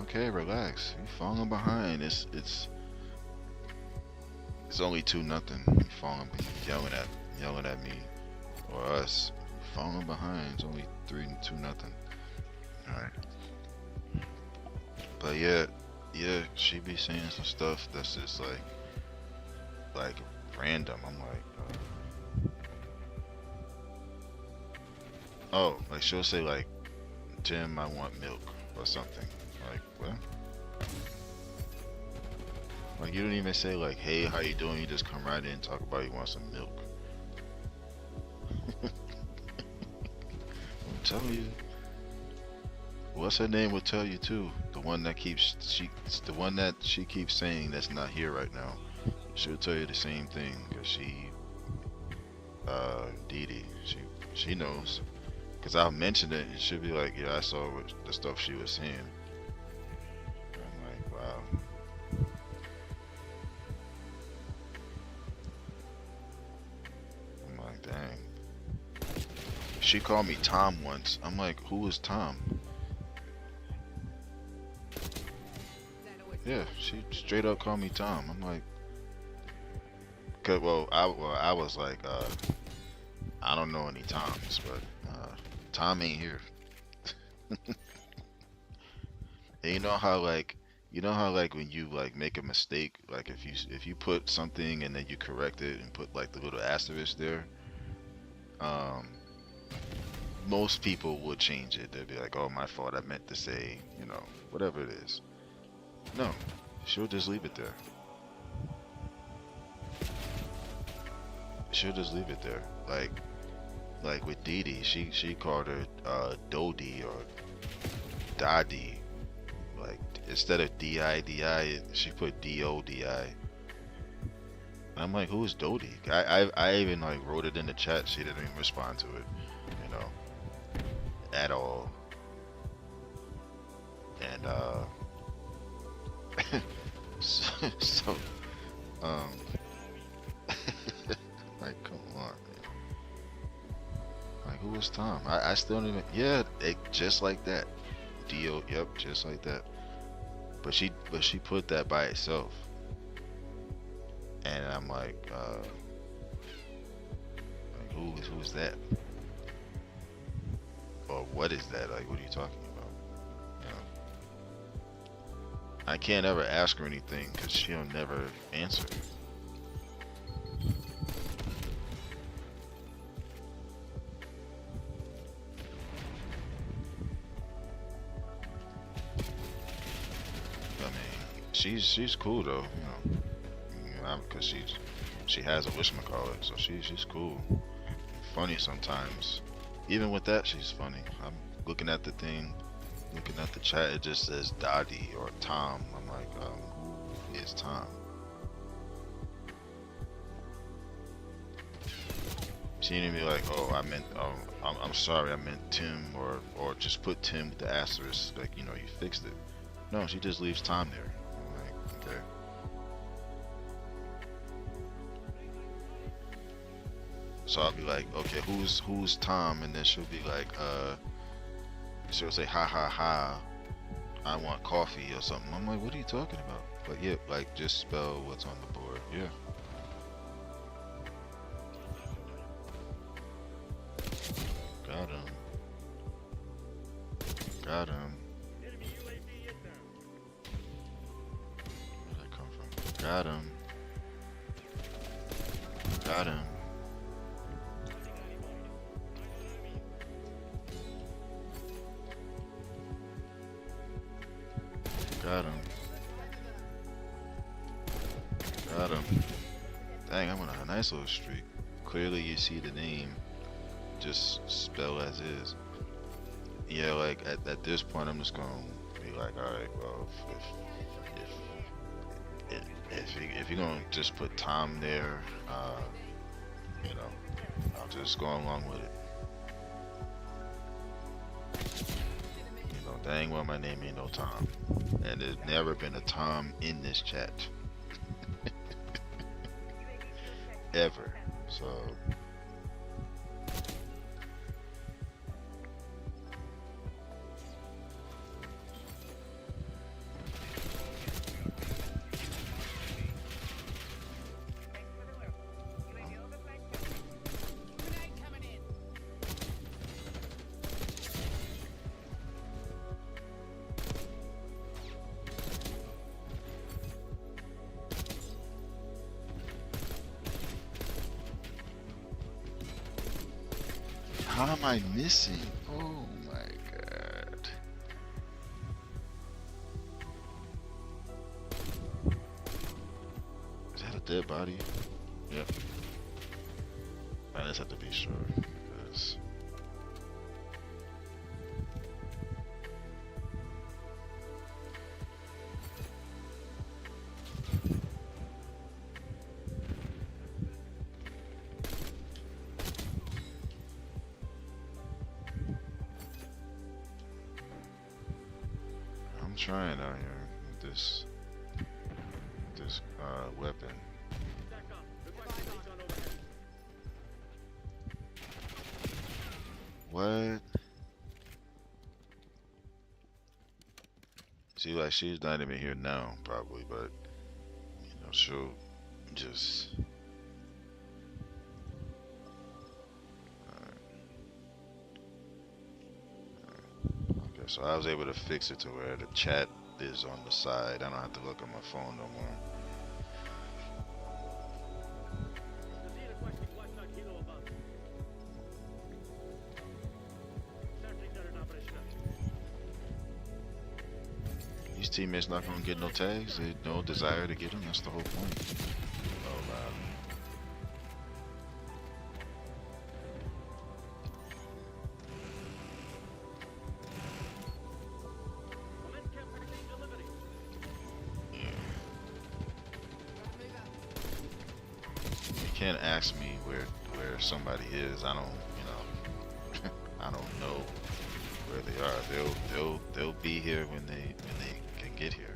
Okay, relax. You're falling behind. It's only 2-0. You're yelling at me or us. Falling behind. It's only 2-0. All right. But yeah, she be saying some stuff that's just like random. I'm like, oh, like she'll say like, Tim, I want milk or something. Like, what? Like you don't even say like, hey, how you doing? You just come right in and talk about you want some milk. I'm telling you. What's her name will tell you too. The one that she keeps saying that's not here right now. She'll tell you the same thing because Dee Dee, she knows. Cause I'll mention it and she'll be like, yeah, I saw the stuff she was saying. I'm like, wow. I'm like, dang. She called me Tom once. I'm like, who is Tom? Yeah, she straight up called me Tom. I'm like, I was like, I don't know any Toms, but Tom ain't here. And you know how like when you like make a mistake, like if you put something and then you correct it and put like the little asterisk there, most people would change it. They'd be like, oh, my fault, I meant to say, you know, whatever it is. No, she'll just leave it there. She'll just leave it there. Like with Dee Dee, she called her Dodie or Dadi. Like instead of D-I-D-I, she put D-O-D-I. I'm like, who is Dodie? I even like wrote it in the chat. She didn't even respond to it, you know, at all. And so like, come on, man. Like, who was Tom? I still don't even. Yeah, just like that. Dio, yep, just like that. But she put that by itself, and I'm like who's that? Or what is that? Like, what are you talking about? You know, I can't ever ask her anything because she'll never answer. I mean, she's cool though, you know. because she has a whatchamacallit, so she's cool, funny sometimes. Even with that, she's funny. I'm looking at the thing, looking at the chat. It just says Dottie or Tom. I'm like, who is Tom? She didn't be like, oh, I meant, I'm sorry, I meant Tim, or just put Tim with the asterisk, like, you know, you fixed it. No, she just leaves Tom there. I'm like, okay. So I'll be like, okay, who's Tom? And then she'll be like, she'll say, ha ha ha, I want coffee or something. I'm like, what are you talking about? But yeah, like, just spell what's on the board. Yeah. Got him. Got him. Enemy UAV inbound. Where'd that come from? Got him. Got him. Got him. Got him. Dang, I'm on a nice little streak. Clearly you see the name. Just spell as is. Yeah, like at this point I'm just gonna be like, alright, well, if you're gonna just put Tom there, you know, I'll just go along with it. You know, dang well my name ain't no Tom. And there's never been a Tom in this chat. Ever. So how am I missing? Oh my god. Is that a dead body? Yep. I just have to be sure. Because I'm trying out here with this weapon. Stack up. Request recon overhead. What? See, like, she's not even here now, probably, but you know, she'll just. Okay, so I was able to fix it to where the chat is on the side. I don't have to look at my phone no more. Proceed requesting Watchdog Kilo above. Searching current operational. These teammates not gonna get no tags. They no desire to get them. That's the whole point. Oh wow. Commence care package delivery. Yeah. You can't ask me where somebody is. I don't, you know, I don't know where they are. They'll be here when they can get here.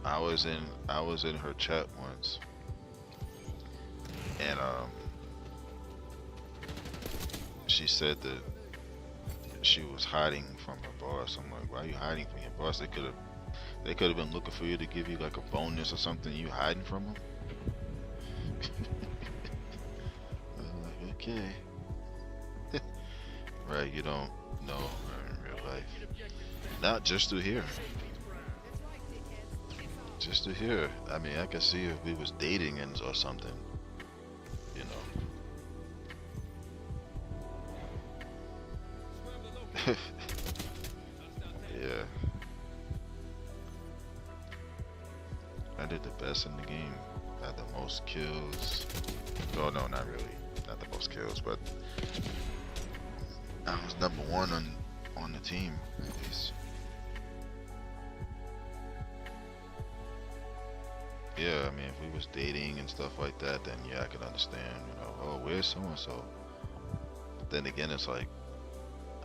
I was in her chat once, and she said that she was hiding from her boss. I'm like, why are you hiding from your boss? They could have been looking for you to give you like a bonus or something. You hiding from them? I was like, okay. Right, you don't know her in real life. Not just through here. Just to hear. I mean, I could see if we was dating and or something, you know. Yeah. I did the best in the game. Had the most kills. Well, no, not really. Not the most kills, but I was number one on the team at least. Yeah, I mean, if we was dating and stuff like that, then yeah, I could understand. You know, oh, where's so and so? But then again, it's like,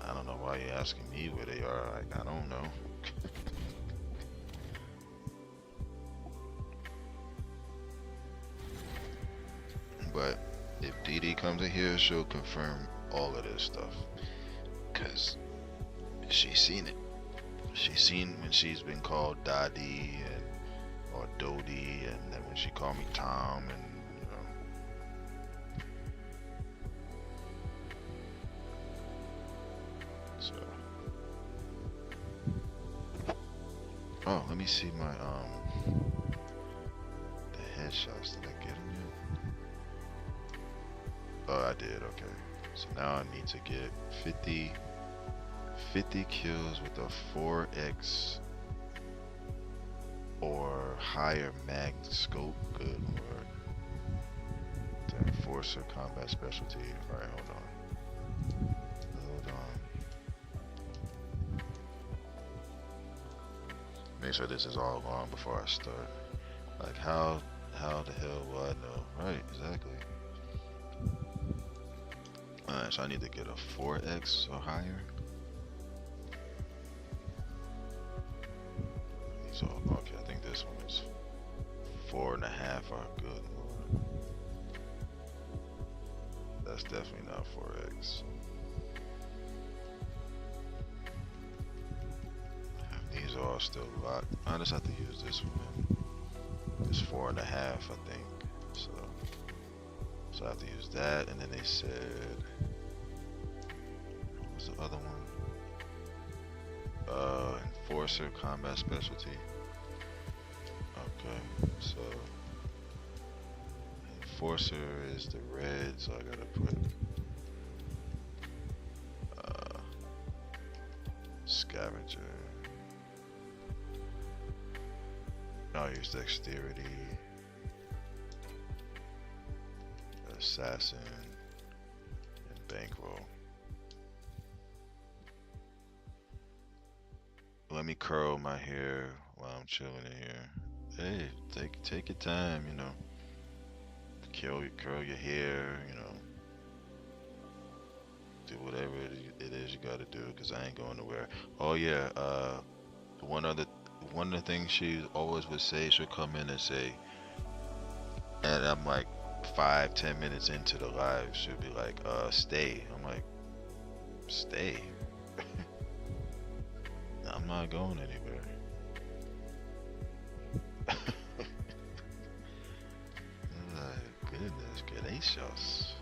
I don't know why you're asking me where they are. Like, I don't know. But if Dee Dee comes in here, she'll confirm all of this stuff. Cause she's seen it. She's seen when she's been called Daddy and or Dodie, and then when she called me Tom, and you know. So. Oh, let me see my the headshots. Did I get them yet? Oh, I did. Okay. So now I need to get 50 kills with a 4x or higher mag scope. Good lord. The enforcer combat specialty. Alright, hold on. Hold on. Make sure this is all on before I start. Like how the hell will I know? Right, exactly. Alright, so I need to get a 4x or higher. So, okay, I think this one is 4.5 are good, lord. That's definitely not 4x. These are all still locked. I just have to use this one. It's 4.5, I think. So I have to use that, and then they said, what was the other one? Enforcer combat specialty. Okay, so enforcer is the red, so I gotta put scavenger. I'll use dexterity, assassin, and bankroll. Let me curl my hair while I'm chilling in here. Hey, take your time, you know. Curl your hair, you know. Do whatever it is you gotta do, cause I ain't going nowhere. Oh yeah, one of the things she always would say, she'll come in and say, and I'm like 5-10 minutes into the live, she'll be like, stay. I'm like, stay? I'm not going anywhere. Goodness gracious.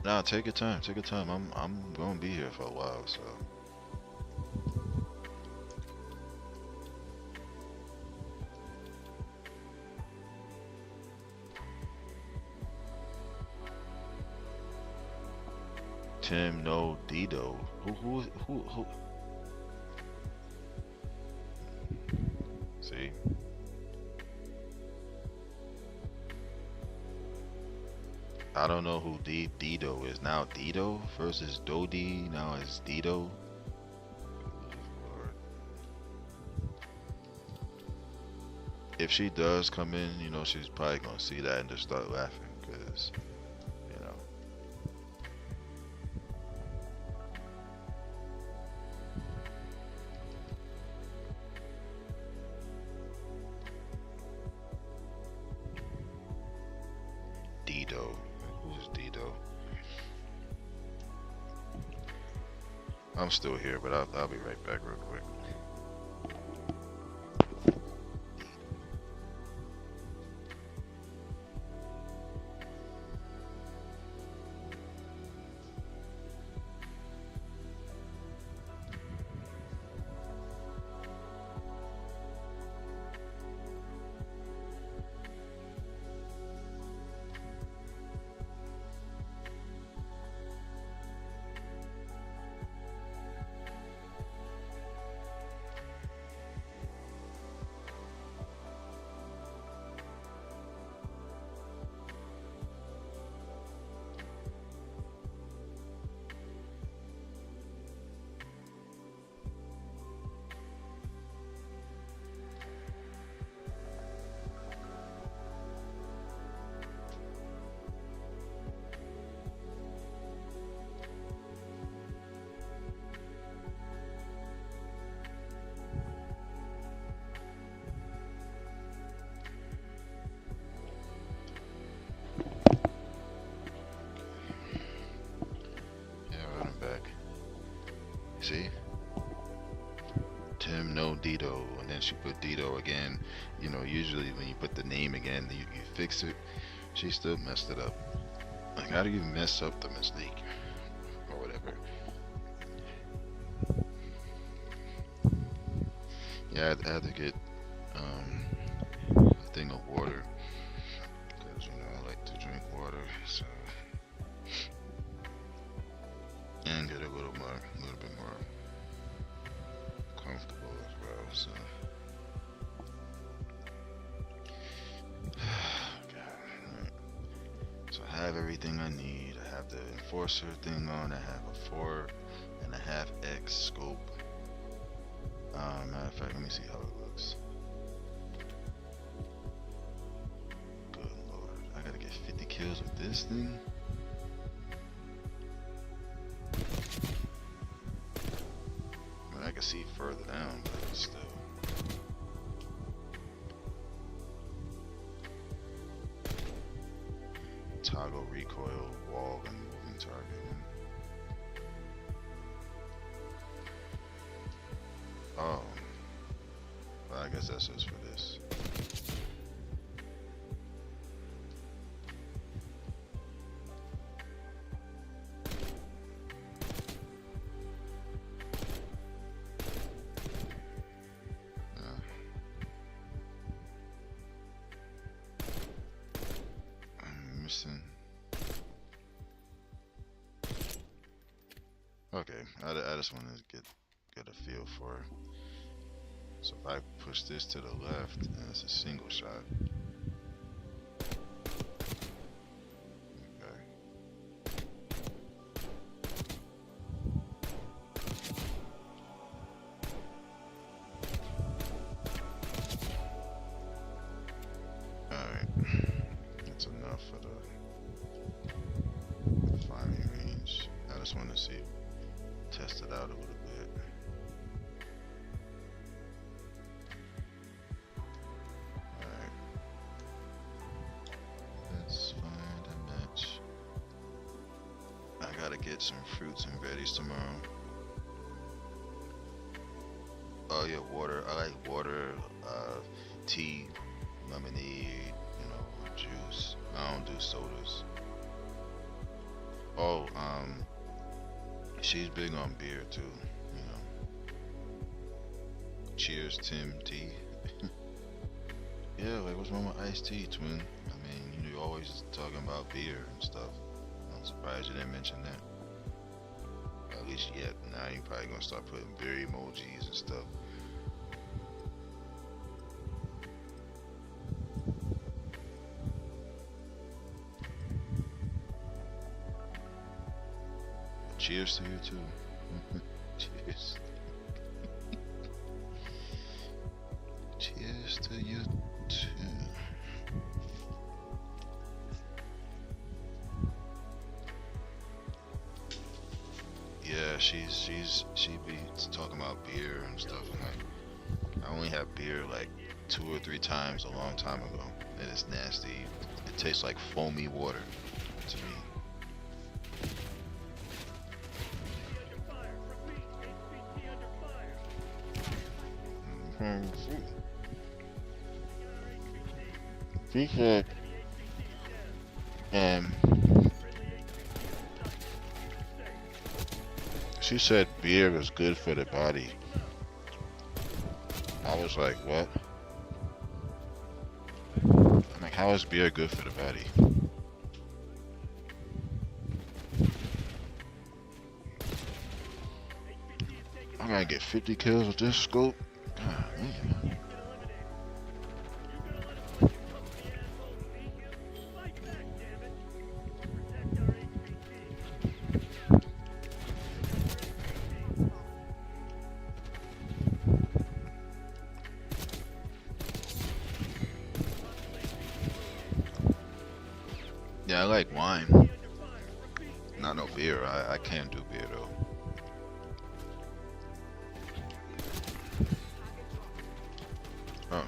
Nah, take your time, take your time. I'm gonna be here for a while, so. Tim, no, Dido. Who? See? I don't know who Dido is. Now Dido versus Dodi. Now it's Dido. If she does come in, you know, she's probably gonna see that and just start laughing, cause, you know. Dido. Who's Dido? I'm still here, but I'll be right back real quick. See? Tim no Dito, and then she put Dito again. You know, usually when you put the name again, you fix it. She still messed it up. Like, how do you mess up the mistake or whatever? Yeah, I had to get a thing of water because you know I like to drink water, so and get a little bit more comfortable as well. So, God, right. So I have everything I need. I have the enforcer thing on. I have a 4.5x scope. Matter of fact, let me see how it looks. Good lord, I gotta get 50 kills with this thing. I mean, I can see further down, but still. Toggle recoil, wall, and moving target. Oh, well, I guess that's just for this. I'm missing. Okay, I just want to get a feel for it. So if I push this to the left, then it's a single shot. Okay. Alright. That's enough for the firing range. I just want to see, test it out a little bit. Get some fruits and veggies tomorrow. Oh yeah, water. I like water, tea, lemonade, you know, juice. I don't do sodas. Oh, she's big on beer too, you know. Cheers, Tim T. Yeah, like what's wrong with iced tea, twin? I mean, you're always talking about beer and stuff. I'm surprised you didn't mention that. At least yet. Now you're probably gonna start putting beer emojis and stuff. Cheers to you too. Cheers. Cheers to you too. Yeah, she be talking about beer and stuff. And like, I only had beer like 2 or 3 times a long time ago, and it's nasty. It tastes like foamy water to me. She said, she said beer is good for the body. I was like, what? I'm like, how is beer good for the body? I'm gonna get 50 kills with this scope. God, man. Yeah, I like wine. Not no beer. I can't do beer though. Oh.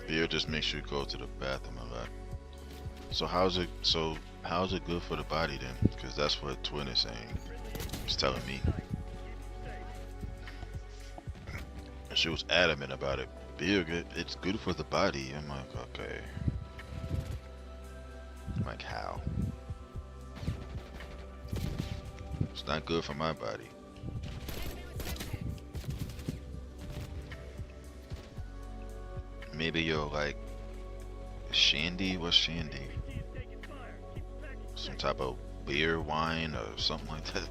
Beer just makes you go to the bathroom a lot. So how's it good for the body then? Because that's what Twin is saying. She's telling me. She was adamant about it. It's good for the body. I'm like, okay. I'm like, how? It's not good for my body. Maybe you're like Shandy. What's Shandy? Some type of beer, wine, or something like that.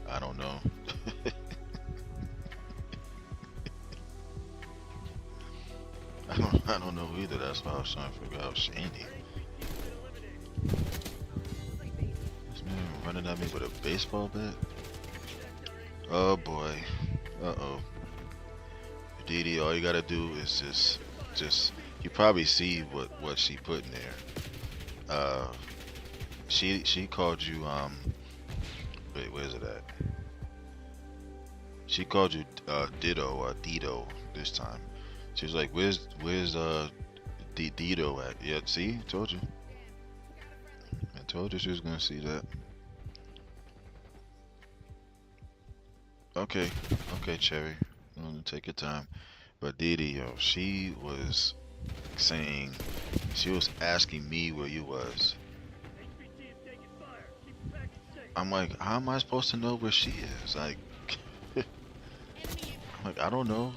I don't know. I don't know either. That's why I was trying to figure out Shandy. This man running at me with a baseball bat. Oh boy. Uh-oh. Didi, all you gotta do is just you probably see what she put in there. She called you wait, where's it at? She called you Ditto or Dido this time. She was like, where's Dido at? Yeah, see, told you. I told you she was gonna see that. Okay, okay, Cherry. Take your time. But Didi, yo, she was saying, she was asking me where you was. I'm like, how am I supposed to know where she is? Like, like I don't know.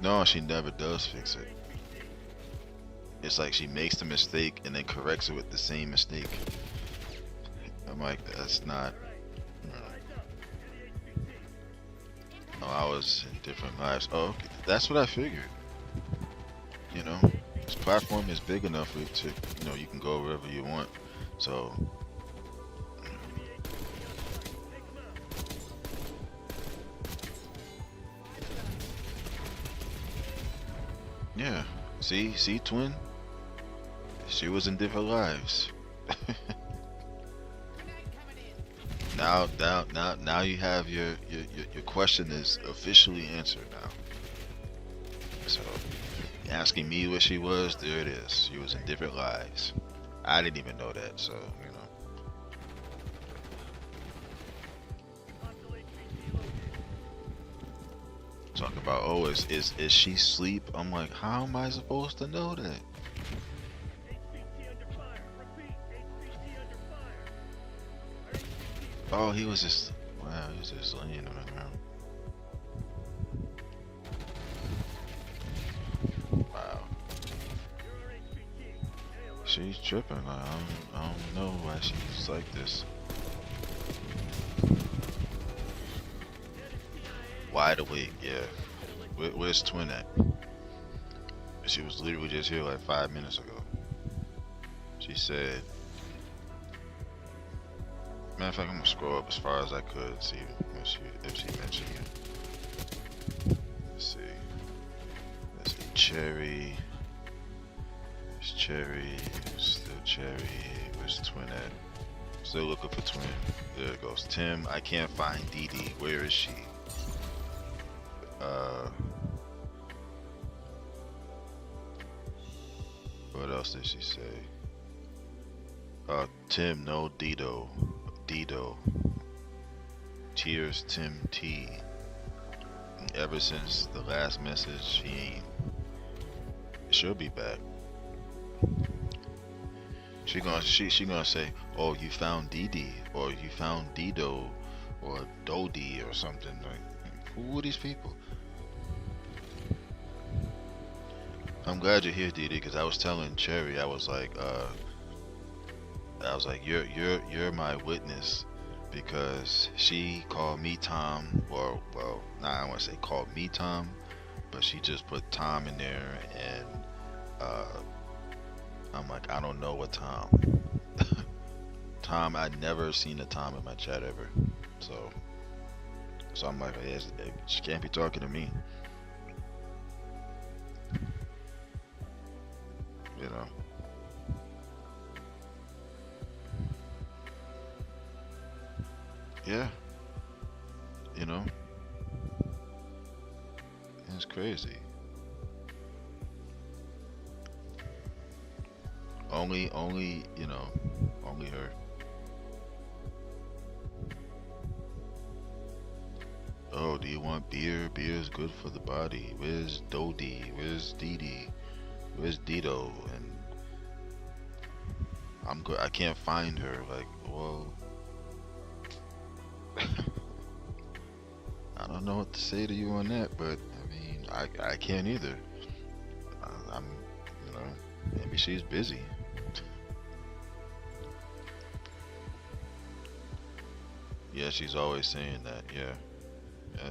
No, she never does fix it. It's like she makes the mistake and then corrects it with the same mistake. I'm like, that's not. Oh, I was in different lives. Oh, okay. That's what I figured. You know, this platform is big enough for it to, you can go wherever you want. So, yeah. See, Twin? She was in different lives. Now you have your question is officially answered now. So, asking me where she was, there it is. She was in different lives. I didn't even know that, so, Talk about, oh, is she sleep? I'm like, how am I supposed to know that? Oh, he was just, wow, he was just laying on the ground. Wow. She's tripping. I don't know why she's like this. Wide awake, yeah. Where's Twin at? She was literally just here like 5 minutes ago. She said, matter of fact, I'm gonna scroll up as far as I could and see if she mentioned it. Let's see, Cherry. It's Cherry. Still Cherry. Where's Twin at? Still looking for Twin. There it goes. Tim, I can't find Didi. Where is she? What else did she say? Tim, no Dido. Dido. Cheers, Tim T. Ever since the last message, she'll be back. She gonna say, oh, you found Didi, or you found Dido, or Dodi, or something. Like, who are these people? I'm glad you're here, Didi, because I was telling Cherry, I was like, you're my witness, because she called me Tom, or well, nah, I don't want to say called me Tom, but she just put Tom in there, and I'm like, I don't know what Tom. Tom, I'd never seen a Tom in my chat ever, so I'm like, hey, she can't be talking to me, you know. You know, it's crazy. Only, you know, only her. Oh, do you want beer? Beer is good for the body. Where's Dodie? Where's Dee? Where's Dido? And I'm good. I can't find her. Like, well, I don't know what to say to you on that, but I mean, I can't either. I'm, you know, maybe she's busy. Yeah, she's always saying that. Yeah, yeah,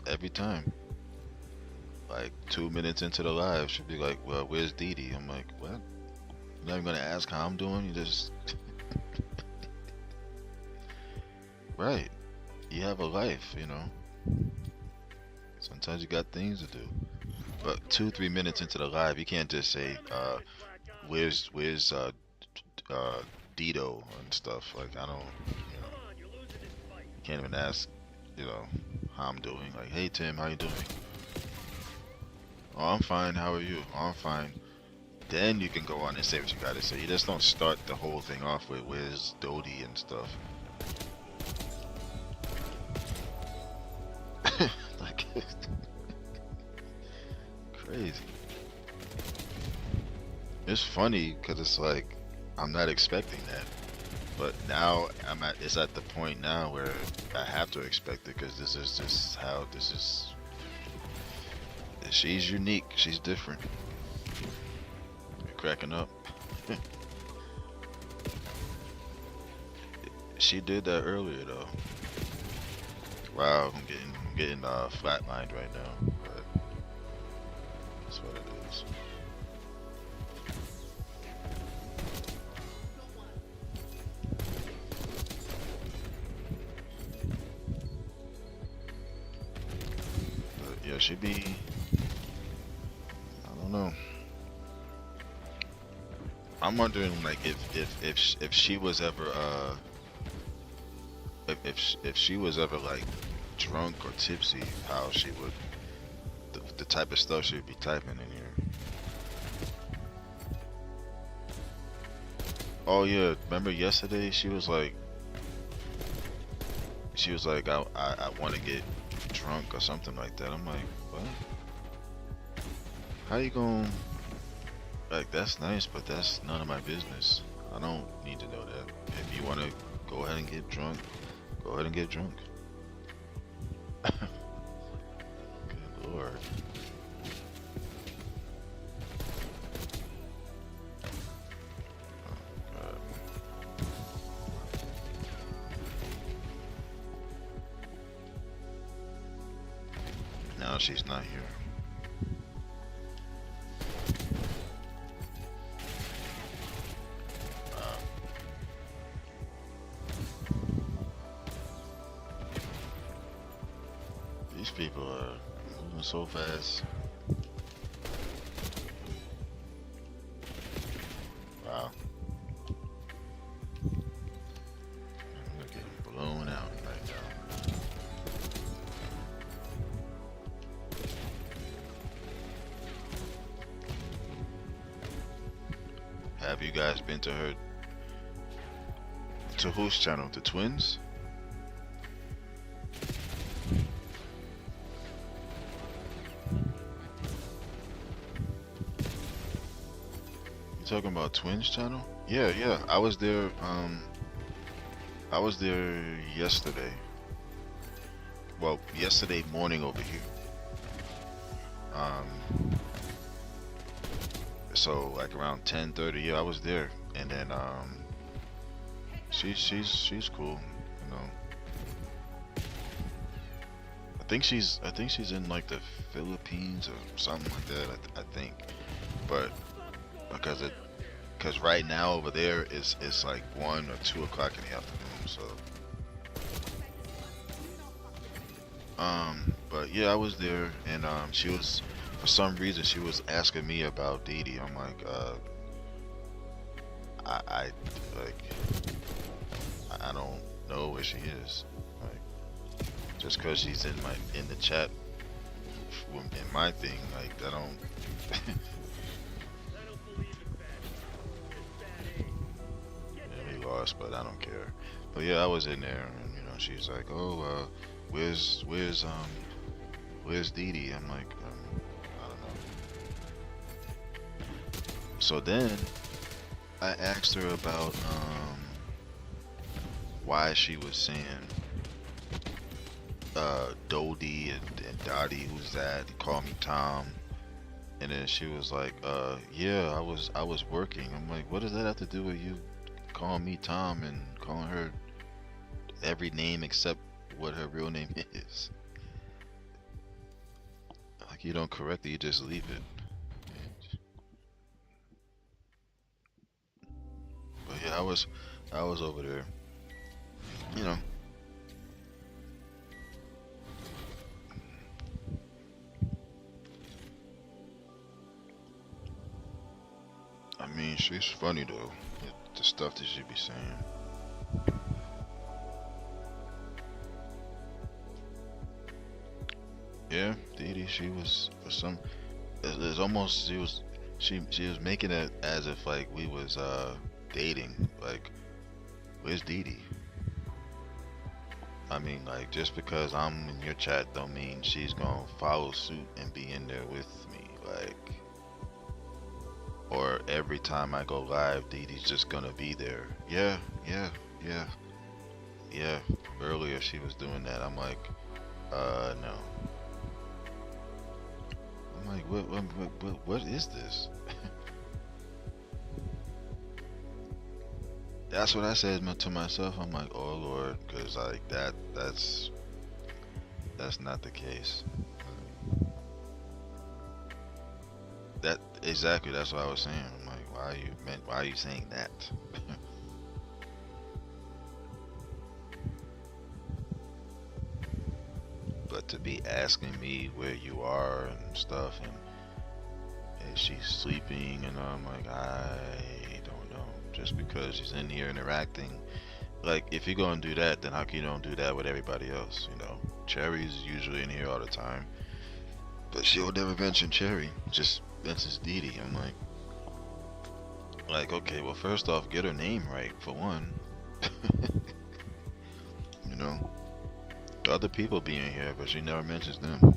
every time. Like 2 minutes into the live, she'll be like, "Well, where's Dee Dee?" I'm like, "What? You're not even gonna ask how I'm doing? You just right. You have a life, you know. Sometimes you got things to do." But 2 3 minutes into the live, you can't just say, "Where's Dido and stuff." Like I don't, you know, you can't even ask, you know, how I'm doing. Like, "Hey Tim, how you doing?" "Oh, I'm fine. How are you?" "Oh, I'm fine." Then you can go on and say what you gotta say. You just don't start the whole thing off with "Where's Dodie" and stuff. Like crazy. It's funny because it's like I'm not expecting that, but now it's at the point now where I have to expect it because this is just how this is. She's unique. She's different. You're cracking up. She did that earlier though. Wow, I'm getting flatlined right now, but that's what it is. But yeah, she be. I don't know. I'm wondering like if she was ever if she was ever like drunk or tipsy, how she would the type of stuff she would be typing in here. Oh yeah, remember yesterday she was like I want to get drunk or something like that. I'm like, what? How you going? Like that's nice, but that's none of my business. I don't need to know that. If you want to go ahead and get drunk, go ahead and get drunk. Good lord. God. Now she's not here. These people are moving so fast. Wow. They're getting blown out right now. Have you guys been to whose channel? The twins? You talking about twins channel? Yeah, yeah. I was there yesterday. Well, yesterday morning over here. Um, so like around 10:30, yeah, I was there, and then she's cool, you know. I think she's in like the Philippines or something like that. I think, but because right now over there it's like 1 or 2 o'clock in the afternoon. So but yeah, I was there, and she was for some reason she was asking me about Dee Dee. I'm like, I like I don't know where she is. Like, just because she's in the chat in my thing, like I don't. I don't believe in bad. Just bad aim. Get Yeah, that. we lost, but I don't care. But yeah, I was in there, and she's like, "Oh, where's Dee Dee?" I'm like, I don't know. So then I asked her about why she was saying Dodie and Dottie, who's that? He called me Tom. And then she was like, yeah, I was working. I'm like, what does that have to do with you calling me Tom and calling her every name except what her real name is? Like, you don't correct it, you just leave it. But yeah, I was over there. You know, I mean, she's funny though. The stuff that she be saying. Yeah, Dee Dee, she was for some. It's almost she was making it as if like we was dating. Like, where's Dee Dee? I mean, like, just because I'm in your chat don't mean she's gonna follow suit and be in there with me. Like, or every time I go live, Dee Dee's just gonna be there. Yeah, yeah, yeah, yeah. Earlier she was doing that. I'm like, no. I'm like, what is this? That's what I said to myself. I'm like, oh Lord, because like that's not the case. That exactly. That's what I was saying. I'm like, why are you saying that? But to be asking me where you are and stuff, and is she sleeping, and I'm like, I don't know. Just because she's in here interacting, like, if you're gonna do that, then how come you don't do that with everybody else? Cherry's usually in here all the time, but she'll never mention Cherry. Just mentions Dee Dee. I'm like, okay, well, first off, get her name right for one. you know, other people be in here, but she never mentions them.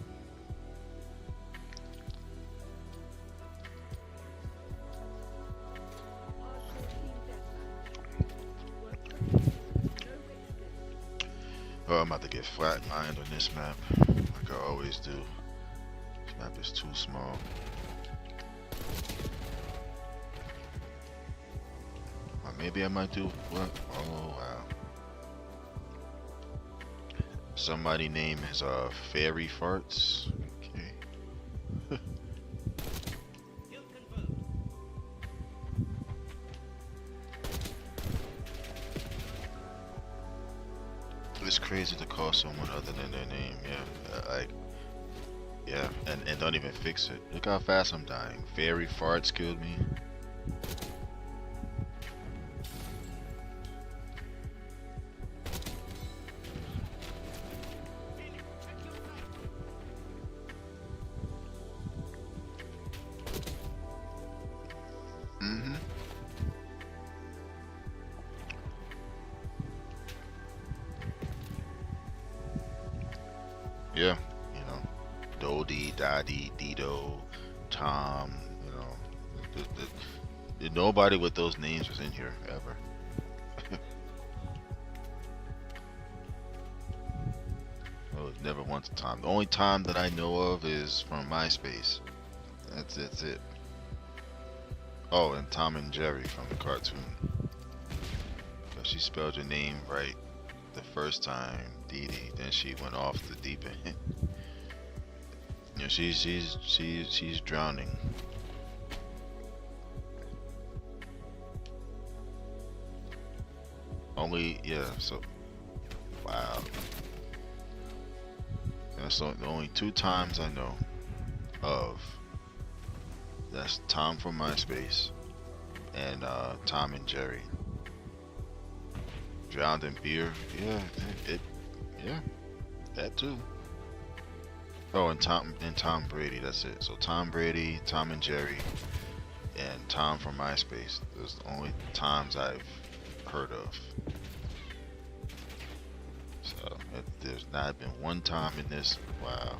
Oh, I'm about to get flatlined on this map, like I always do. This map is too small. Or maybe I might do what? Oh wow. Somebody name is Fairy Farts. Okay. It's crazy to call someone other than their name. Yeah, yeah, and don't even fix it. Look how fast I'm dying. Fairy Farts killed me. Mm-hmm. Yeah, Dodie, Dottie, Dido, Tom, nobody with those names was in here ever. There was never once a Tom. The only Tom that I know of is from MySpace. That's it. Oh, and Tom and Jerry from the cartoon. But she spelled your name right the first time, Dee Dee. Then she went off the deep end. She's drowning. Only, yeah. So, wow. That's the only two times I know of. That's Tom from MySpace and Tom and Jerry. Drowned in beer. Yeah, yeah. That too. Oh, and Tom Brady. That's it. So Tom Brady, Tom and Jerry, and Tom from MySpace. Those are the only Toms I've heard of. So there's not been one Tom in this. Wow.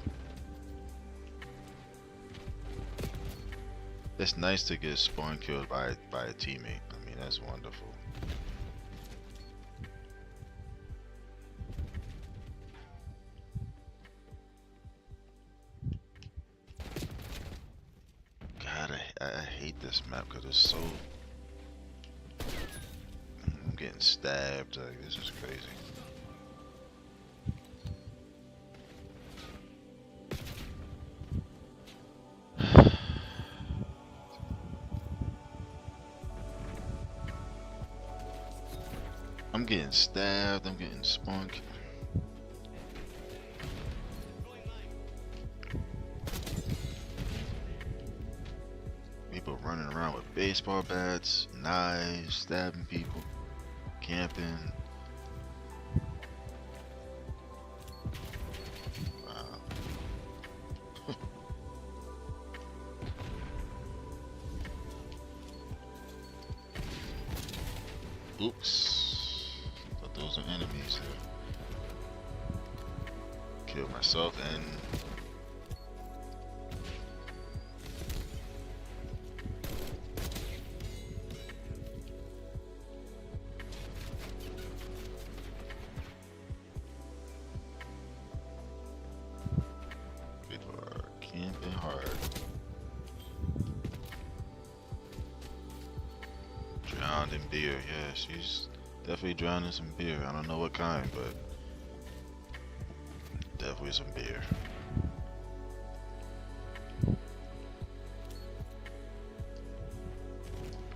It's nice to get spawn killed by a teammate. I mean, that's wonderful. God, I hate this map because it's so. I'm getting stabbed. Like, this is crazy. I'm getting stabbed. I'm getting spunked. People running around with baseball bats, knives, stabbing people, camping. Wow. Oops. Thought those are enemies there. Killed myself and people are camping hard. Drowned in beer. Yeah, she's definitely drowning some beer. I don't know what kind, but definitely some beer.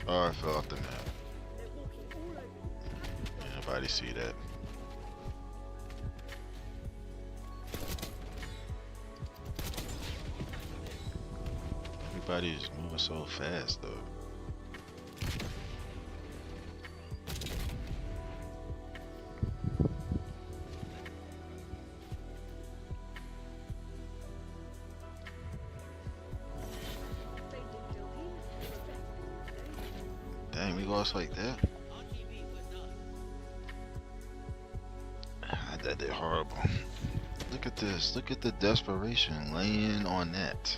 Oh, I fell off the map. Anybody see that? Everybody is moving so fast, though. Dang, we lost like that? That did horrible. Look at this. Look at the desperation laying on that.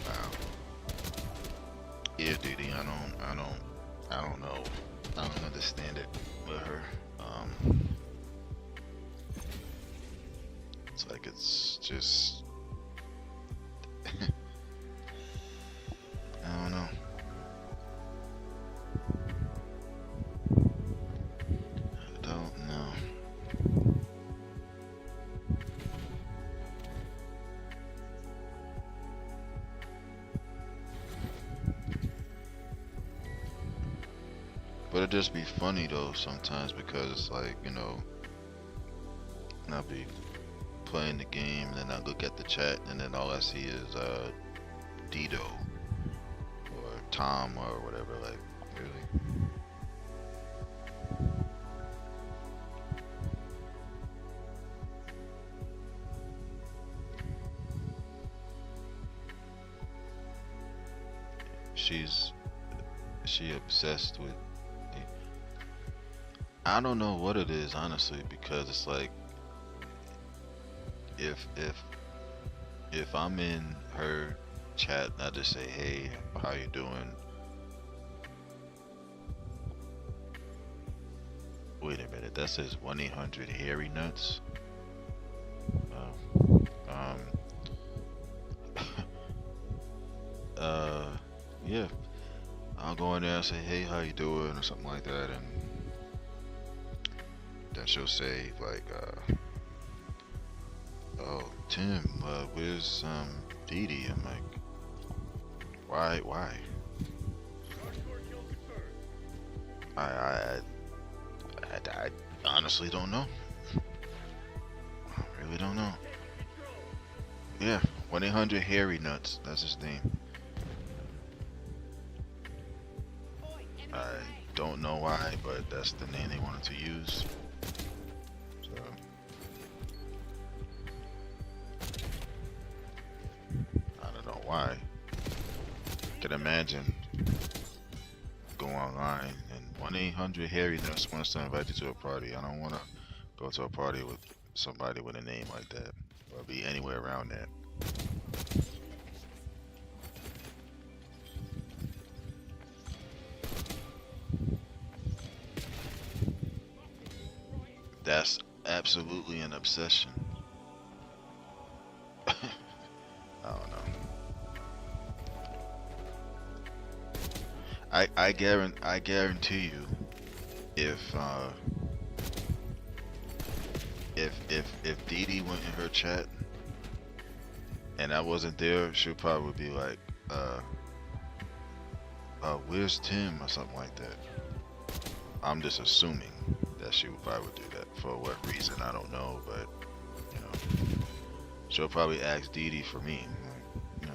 Wow. Yeah, Didi, I don't know. I don't understand it with her. It's like it's just I don't know. I don't know. But it just be funny though sometimes because it's like, you know, I'll be playing the game and then I look at the chat and then all I see is Dido or Tom or whatever, like really. She obsessed with I don't know what it is honestly because it's like if I'm in her chat and I just say hey how you doing, wait a minute, that says 1-800 hairy nuts. Um yeah, I'll go in there and say hey how you doing or something like that, and then she'll say like oh Tim, where's Dee Dee? I'm like why I honestly don't know. I really don't know. Yeah, 1-800 hairy nuts, that's his name. I don't know why, but that's the name they wanted to use. why. Can imagine go online and 1-800-HARRY-NUTS wants to invite you to a party. I don't want to go to a party with somebody with a name like that or be anywhere around that. That's absolutely an obsession. I don't know. I guarantee you, if if Dee Dee went in her chat and I wasn't there, she'll probably be like, where's Tim or something like that. I'm just assuming that she would probably do that. For what reason, I don't know, but you know, she'll probably ask Dee Dee for me. Like, you know.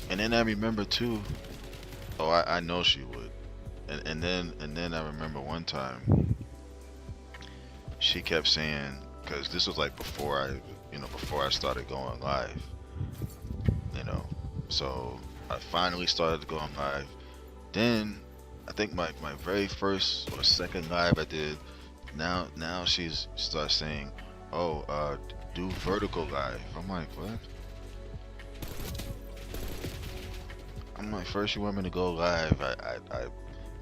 And then I remember too. Oh, I know she would. And then I remember one time she kept saying, because this was like before I started going live, you know. So I finally started going live. Then I think my very first or second live I did. Now she's starts saying, oh, do vertical live. I'm like, what? I'm like, first you want me to go live. I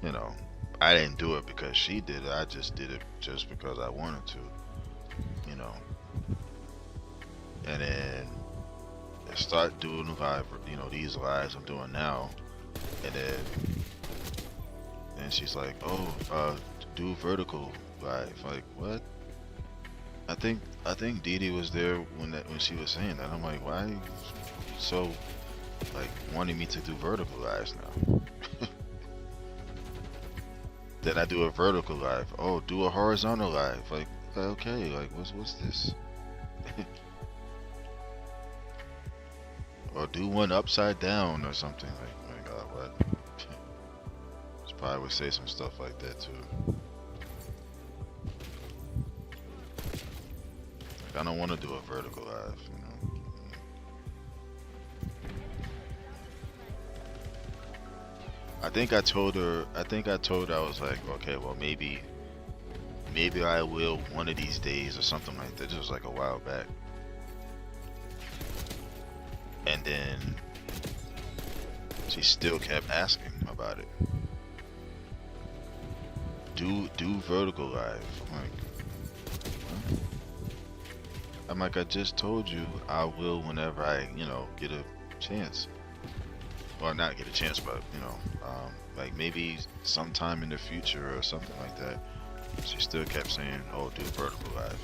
you know, I didn't do it because she did it. I just did it just because I wanted to, you know. And then I start doing live, you know, these lives I'm doing now. And then she's like, oh, do vertical live. Like, what? I think Dee Dee was there when she was saying that. I'm like, why are you so like wanting me to do vertical lives now? Then I do a vertical live. Oh, do a horizontal live. Like, okay, like what's this? Or do one upside down or something. Like, my God, what? She probably would say some stuff like that too. Like, I don't want to do a vertical live, you know. I think I told her. I was like, okay, well maybe I will one of these days or something like that. This was like a while back. And then she still kept asking about it. Do vertical live. I'm like, I just told you I will whenever I, you know, get a chance. Well, not get a chance, but you know, like maybe sometime in the future or something like that. She still kept saying, "Oh, do vertical live."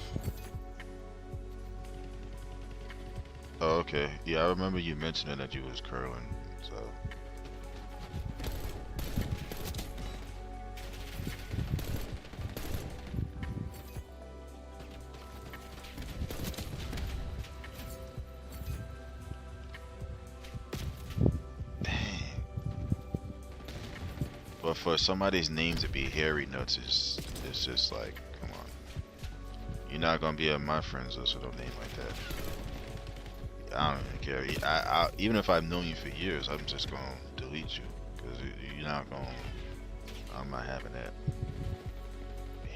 Oh, okay. Yeah, I remember you mentioning that you was curling. So. But for somebody's name to be Harry Nuts is just like, come on. You're not gonna be on my friends list with a name like that. I don't even care. Even if I've known you for years, I'm just gonna delete you because you're not gonna. I'm not having that.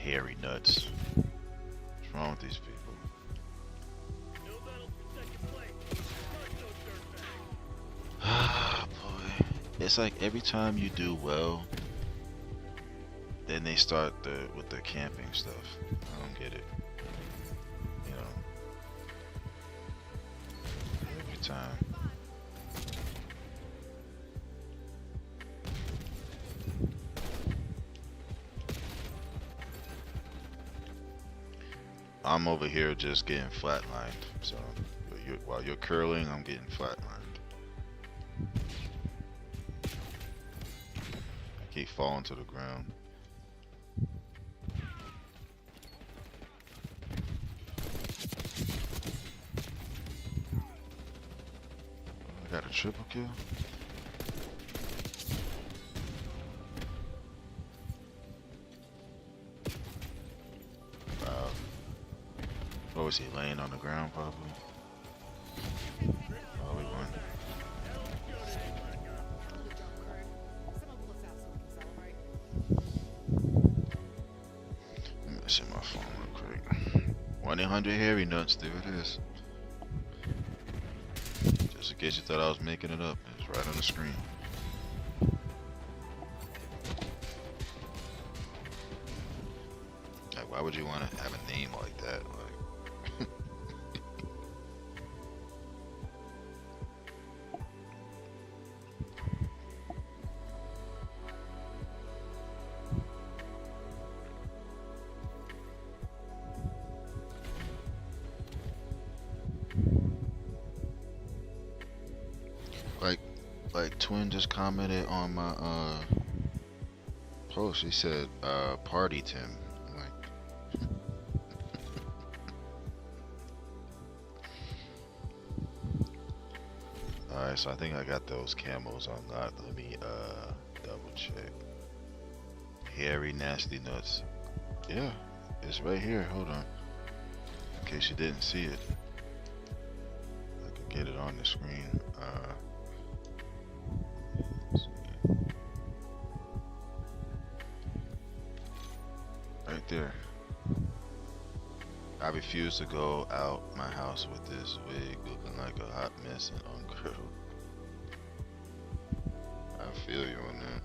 Hairy Nuts. What's wrong with these people? No medals for second place. Crush those dirtbags. Ah, boy. It's like every time you do well, then they start with the camping stuff. I don't get it. You know. Every time. I'm over here just getting flatlined. So while you're curling, I'm getting flatlined. I keep falling to the ground. I got a triple kill. What was he laying on the ground? Probably. Oh, we won. Let me see my phone real quick. 1-800-HARRY nuts. There it is. Just in case you thought I was making it up, it's right on the screen. Like, why would you want to have a name like that? Like, like, Twin just commented on my post. He said, "Party Tim." I'm like, all right, so I think I got those camos unlocked. Let me double check. Hairy nasty nuts. Yeah, it's right here. Hold on. In case you didn't see it, I can get it on the screen. Let's see. Right there. I refuse to go out my house with this wig looking like a hot mess and ungrilled. I feel you on that.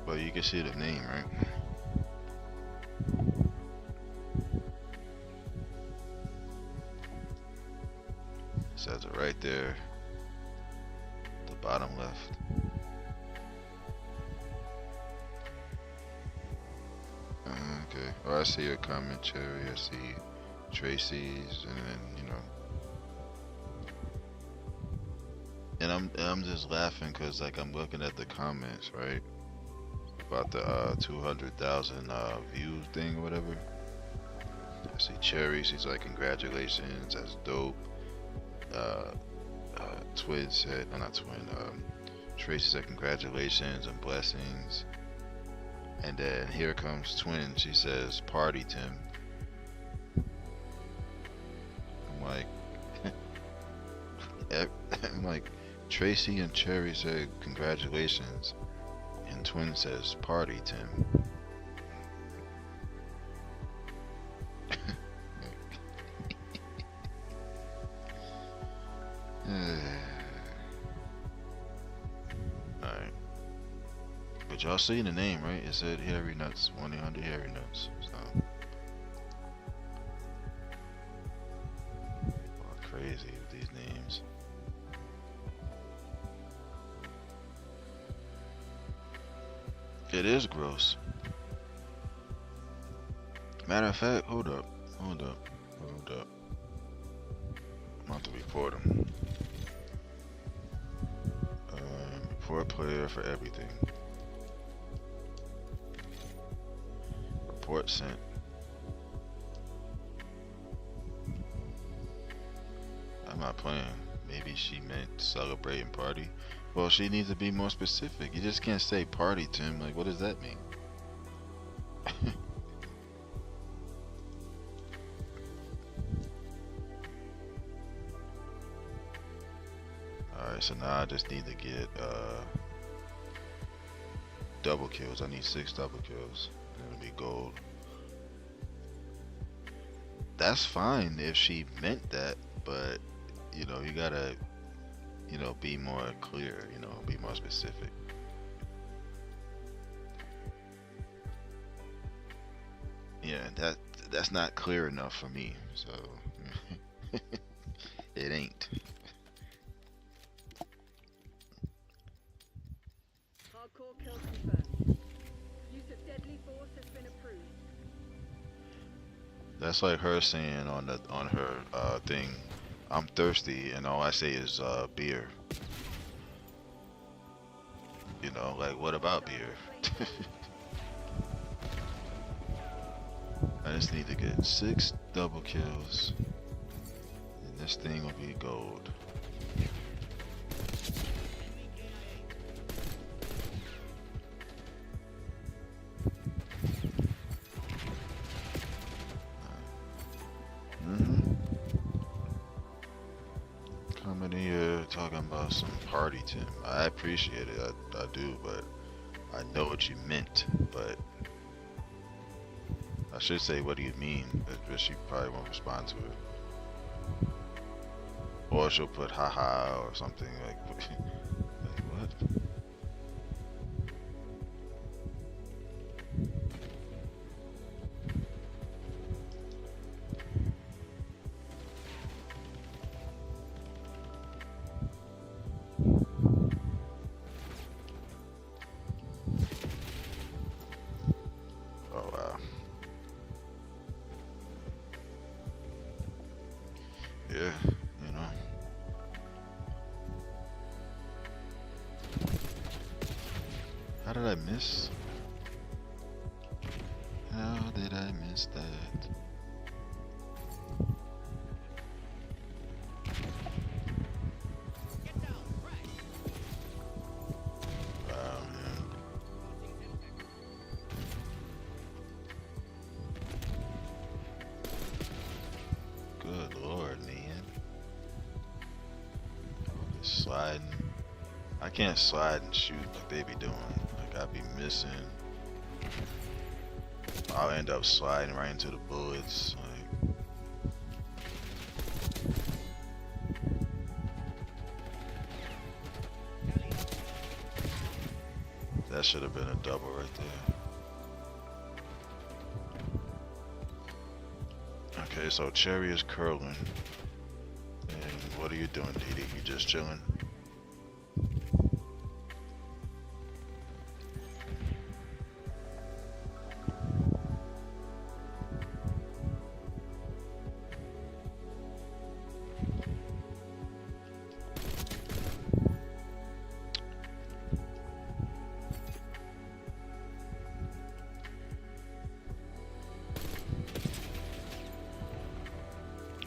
But you can see the name, right? It says it right there, the bottom left. Okay. Oh, I see your comment, Cherry. I see Tracy's, and then and I'm just laughing because like I'm looking at the comments, right, about the 200,000 views thing or whatever. I see Cherry. She's like, congratulations, that's dope. Twin said, no, not Twin. Tracy said congratulations and blessings. And then here comes Twin. She says, "Party Tim." I'm like, Tracy and Cherry said congratulations, and Twin says, "Party Tim." Alright. But y'all seen the name, right? It said Hairy Nuts, 1-800-HARRY nuts. So crazy with these names. It is gross. Matter of fact, hold up. I'm about to report him. Report player for everything. Report sent. I'm not playing. Maybe she meant celebrate and party. Well, she needs to be more specific. You just can't say party, Tim. Like, what does that mean? Alright, so now I just need to get double kills. I need 6 double kills. It'll be gold. That's fine if she meant that, but you know, you gotta, you know, be more clear, you know, be more specific. Yeah, that's not clear enough for me, so it ain't. Hardcore kill confirmed. Use of deadly force has been approved. That's like her saying on her thing, "I'm thirsty," and all I say is beer. You know, like, what about beer? I just need to get 6 double kills, and this thing will be gold. about some party, Tim. I appreciate it. I do, but I know what you meant. But I should say, what do you mean? But she probably won't respond to it. Or she'll put haha or something like, like what? Oh wow. Yeah, you know. How did I miss? How did I miss that? Wow, man. Good lord, man. All this sliding. I can't slide and shoot like they be doing. Like I be missing. I'll end up sliding right into the bullets. Like that should have been a double right there. Okay, so Cherry is curling. And what are you doing, Dee Dee? You just chilling?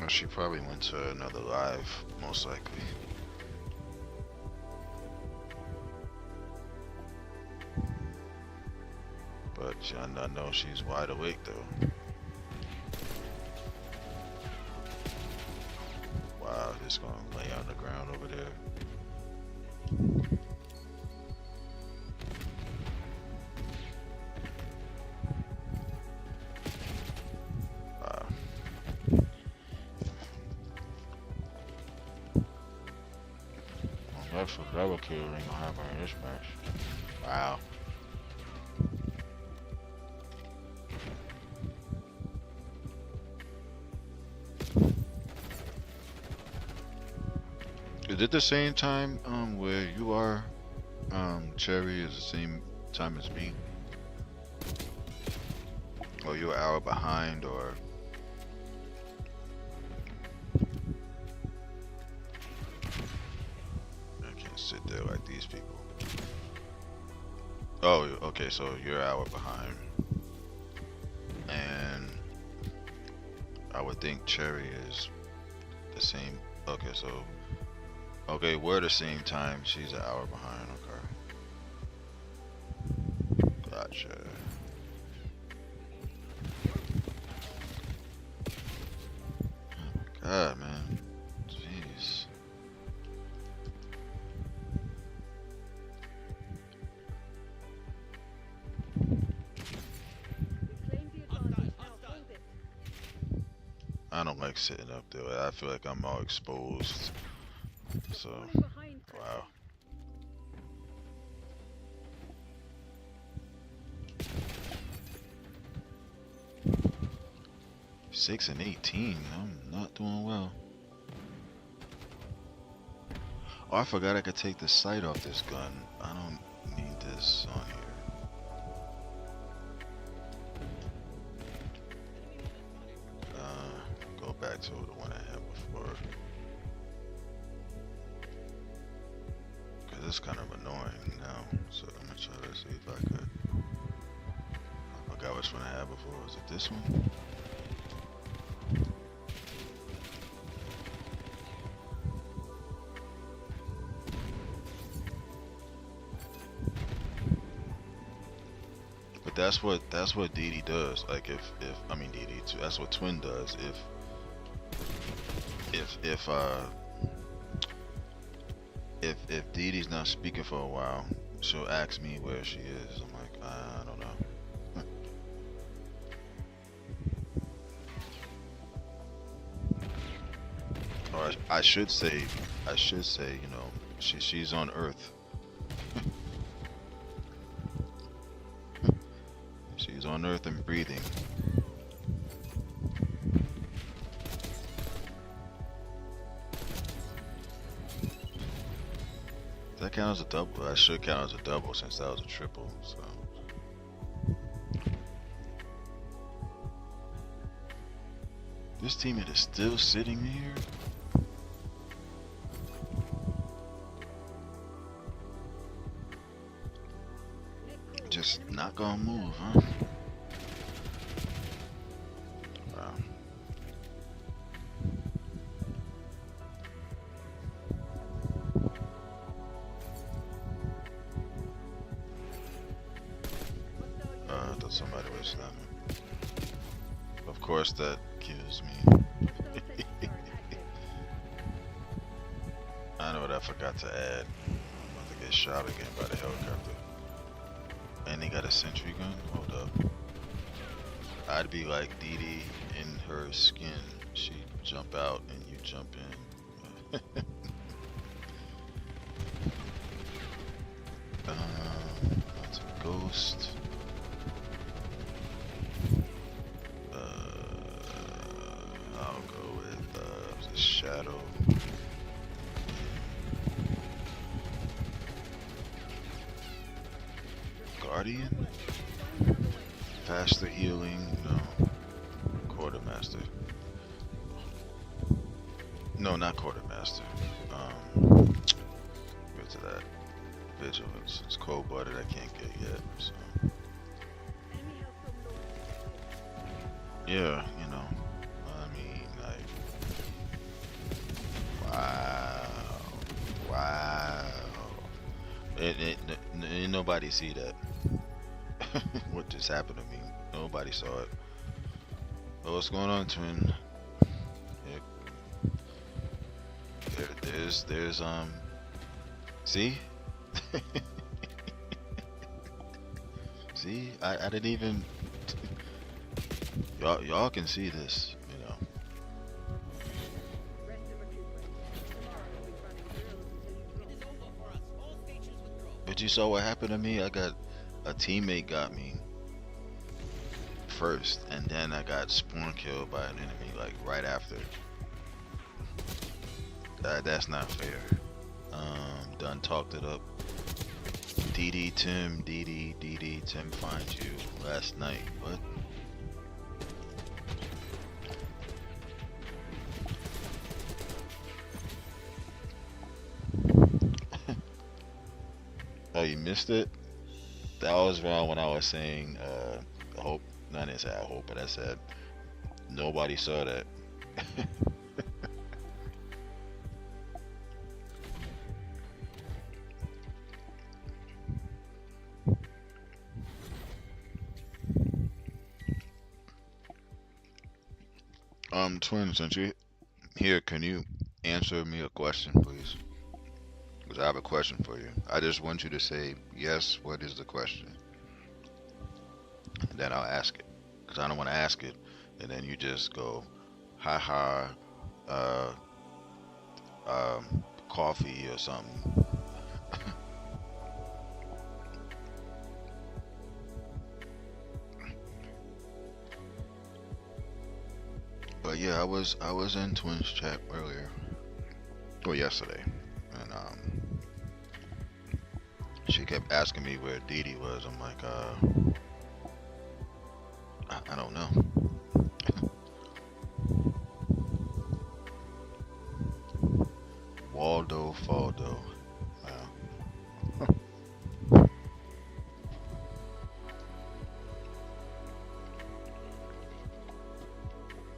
Or she probably went to another live, most likely. But I know she's wide awake though. Wow, just gonna lay on the ground over there. Wow. Well, that's what double kill ain't gonna happen in this match. Wow. Is it the same time where you are, Cherry, is the same time as me? Or you're an hour behind, or I can't sit there like these people. Oh, okay, so you're an hour behind. And I would think Cherry is the same. Okay, so okay, we're the same time. She's an hour behind. Okay, gotcha. God, man, jeez. Claim the advantage. Now hold it. I don't like sitting up there. I feel like I'm all exposed. So, Falling behind. wow. Six and 18. I'm not doing well. Oh, I forgot I could take the sight off this gun. I don't need this on here. Go back to the one I had before. Cause it's kind of annoying now. So I'm gonna try to see if I could. I forgot which one I had before. Was it this one? But that's what Dee Dee does. Like if I mean Dee Dee too. That's what Twin does. if Dee Dee's not speaking for a while, she'll ask me where she is. I'm like, I don't know. Or I should say, you know, she's on Earth. She's on Earth and breathing. That count as a double? That should count as a double since that was a triple. So this teammate is still sitting here. Just not gonna move, huh? Wow. I thought somebody was slamming. Of course, that kills me. I know what I forgot to add. I'm about to get shot again by the helicopter. And they got a sentry gun? Hold up. I'd be like Dee Dee in her skin. She jump out and you jump in. That's a ghost. I'll go with the shadow. Guardian? Faster healing? No. Quartermaster. No, not quartermaster. Where's to that? Vigilance. It's cold blooded. I can't get yet. So yeah, you know. I mean, like, wow, wow. Ain't nobody see that. What just happened to me? Nobody saw it. But what's going on, twin? Yeah. There's see? See? I didn't even y'all can see this, you know. But you saw what happened to me? A teammate got me first, and then I got spawn killed by an enemy like right after. That's not fair. Done talked it up. DD Tim, DD Tim finds you last night. What? Oh, you missed it? That was wrong when I was saying, I hope, not didn't say I hope, but I said, nobody saw that. Twin, since you're here, can you answer me a question, please? Because I have a question for you. I just want you to say, yes, what is the question? And then I'll ask it. Because I don't want to ask it, and then you just go, haha, uh, coffee or something. But yeah, I was in Twins chat earlier, or yesterday, and she kept asking me where Dee Dee was. I'm like, I don't know. Waldo Faldo. Wow.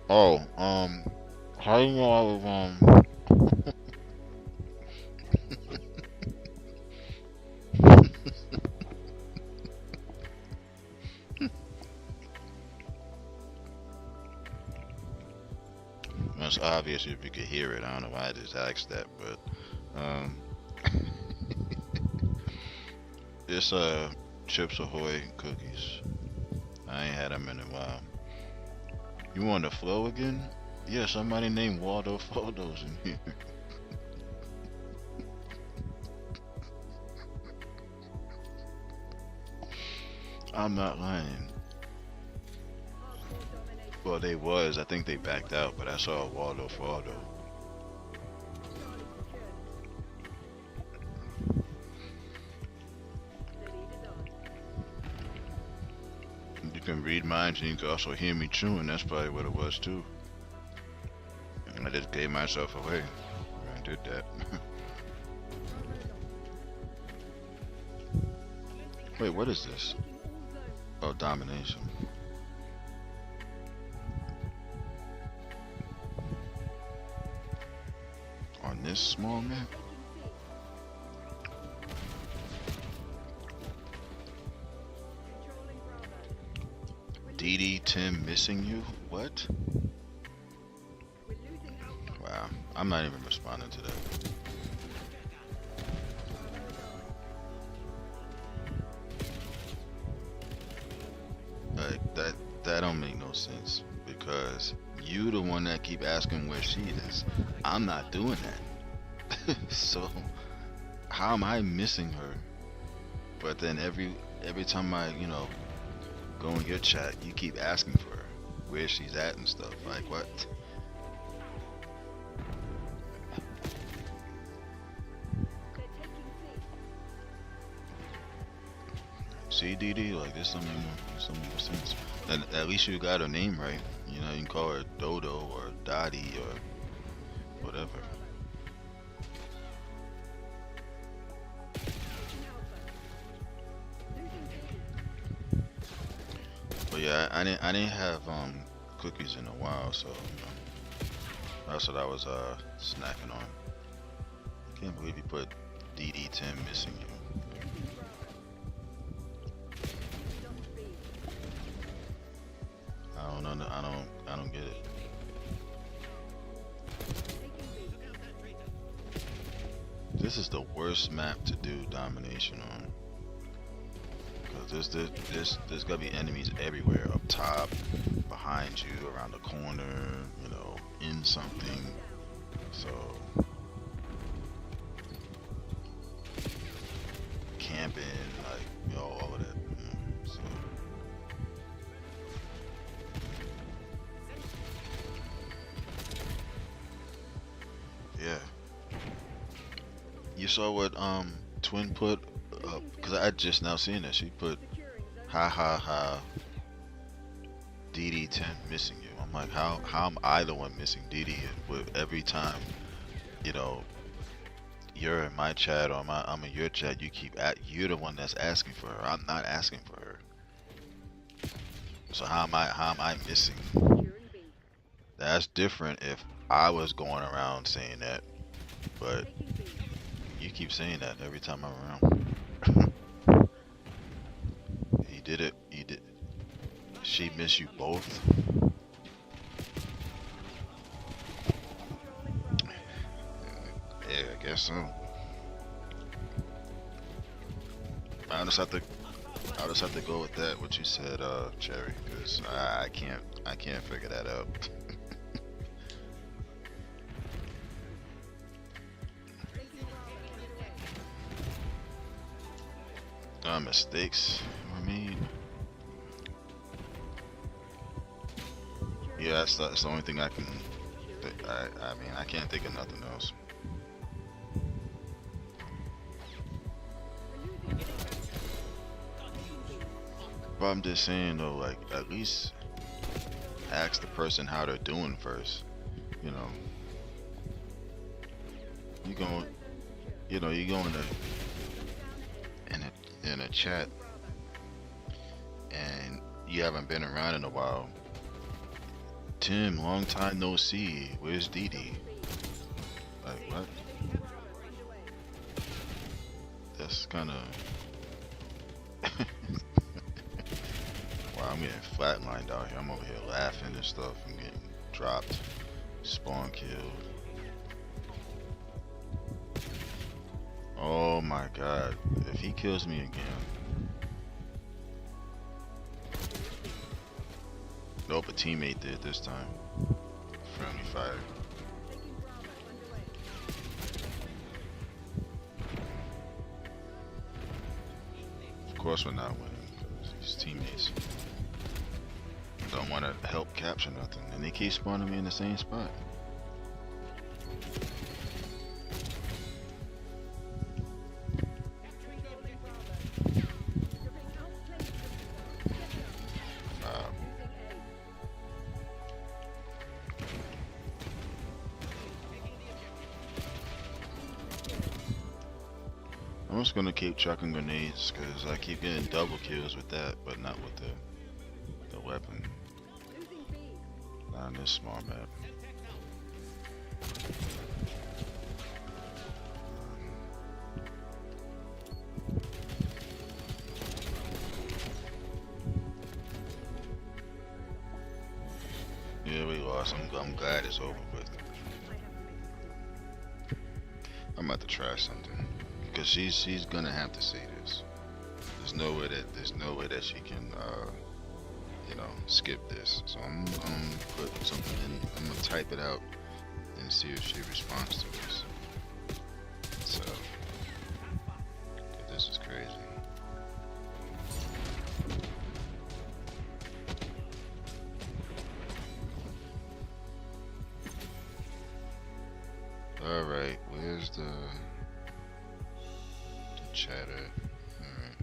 Oh, how you know I was That's obvious if you could hear it. I don't know why I just asked that, but It's Chips Ahoy cookies. I ain't had them in a while. You want the flow again? Yeah, somebody named Waldo Photos in here. I'm not lying. Hardcore domination. Well, they was. I think they backed out, but I saw Waldo Photo. Charlie secured. The lead is on. You can read minds and you can also hear me chewing. That's probably what it was too. And I just gave myself away when I did that. Wait, what is this? Taking all zones. Oh, domination. On this small map? Controlling Bravo. DD Tim missing you? What? We're losing Alpha. Wow, I'm not even responding to that. Like that don't make no sense because you the one that keep asking where she is. I'm not doing that. So how am I missing her? But then every time I, go in your chat, you keep asking for her, where she's at and stuff. Like what? They're taking C. CDD, like this don't make no sense. And at least you got her name right. You know, you can call her Dodo or Dottie or whatever. Taking Alpha. Losing B. But yeah, I didn't have cookies in a while, so that's what I was snacking on. Can't believe you put DD10 missing you. Losing Bravo. Lost B. I don't get it. Taking B. This is the worst map to do domination on. Cause there's gotta be enemies everywhere, up top, behind you, around the corner, in something. So camping, like all of that. So yeah. You saw what Twin put up? Cause I just now seen that she put Securing zone. ha ha ha DD10 missing you. I'm like, how am I the one missing DD with every time, you're in my chat or I'm in your chat, you're the one that's asking for her. I'm not asking for her. So how am I missing? Securing B. That's different if I was going around saying that, but Taking B. you keep saying that every time I'm around. He did it. She miss you both. Controlling Bravo. Yeah, I guess so. I'll just have to go with that. What you said, Cherry, because I can't figure that out. Taking Bravo. Mistakes were made. Yeah, that's the only thing I can. I mean, I can't think of nothing else. But I'm just saying though, like at least ask the person how they're doing first. You know, you go, you go in a chat and you haven't been around in a while. Tim, long time no see. Where's Dee Dee? Like what? That's kind of. Wow, I'm getting flatlined out here. I'm over here laughing and stuff. I'm getting dropped, spawn killed. Oh my god. If he kills me again. Nope, a teammate did this time. Friendly fire. Taking Bravo underway. Of course we're not winning because these teammates don't want to help capture nothing, and they keep spawning me in the same spot. Controlling Bravo. You're being outplayed. Get up. Wow. Losing I'm just gonna keep chucking grenades because I keep getting double kills with that, but not with the weapon. A. Losing B. Not on this small map. Yeah, we lost. I'm glad it's over with. I have to make a call. I'm about to try something because she's gonna have to see this. There's no way that she can skip this. So I'm put something in. I'm gonna type it out and see if she responds to this. So this is crazy. All right, where's the chatter? All right.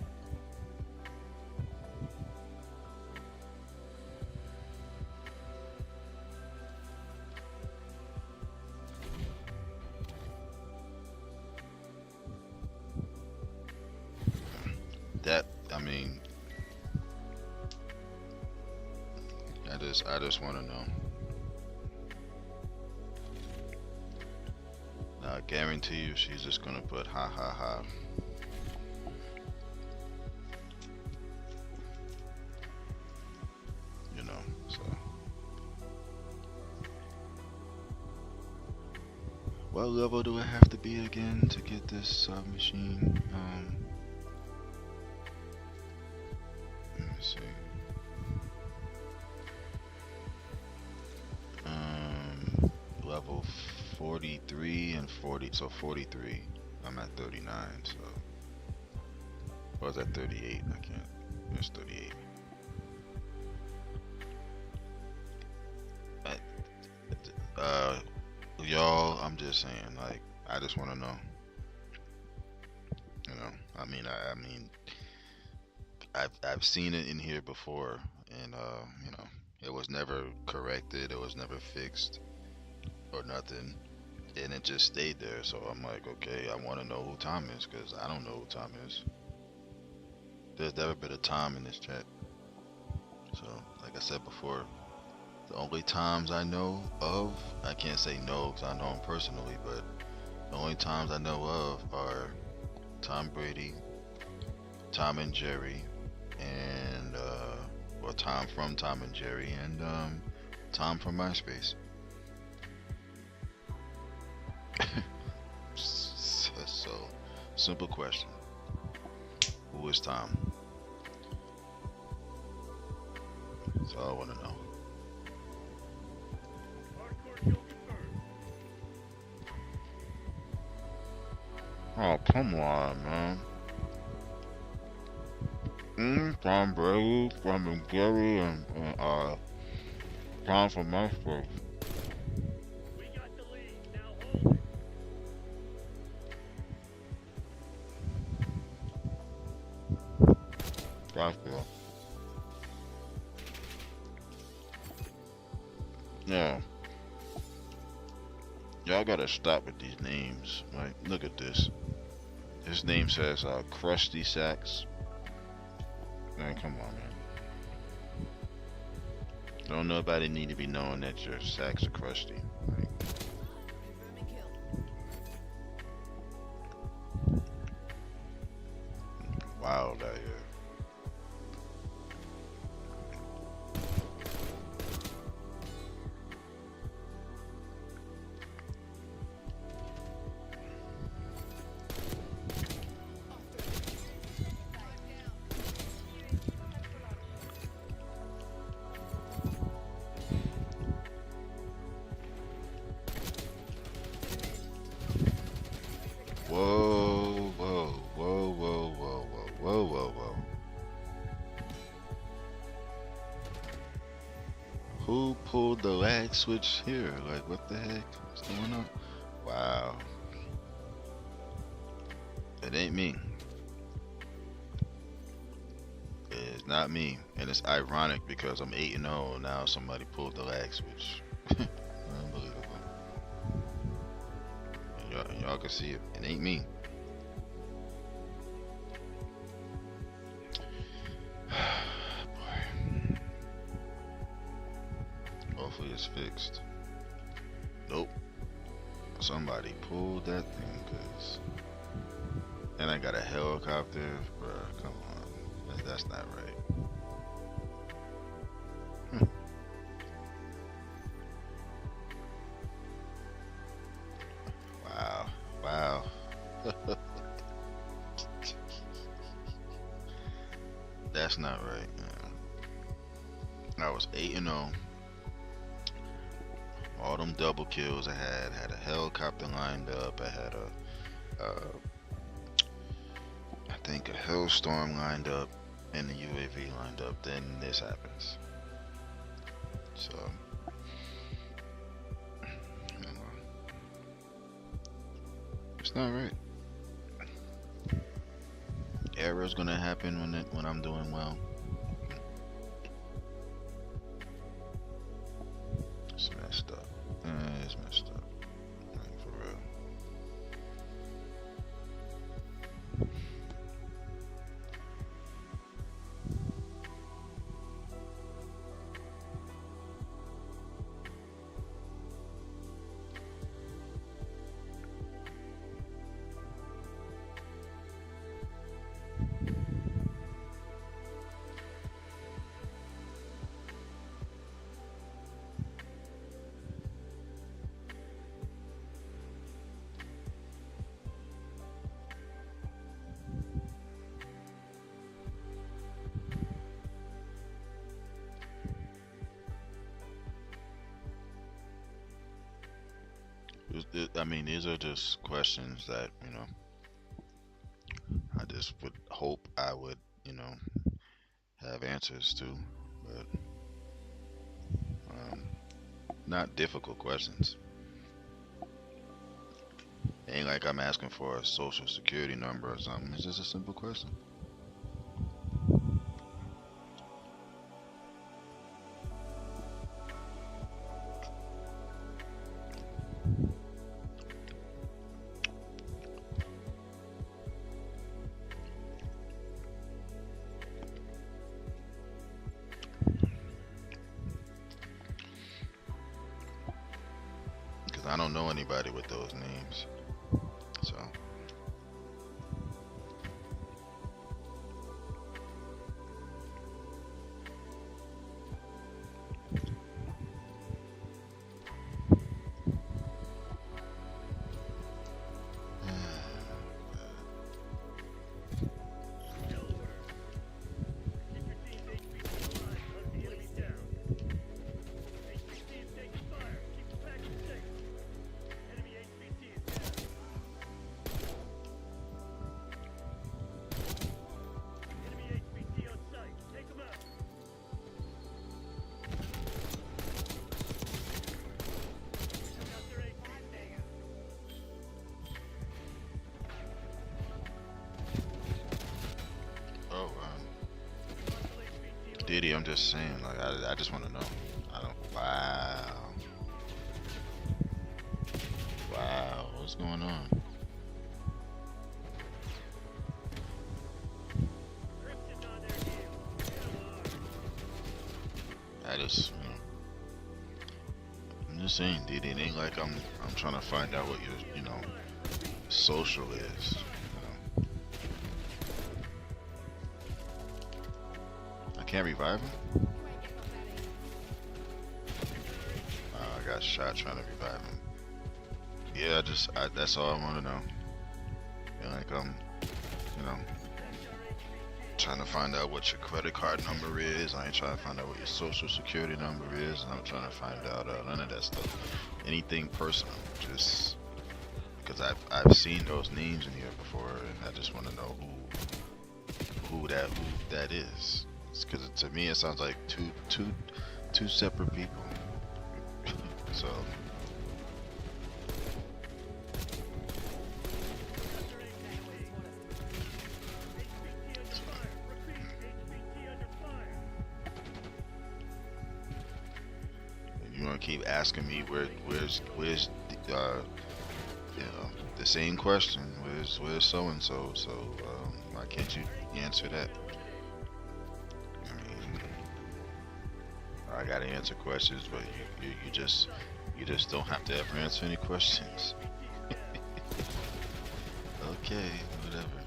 That I mean, I just want to know. Now, I guarantee you, she's just gonna put ha ha ha. You know, so. What level do I have to be again to get this submachine? Let me see. Level 43 and 40, so 43. I'm at 39, so. I was at 38, I can't. It's 38. Y'all, I'm just saying, like, I just want to know. You know, I've seen it in here before, and it was never corrected, it was never fixed or nothing, and it just stayed there. So I'm like, okay, I want to know who Tom is because I don't know who Tom is. There's never been a Tom in this chat. So, like I said before, the only Toms I know of, I can't say no because I know him personally, but the only Toms I know of are Tom Brady, Tom and Jerry, and Tom from Tom and Jerry, and Tom from MySpace. So, simple question. Who is Tom? That's all I want to know. Hardcore kill confirmed. Oh, come on, man. Tom Brady, from Jerry, and Tom from MySpace. We got the lead. Now hold it. Gotcha. Yeah. Y'all gotta stop with these names. Like, look at this. His name says Krusty Sacks. Man, come on, man. Don't nobody need to be knowing that your sacks are crusty. Like, wild out here. Who pulled the lag switch here? Like, what the heck is going on? Wow. It ain't me. It's not me. And it's ironic because I'm 8-0. Now somebody pulled the lag switch. Unbelievable. And y'all can see it. It ain't me. Boy. Hopefully it's fixed. Nope. Somebody pulled that thing, cause and I got a helicopter, bruh. Come on, that's not right. Wow, wow. That's not right, man. I was 8-0. All them double kills I had a helicopter lined up. I had I think a hailstorm lined up and the UAV lined up. Then this happens. So, you know, it's not right. Error's gonna happen when I'm doing well. It's messed up. It's messed up. Like, for real. I mean, these are just questions that, I just would hope I would, have answers to, but um, not difficult questions. Ain't like I'm asking for a social security number or something. It's just a simple question. Because I don't know anybody with those names. So. Oh, Diddy, I'm just saying, like, I just want to know. I don't. Wow. Wow. What's going on? I just, I'm just saying, Diddy. It ain't like I'm trying to find out what your, social is. I can't revive him. I got shot trying to revive him. Yeah, that's all I want to know. And like trying to find out what your credit card number is. I ain't trying to find out what your social security number is. I'm trying to find out none of that stuff. Anything personal, just because I've seen those names in here before, and I just want to know who that is. Because to me it sounds like two two separate people. So you want to keep asking me where's you know, the same question. Where's so and so? So why can't you answer that? I mean, I gotta answer questions, but you just don't have to ever answer any questions. Okay, whatever.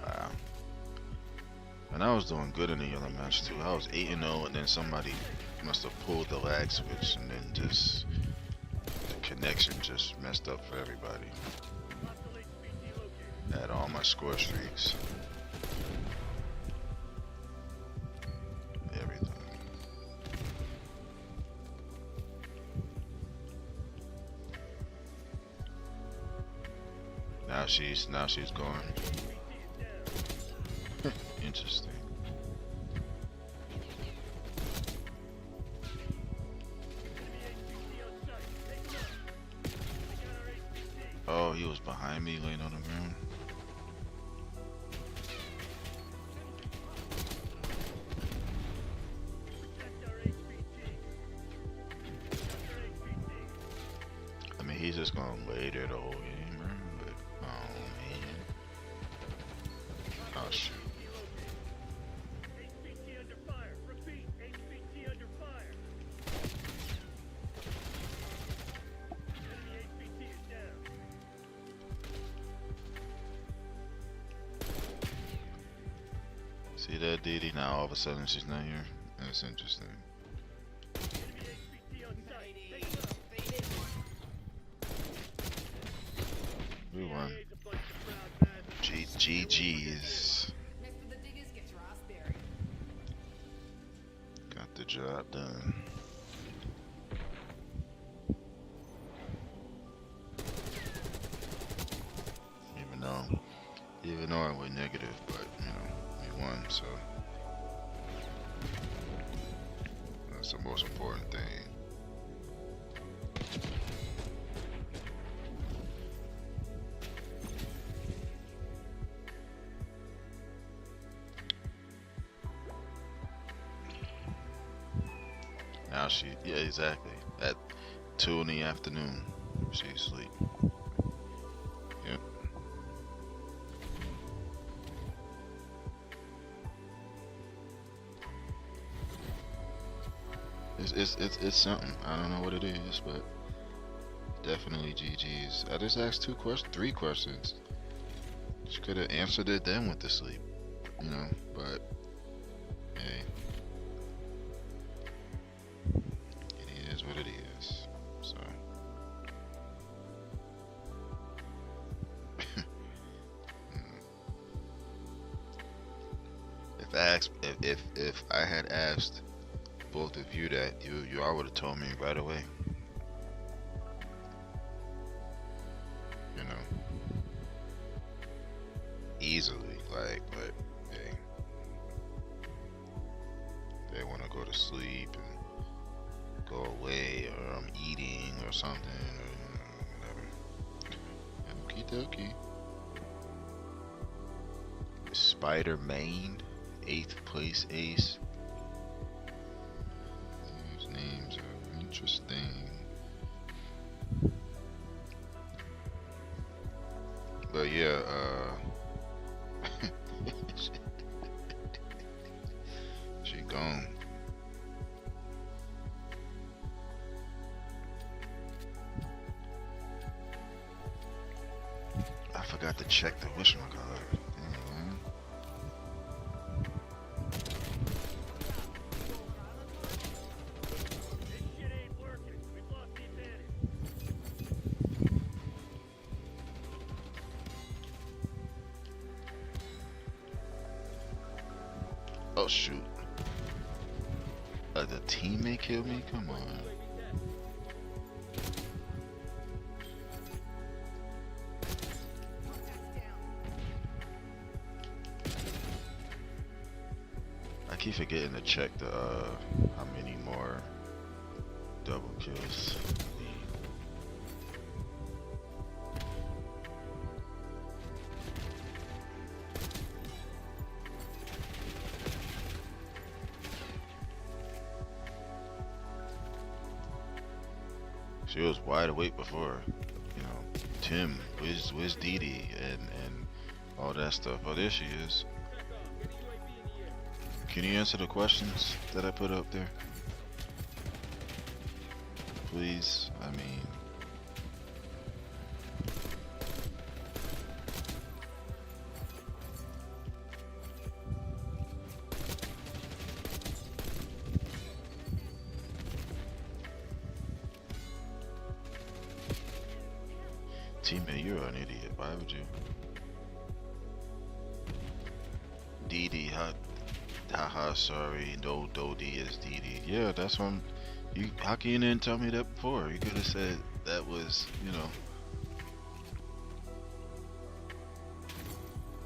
Wow. And I was doing good in the yellow match too. I was 8-0, and then somebody must have pulled the lag switch, and then just the connection just messed up for everybody. Had all my score streaks. Everything. Now she's gone. Interesting. Oh, he was behind me laying on the ground. I mean, he's just gonna lay there the whole game, bro. But, oh man. Oh shoot. HVT under fire. Repeat, HVT under fire. Enemy HVT is down. See that Didi? Now all of a sudden she's not here. That's interesting. Enemy HVT on site. Take him out. We won. CIA's a bunch of proud bastards. GG's. Mess with the diggers, get your ass buried. Got the job done. Even though I went negative, but you know, we won, so that's the most important thing. Now yeah, exactly. At 2 in the afternoon, she's asleep. Yep. It's something. I don't know what it is, but definitely GG's. I just asked 3 questions. She could have answered it then went to sleep, you know. But hey, it is what it is. So if I had asked both of you that, you all would have told me right away. You know, easily, like, but hey, they want to go to sleep and go away, or I'm eating or something, or whatever. Okie dokie. Spider Main, 8th place ace. These names are interesting. But yeah, she gone. I forgot to check the wishing card. This shit ain't working. We've lost the advantage. Oh shoot. The teammate killed me? Come on. I keep forgetting to check the how many more double kills. She was wide awake before, you know. Tim, where's Dee Dee and all that stuff. Oh, there she is. Can you answer the questions that I put up there? Please, I mean. Teammate, you're an idiot. Why would you? Dee Dee, haha, sorry. No, Dodie is Dee Dee. Yeah, that's what you. How can you didn't tell me that before? You could have said that was, you know.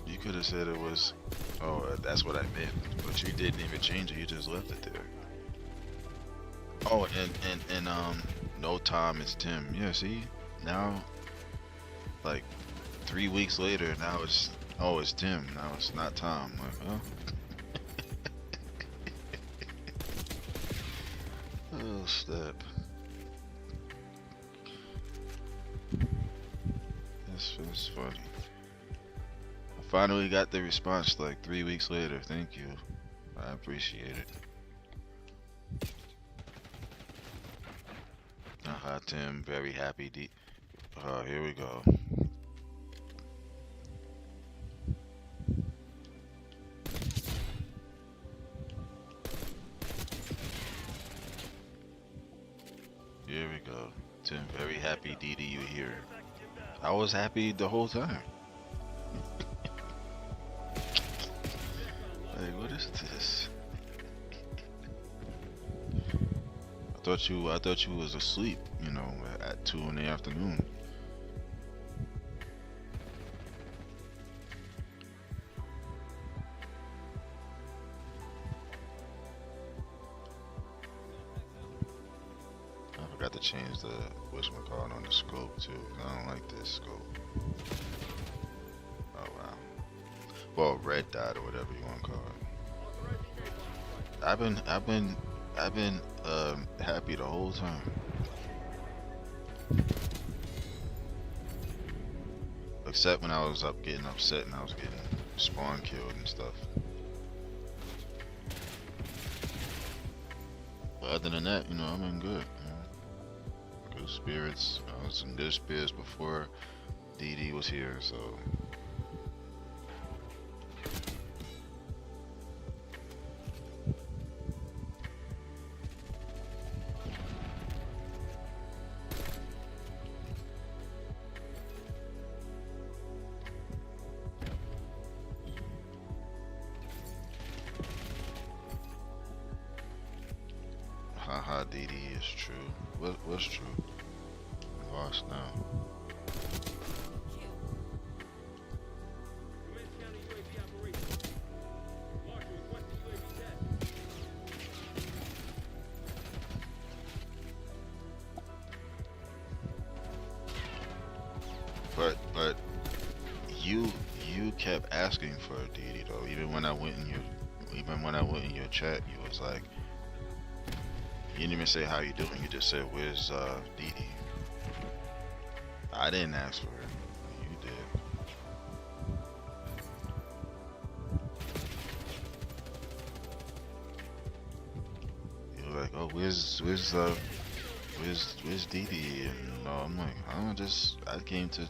You could have said it was. Oh, that's what I meant. But you didn't even change it. You just left it there. Oh, and no, Tom, it's Tim. Yeah, see now, like 3 weeks later, now it's Tim. Now it's not Tom. Like, oh. Oh, step. That's funny. I finally got the response like 3 weeks later. Thank you. I appreciate it. Tim, very happy. Here we go. Here we go. Tim, very happy. Dee Dee, you here? I was happy the whole time. Like, what is this? I thought you was asleep, you know, at 2 in the afternoon. I forgot to change the whatchamacallit on the scope too. I don't like this scope. Oh wow. Well, red dot or whatever you want to call it. I've been happy the whole time. Except when I was getting upset and I was getting spawn killed and stuff. But other than that, you know, I'm in good. You know? Good spirits. I was in good spirits before Dee Dee was here, so. Haha, Dee Dee is true. What's true? I'm lost now. But you kept asking for a Dee Dee though. Even when I went in your chat, you was like. You didn't even say how you doing. You just said, "Where's Dee Dee?" I didn't ask for her. You did. You were like, "Oh, where's Dee Dee?" And I'm like, I came to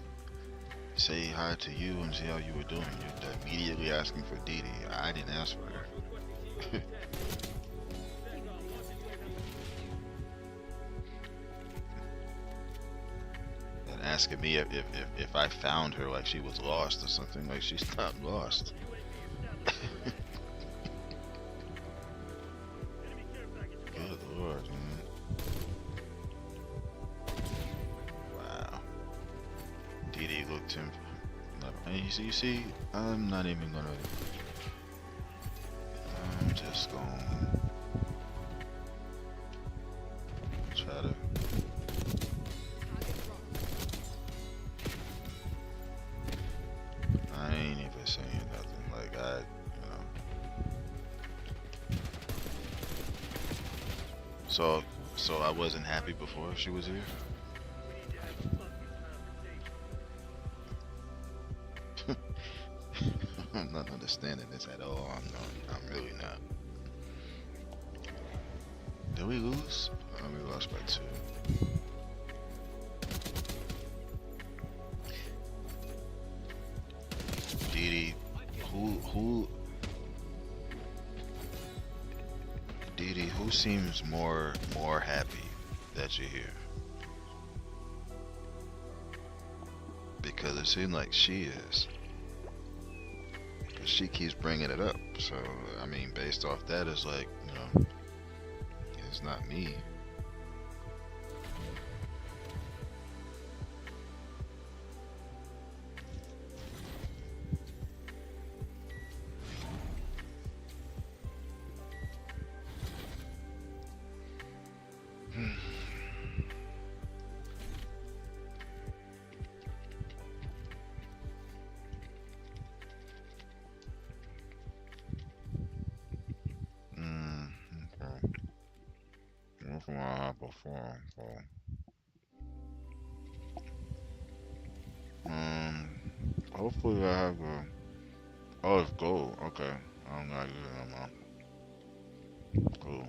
say hi to you and see how you were doing. You're immediately asking for Dee Dee. I didn't ask for her. Asking me if I found her like she was lost or something. Like, she's not lost. Good lord, man. Wow. Dee Dee looked him. And you see, I'm not even gonna. I'm just going So, so I wasn't happy before she was here. We need to have a fucking conversation. I'm not understanding this at all. I'm not. I'm really not. Did we lose? We lost by 2. Didi, who Didi, who seems more happy that you're here? Because it seems like she is. Because she keeps bringing it up. So, I mean, based off that, it's like, it's not me. Okay. That's what I had before. So, um, hopefully I have a. Oh, it's gold. Okay. I'm not using it no more. Cool.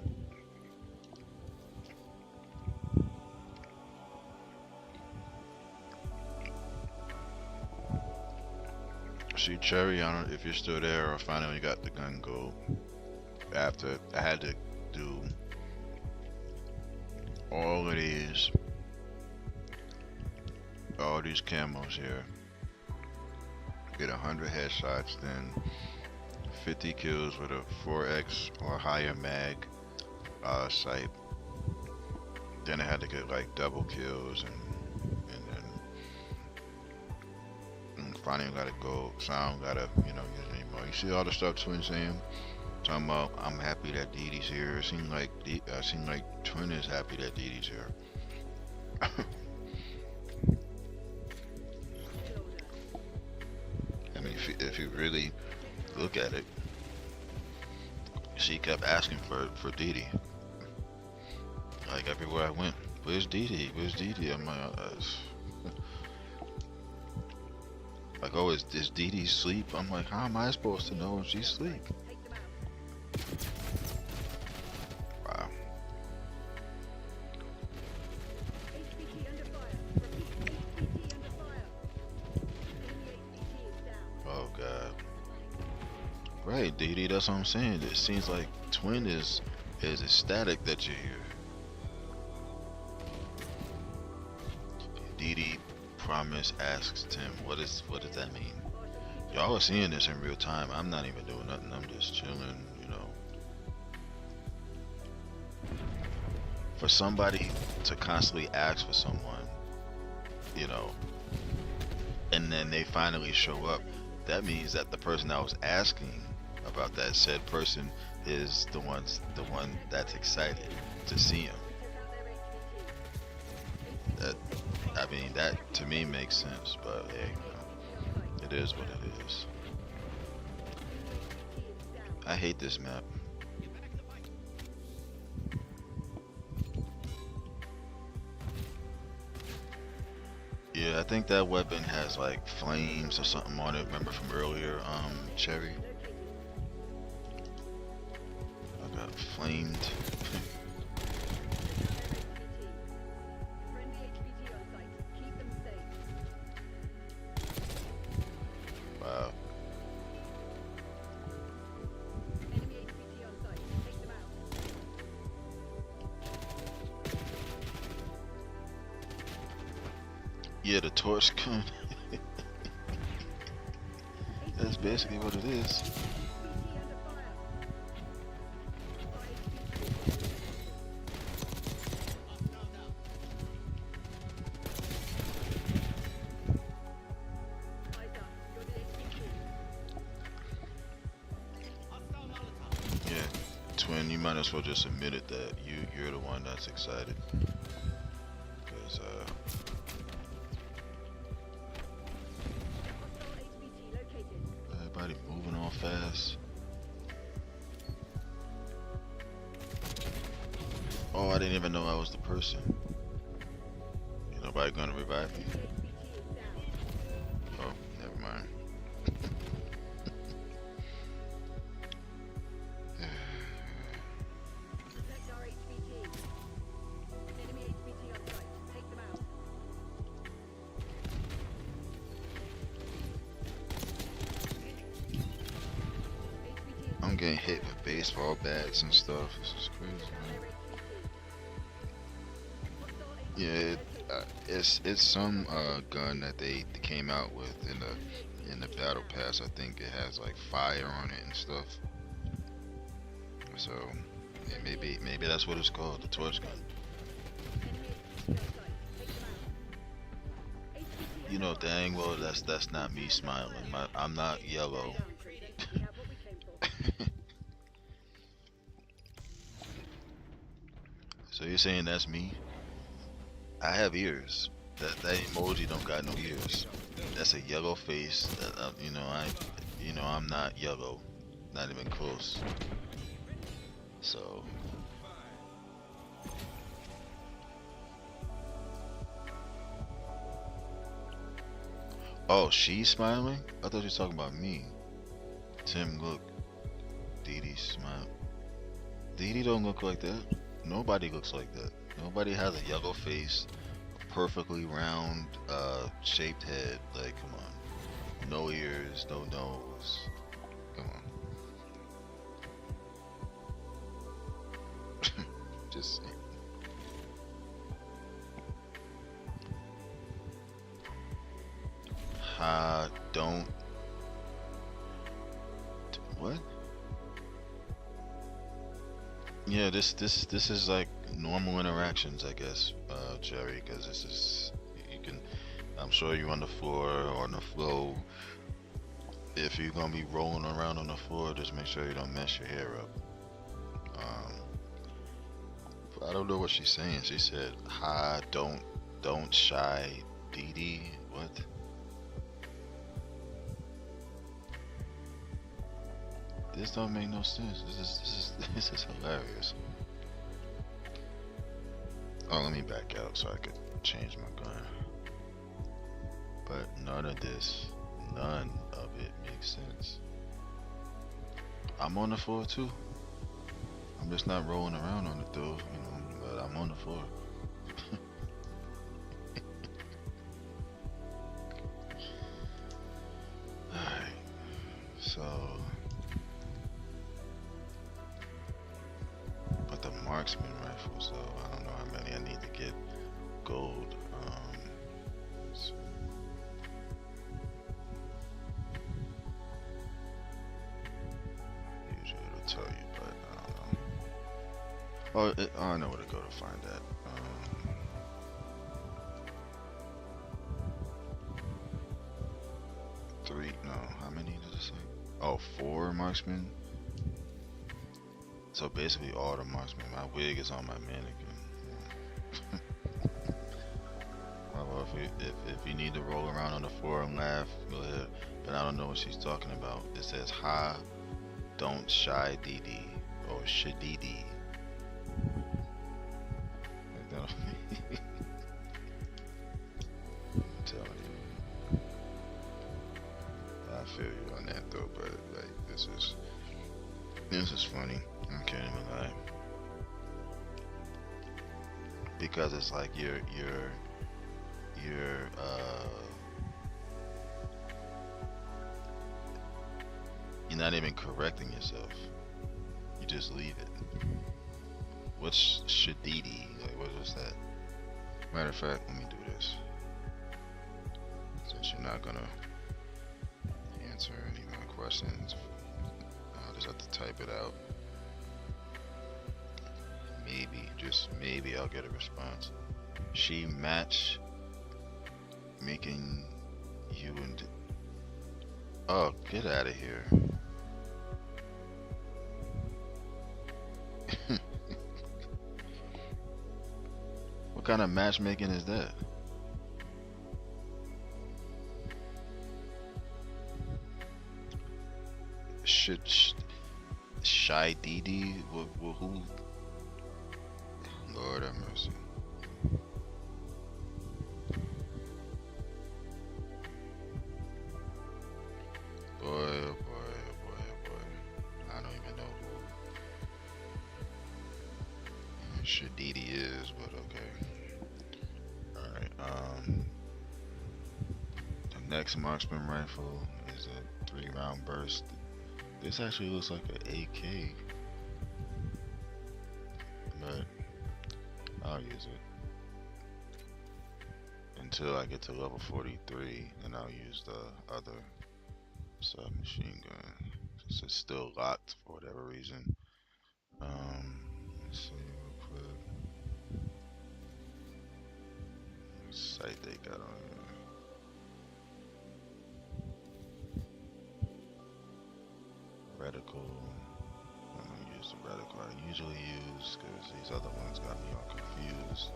See, Cherry, I don't know if you're still there or finally got the gun gold. After I had to do all of these camos here, get 100 headshots, then 50 kills with a 4x or higher mag sight. Then I had to get like double kills and finally gotta go. Sound gotta use anymore. You see all the stuff Twin saying? Talking about I'm happy that Didi's here. It seems like Twin is happy that Didi's here. I mean, if you really look at it, she kept asking for Didi. Like everywhere I went, where's Didi? Where's Didi? I'm like, oh, is Didi sleep? I'm like, how am I supposed to know if she's asleep? Wow. HVT under fire. Repeat, HVT under fire. Enemy HVT is down. Oh God. Right, Didi. That's what I'm saying. It seems like Twin is ecstatic that you're here. Didi Promise asks Tim, what does that mean? Y'all are seeing this in real time. I'm not even doing nothing. I'm just chilling, For somebody to constantly ask for someone, and then they finally show up, that means that the person that was asking about that said person is the one that's excited to see him. That to me makes sense, but hey, it is what it is. I hate this map. Yeah, I think that weapon has like flames or something on it. Remember from earlier, Cherry? I got flamed. Friendly HVT on site. Keep them safe. Wow. Enemy HVT on site. Take them out. Yeah, the torch gun. That's basically what it is. HVT under fire. Eyes up. You're the HVT. Yeah, Twin, you might as well just admit it that you're the one that's excited. Cause Hostile HVT located. everybody moving on fast. Oh, I didn't even know I was the person. Ain't nobody gonna revive me. Oh, never mind. Protect our HVT. Enemy HVT on site. Take them out. HVT is I'm getting hit with baseball bats and stuff. This is crazy, man. Yeah, it's some gun that they came out with in the battle pass. I think it has like fire on it and stuff. So yeah, maybe that's what it's called, the torch gun. You know dang well that's not me smiling. I'm not yellow. We have what we came for. So you're saying that's me? I have ears. That emoji don't got no ears. That's a yellow face. That, I'm not yellow, not even close. So oh, she's smiling? I thought you were talking about me. Tim, look. Dee Dee smile. Dee Dee don't look like that. Nobody looks like that. Nobody has a yellow face, a perfectly round, shaped head. Like, come on. No ears, no nose. Come on. Just saying. Don't. What? Yeah, this is like normal interactions, I guess, Jerry, because this is you can. I'm sure you're on the floor or on the floor. If you're gonna be rolling around on the floor, just make sure you don't mess your hair up. Um, but I don't know what she's saying. She said, "Hi, don't shy, Dee Dee." What? This don't make no sense. This is hilarious. Oh, let me back out so I could change my gun. But none of it makes sense. I'm on the floor too. I'm just not rolling around on it though, but I'm on the floor. Alright, so. But the marksman rifles though, I don't know how many I need to get gold. So usually it'll tell you, but I don't know. Oh, I know where to go to find that. 3, no, how many did it say? Oh, 4 marksmen. So basically all the marksmen. My wig is on my mannequin. Yeah. Well, if you need to roll around on the floor and laugh, go ahead. But I don't know what she's talking about. It says, "Ha, don't shy, Dee Dee," or "Shadidi." I'm telling you, I feel you on that though. But like, this is funny. I can't even lie. Because it's like you're not even correcting yourself. You just leave it. What's shadidi? Like what was that? Matter of fact, let me do this. Since you're not gonna answer any of my questions, I'll just have to type it out. Maybe, just maybe I'll get a response. She match making you and oh, get out of here. What kind of matchmaking is that? Should Shy Dee Dee? Who? Lord have mercy. Boy, oh boy, oh boy, oh boy. I don't even know who Shadidi is, but okay. Alright, the next marksman rifle is a 3-round burst. This actually looks like an AK, but I'll use it until I get to level 43, and I'll use the other submachine gun. It's still locked for whatever reason. Let's see real quick. What site they got on here? Reticle. I'm gonna use the reticle I usually use because these other ones got me all confused.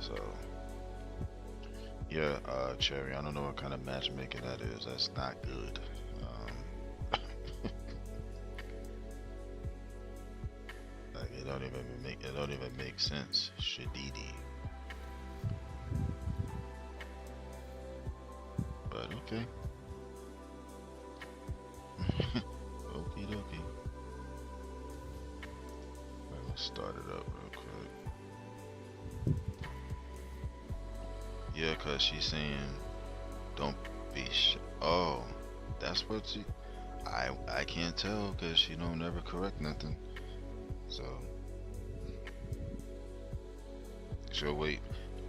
So, yeah, Cherry, I don't know what kind of matchmaking that is. That's not good. Like it don't even make sense. Shadidi. But okay. Okie dokie. Alright, let's start it up real quick. Yeah, cause she's saying don't be oh, that's what she I can't tell cause she don't never correct nothing. So she'll wait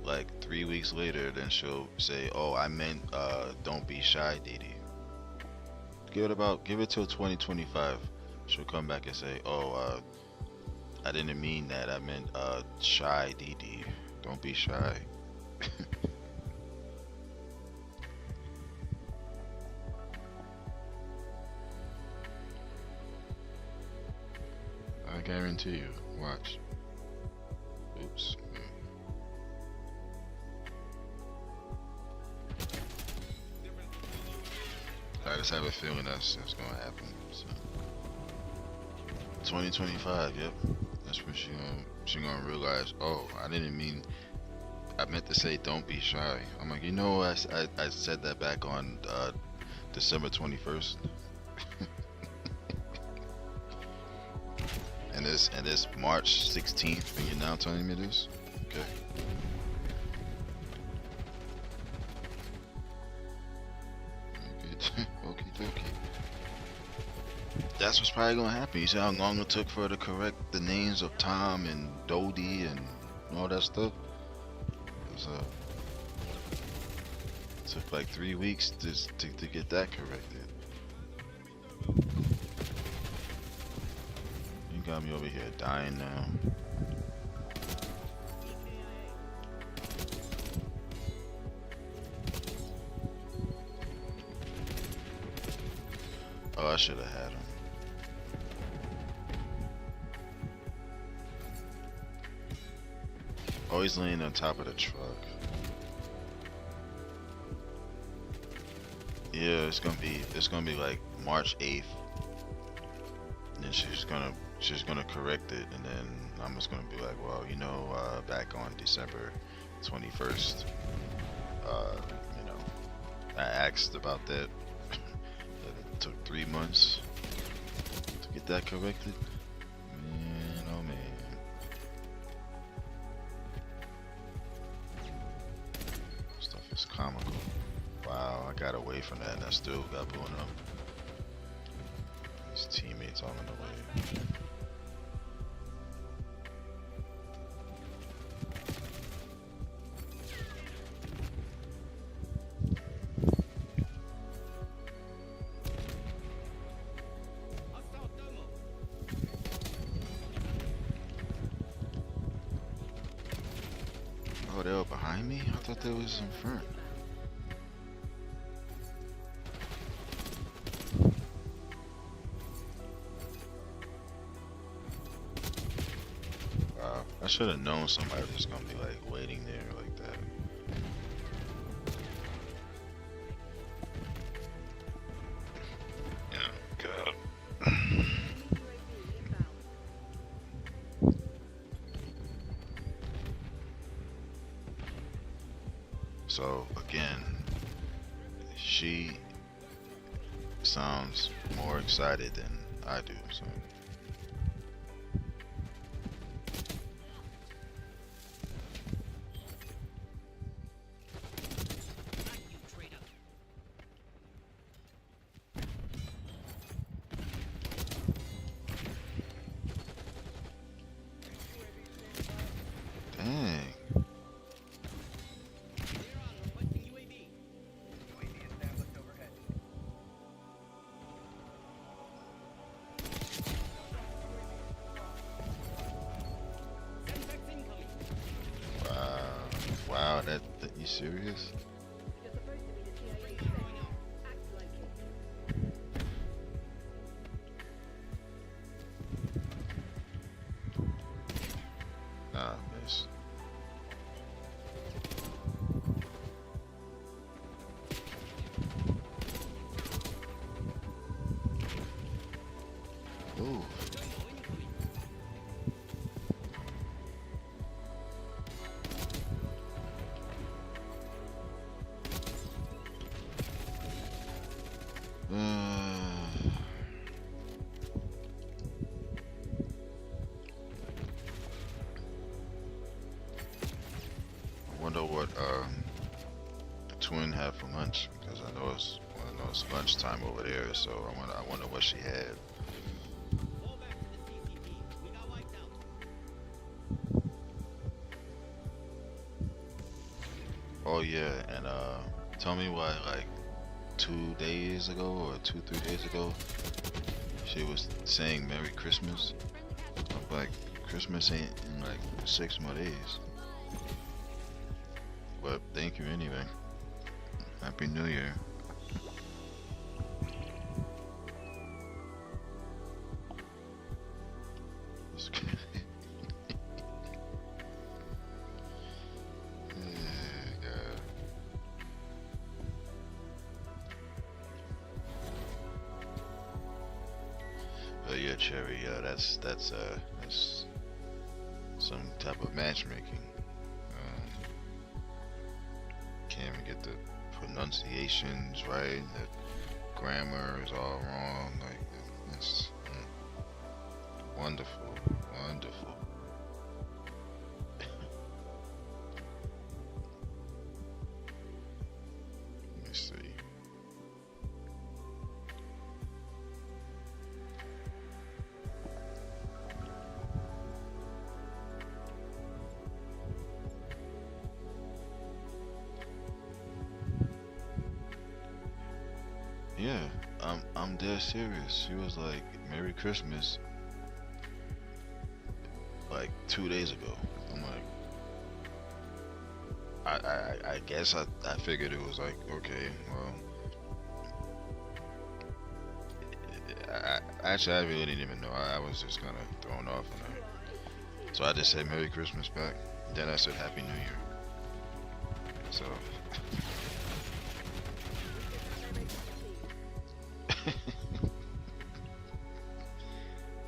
like 3 weeks later, then she'll say, "Oh, I meant don't be shy, Didi." Give it till 2025. She'll come back and say, "Oh, I didn't mean that. I meant shy, Didi. Don't be shy." I guarantee you. Watch. Oops. I just have a feeling that's gonna happen. So. 2025, yep. That's when she gonna realize. Oh, I didn't mean. I meant to say don't be shy. I'm like, I said that back on December 21st. and this March 16th, and you're now telling me this? Okay. Okie dokie. That's what's probably gonna happen. You see how long it took for her to correct the names of Tom and Dodie and all that stuff? It was, took like 3 weeks to get that corrected. You got me over here dying now. Oh, I should have had him. Oh, he's laying on top of the truck. Yeah, it's gonna be like March 8th. And then she's gonna correct it, and then I'm just gonna be like, well, back on December 21st, I asked about that. It took 3 months to get that corrected. Man, oh man. Stuff is comical. Wow, I got away from that and I still got blown up. His teammates all in the way. Oh, they were behind me? I thought they was in front. Wow, I should have known somebody was just gonna be like waiting there like that. Yeah, God. So again, she sounds more excited than I do. So dang. Wow. Wow, that you serious? You're supposed to be the CIA special. Act like it. Nah, miss. Ooh. I wonder what Twin had for lunch because I know it's lunchtime over there. So I wonder what she had. Oh yeah, and tell me why like 2 days ago or 3 days ago she was saying Merry Christmas. I'm like, Christmas ain't in like 6 more days. But thank you anyway. Happy New Year. It's good. Yeah, God. But yeah, Cherry, that's some type of matchmaking. Can't even get the pronunciations right. The grammar is all wrong. Like it's wonderful, wonderful. Let me see. Yeah, I'm dead serious. She was like, Merry Christmas like 2 days ago. I'm like, I guess I figured it was like, okay, well, actually I really didn't even know. I was just kind of thrown off on her. So I just said Merry Christmas back. Then I said Happy New Year. So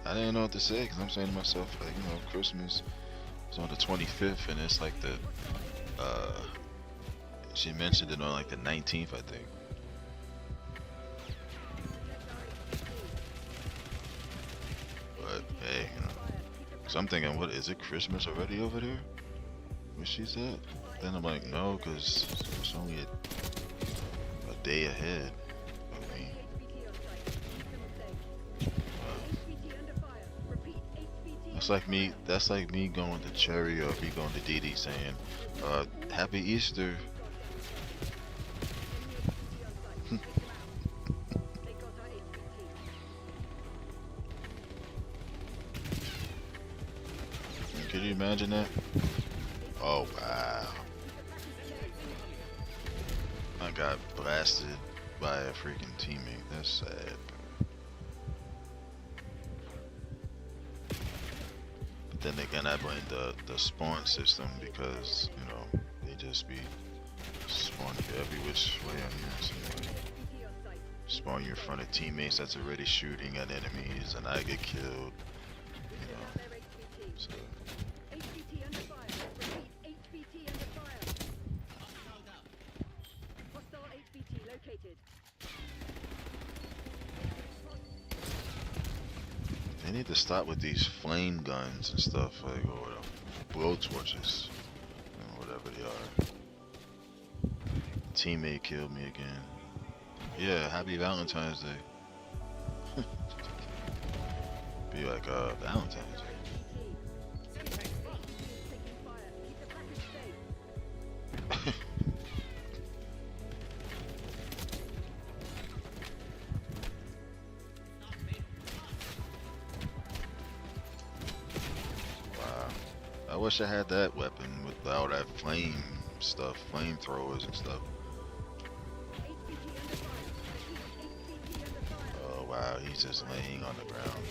I didn't know what to say because I'm saying to myself, like, Christmas is on the 25th and it's like she mentioned it on like the 19th, I think. But hey, so I'm thinking, what is it, Christmas already over there? Where she's at? Then I'm like, no, because it's only a day ahead of me. That's like me going to Cherry or me going to Didi saying, Happy Easter. Can you imagine that? Oh wow. I got blasted by a freaking teammate. That's sad. But then again, I blame the spawn system because, they just be spawning every which way on here. So, spawn you in front of teammates that's already shooting at enemies and I get killed. So need to stop with these flame guns and stuff, like, or blow torches, whatever they are. Teammate killed me again. Yeah, happy Valentine's Day. Be like, Valentine's Day. Taking fire. Keep the package safe. Wow. I wish I had that weapon with all that flame stuff, flamethrowers and stuff. HVT under fire. Repeat, HVT under fire. Oh wow, he's just laying on the ground.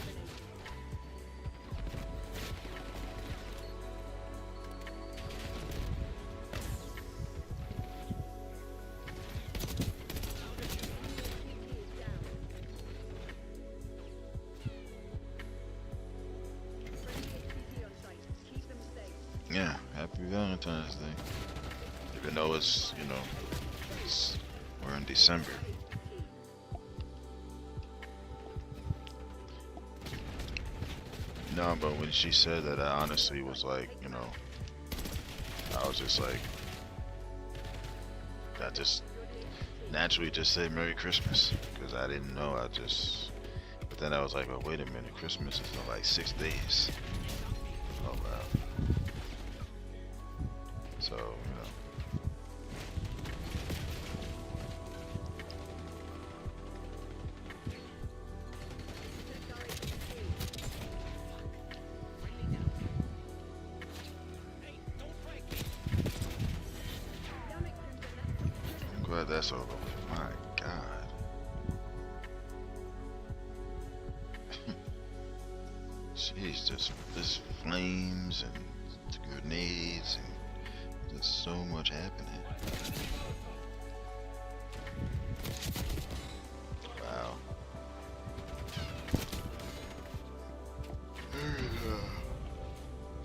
Yeah, happy Valentine's Day. Even though it's, we're in December. No, but when she said that, I honestly was like, I was just like, I just naturally just said Merry Christmas because I didn't know. But then I was like, oh, wait a minute, Christmas is in like 6 days. Oh wow. So, I'm glad that's over with. My God. Jeez, just flames and grenades and just so much happening. Wow.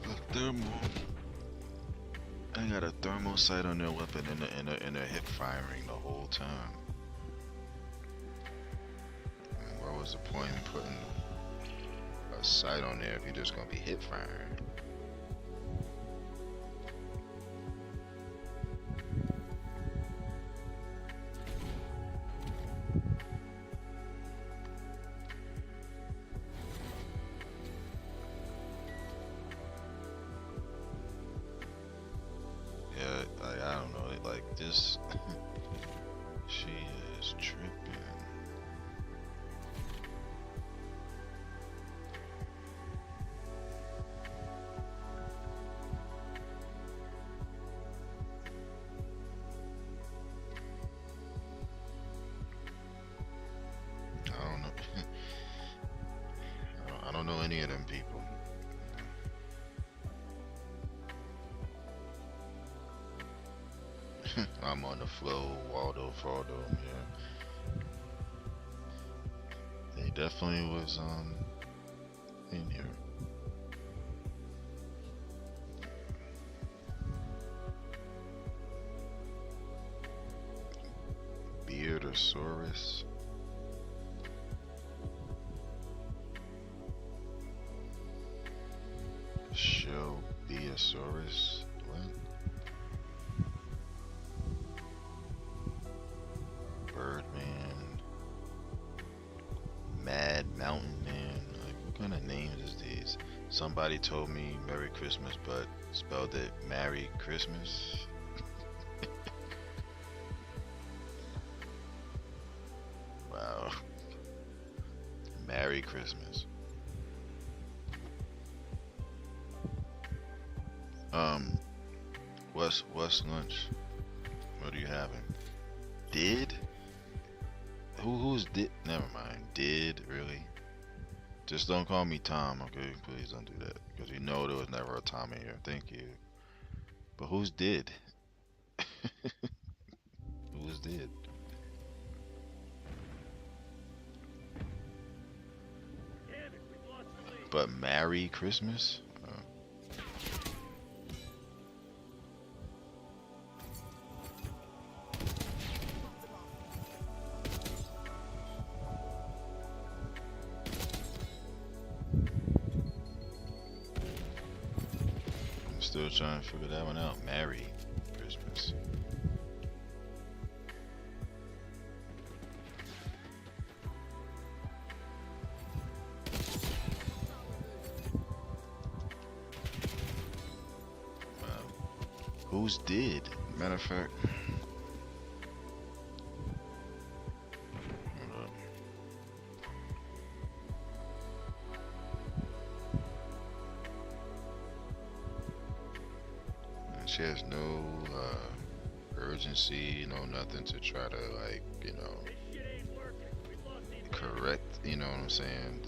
The thermal. I got a thermal sight on their weapon and a hip firing the whole time. And what was the point in putting a sight on there if you're just gonna be hip firing? Yeah, like I don't know, like this. She is tripping. I don't know. I don't know any of them people. I'm on the flow, Waldo, Faldo, yeah. They definitely was in here. Beardosaurus. Shobeosaurus. What? Birdman. Mad Mountain Man. Like, what kind of names is these? Somebody told me Merry Christmas, but spelled it Merry Christmas. Wow. Merry Christmas. What's lunch? What are you having? Did? Who's did? Never mind. Did really? Just don't call me Tom, okay? Please don't do that, because you know there was never a Tom in here. Thank you. But who's did? Who's did? Damn it, we've lost the lead. But Merry Christmas? Still trying to figure that one out. Merry Christmas. Who's did? Matter of fact. Hold up. And she has no urgency, no nothing to try to like, This shit ain't working. We lost these correct, you know what I'm saying?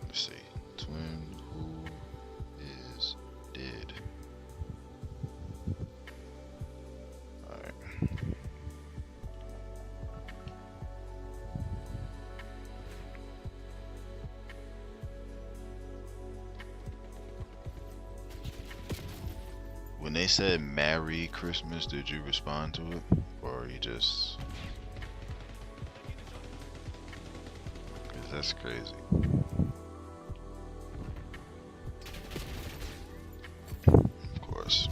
Let's see. Twin who is dead. Alright. When they said Merry Christmas, did you respond to it? Or you just... 'Cause that's crazy. Of course.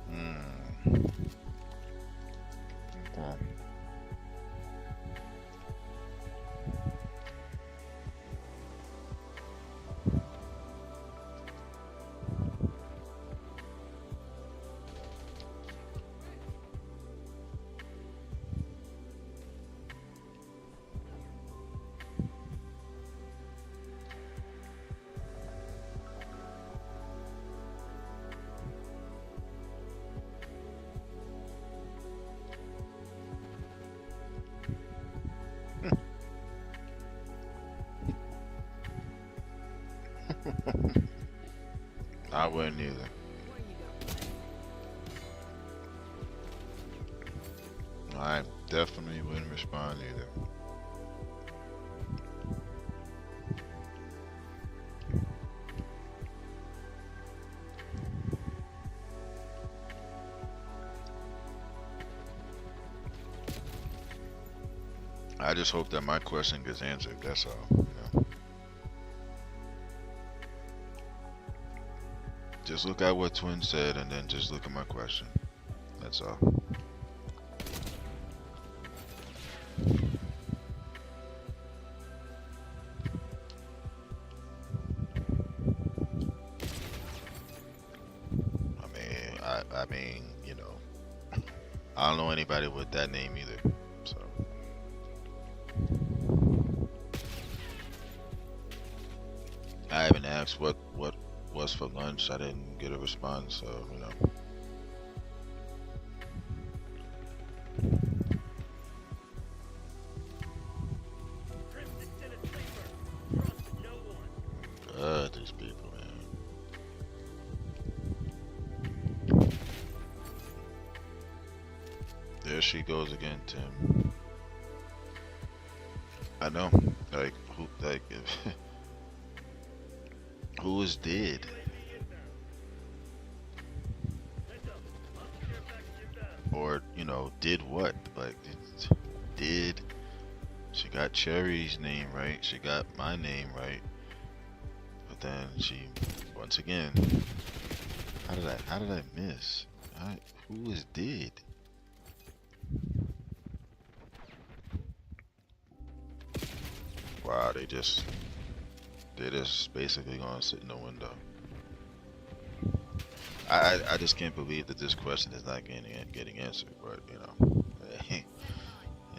Hmm. Okay. I wouldn't either. I definitely wouldn't respond either. I just hope that my question gets answered. That's all. Just look at what Twin said and then just look at my question. That's all. I mean, I don't know anybody with that name either. So I haven't asked what was for lunch. I didn't get a response, so Crimson Senate sleeper. Trust no one. these people, man. There she goes again, Tim. I know, who is dead? UAV inbound. Heads up. Hostile care package inbound. Or did what? Like, did she got Cherry's name right? She got my name right, but then she, once again, how did I miss? Who is did? Wow, they're just basically gonna sit in the window. I just can't believe that this question is not getting answered, but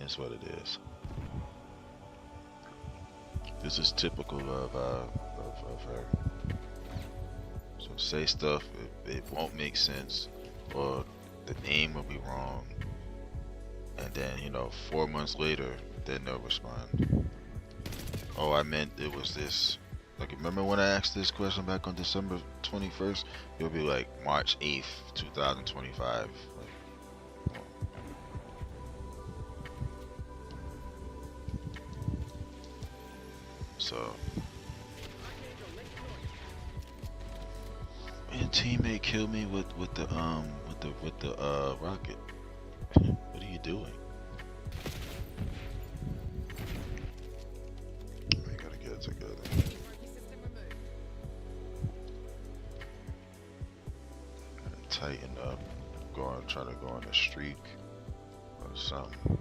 it's what it is. This is typical of her. So say stuff, it won't make sense, or the name will be wrong, and then 4 months later, then they'll respond. Oh, I meant it was this. Like, remember when I asked this question back on December 21st? It'll be like March 8th, 2025. Like, So, and teammate killed me with the rocket. What are you doing? We gotta get it together. Gotta tighten up. Try to go on a streak or something.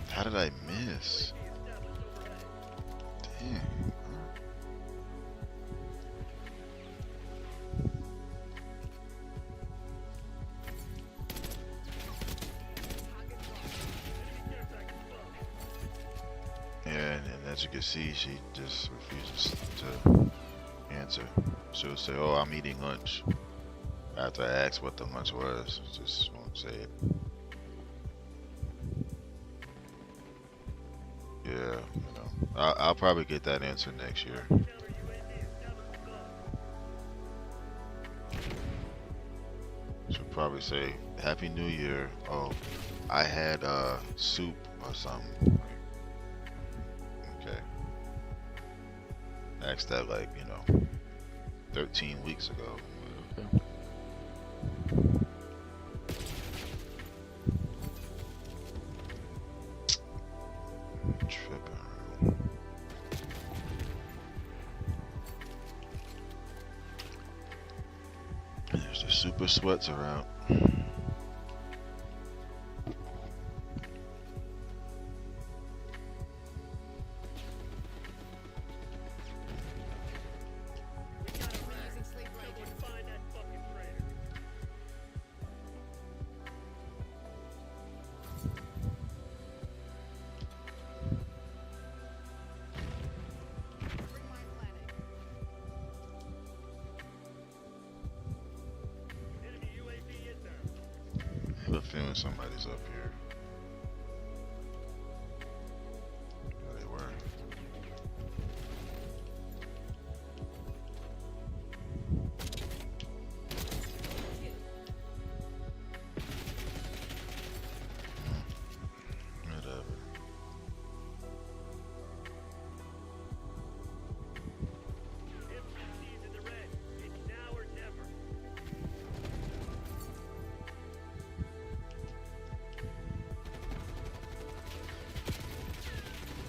How did I miss? Damn. Yeah, and as you can see, she just refuses to answer. She'll say, "Oh, I'm eating lunch." After I ask what the lunch was, she just won't say it. Yeah, I'll probably get that answer next year. She'll probably say, "Happy New Year." Oh, I had soup or something. Okay. Asked that 13 weeks ago. Okay. Tripping. There's the super sweats around. I have a feeling somebody's up here. Yeah, they were. Whatever. MCC's in the red. It's now or never.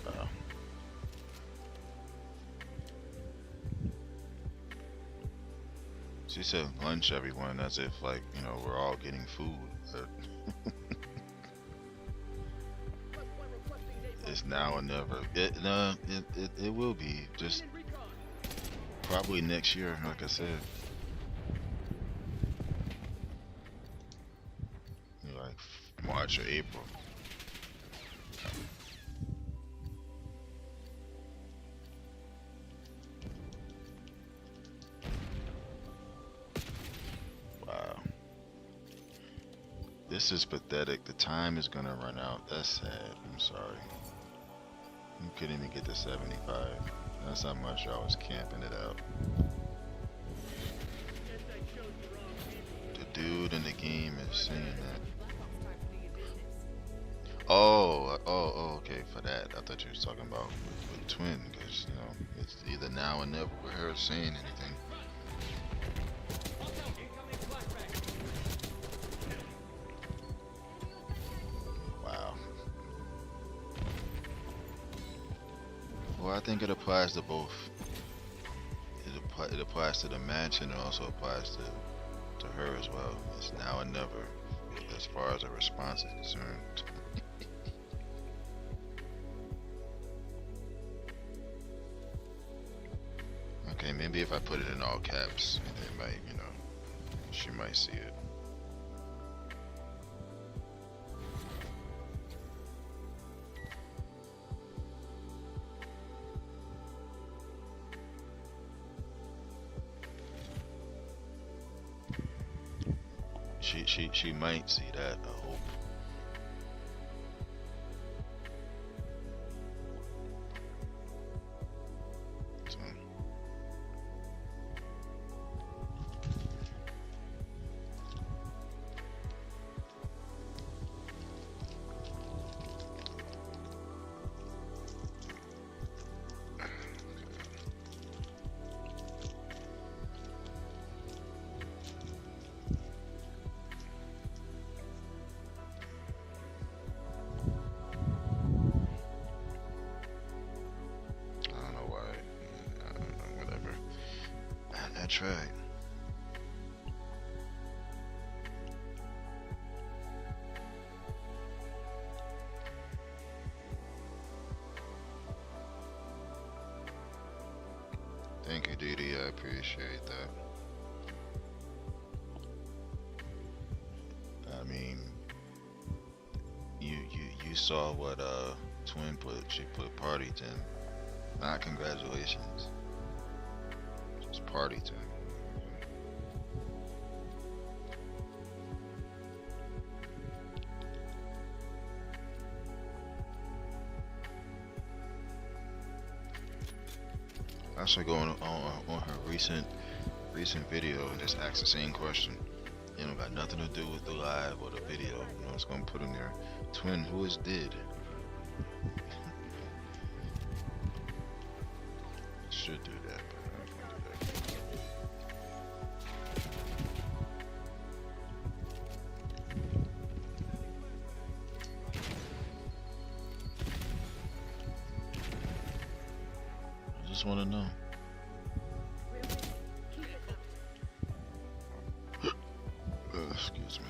Oh. She said lunch, everyone, as if we're all getting food. But it's now or never. It will be just probably next year, like I said. Like March or April. Wow. This is pathetic. The time is gonna run out. That's sad. I'm sorry. You couldn't even get to 75. That's how much I was camping it out. The dude in the game is saying that. Oh, okay, for that. I thought you was talking about with Twin, because, it's either now or never with her saying anything. Wow. Well, I think it applies to both. It applies to the match, and it also applies to her as well. It's now or never, as far as a response is concerned. Okay, maybe if I put it in all caps, it might, she might see it. She might see that, I hope. So, I don't know why. I don't know, whatever. I tried. Thank you, Didi. I appreciate that. I mean, you saw what Twin put. She put party time. Not congratulations. Just party time. I should go on her recent video and just ask the same question. You know, got nothing to do with the live or the video. You know, it's gonna put in there. Twin, who is did? Should do that, but I'm not gonna do that. I just want to know. Excuse me.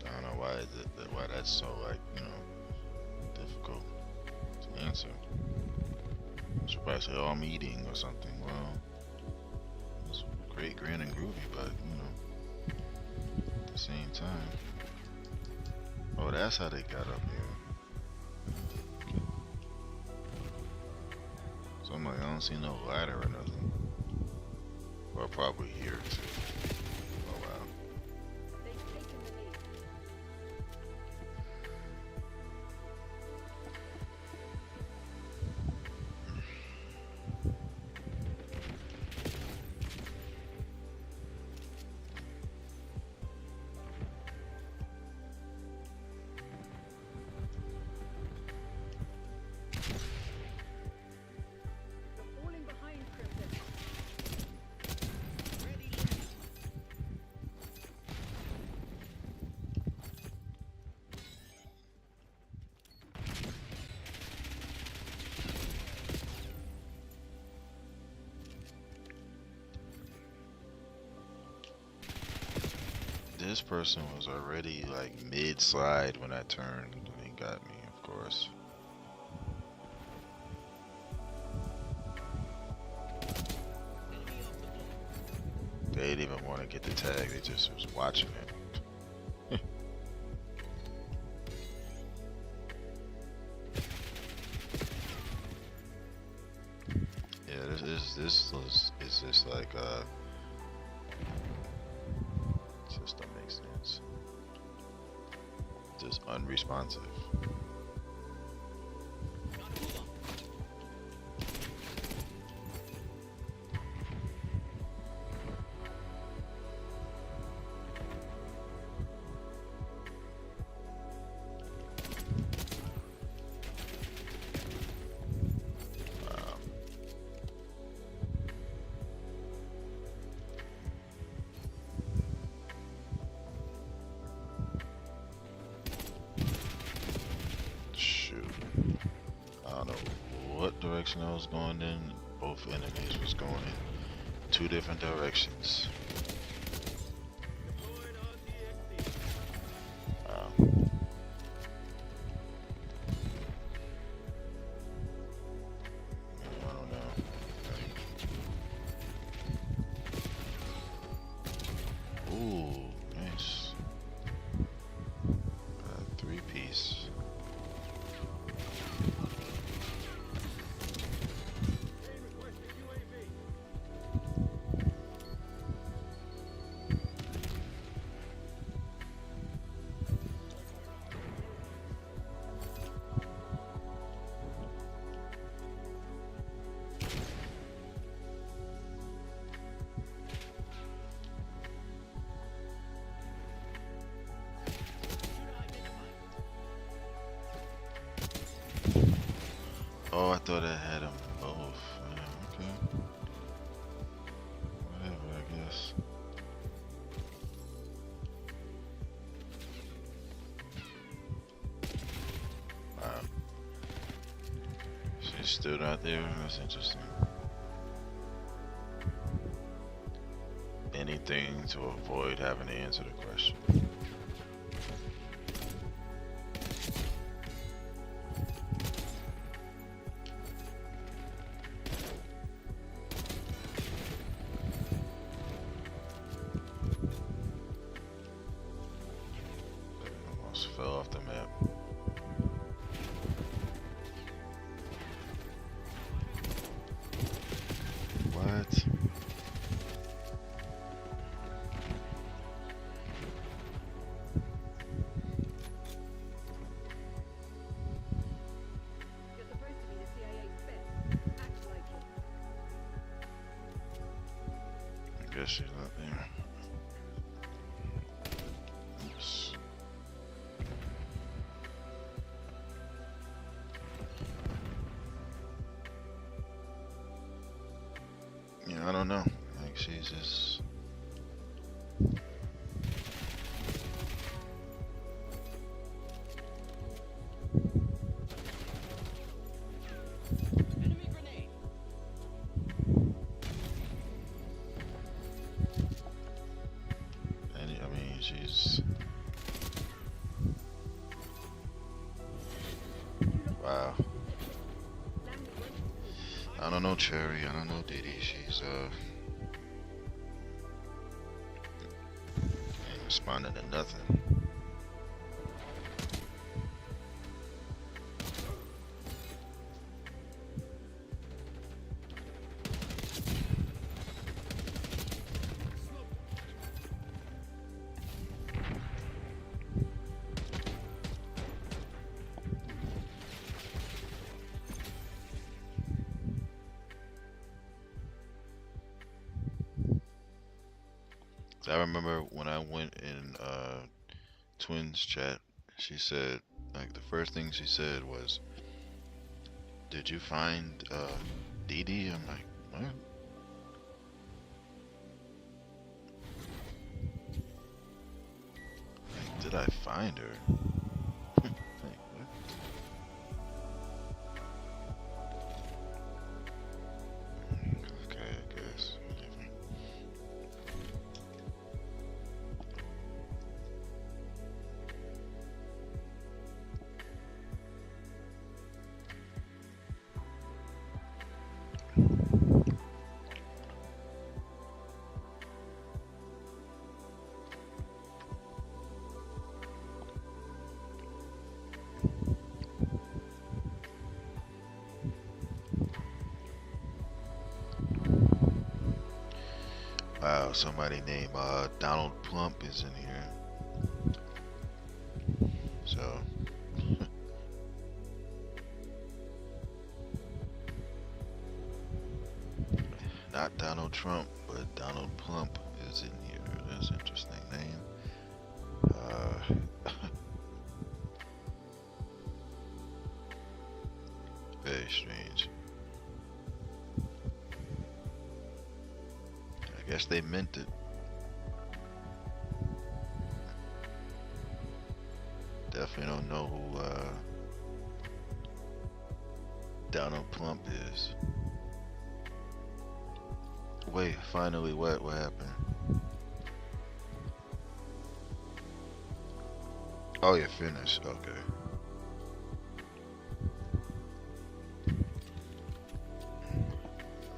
I don't know why that's so difficult to answer. I should probably say, "Oh, I'm eating" or something. Well, it's great, grand, and groovy, but at the same time. Oh, that's how they got up here. So I'm like, I don't see no ladder or nothing. Or probably here too. Oh wow. They've taken the lead. You're falling behind, Crimson. This person was already like mid slide when I turned and he got me, of course. They didn't even want to get the tag, they just was watching it. Yeah, is just like it just don't make sense. Just unresponsive. Shoot. I don't know what direction I was going in. Both enemies was going in two different directions. I thought I had them both. Yeah, okay. Whatever, I guess. Wow. She's still out there. That's interesting. Anything to avoid having to answer the question. Almost fell off the map. What? You're supposed to be the CIA's best. Act like it. I guess she's not there. Oops. Yeah, I don't know. Like she's just. Enemy grenade. I mean, she's. Wow. Langley won't I don't know Cherry. I don't know Didi. She's ain't responding to nothing. I remember when I went in Twins chat, she said like the first thing she said was, "Did you find Didi?" I'm like, what? Like, did I find her? Like, what? Okay, I guess. Whatever. Wow, somebody named Donald Plump is in here. So, not Donald Trump, but Donald Plump is in here. That's an interesting name. Very strange. I guess they meant it. Definitely don't know who Donald Plump is. Wait, finally, what happened? Oh, you're finished. Okay.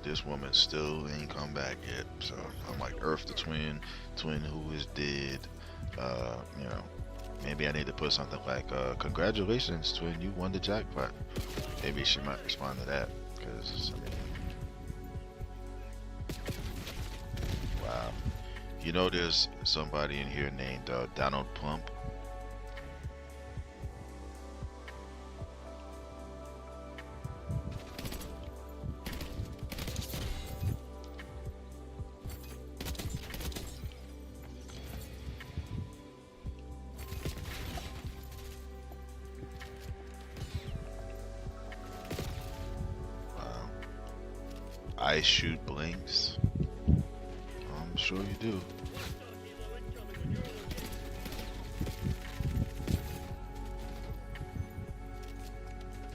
This woman still ain't come back yet. So I'm like, Earth the twin who is dead. You know, maybe I need to put something like, congratulations, twin, you won the jackpot. Maybe she might respond to that, because I mean, wow. You know, there's somebody in here named Donald Plump. I shoot blinks. I'm sure you do.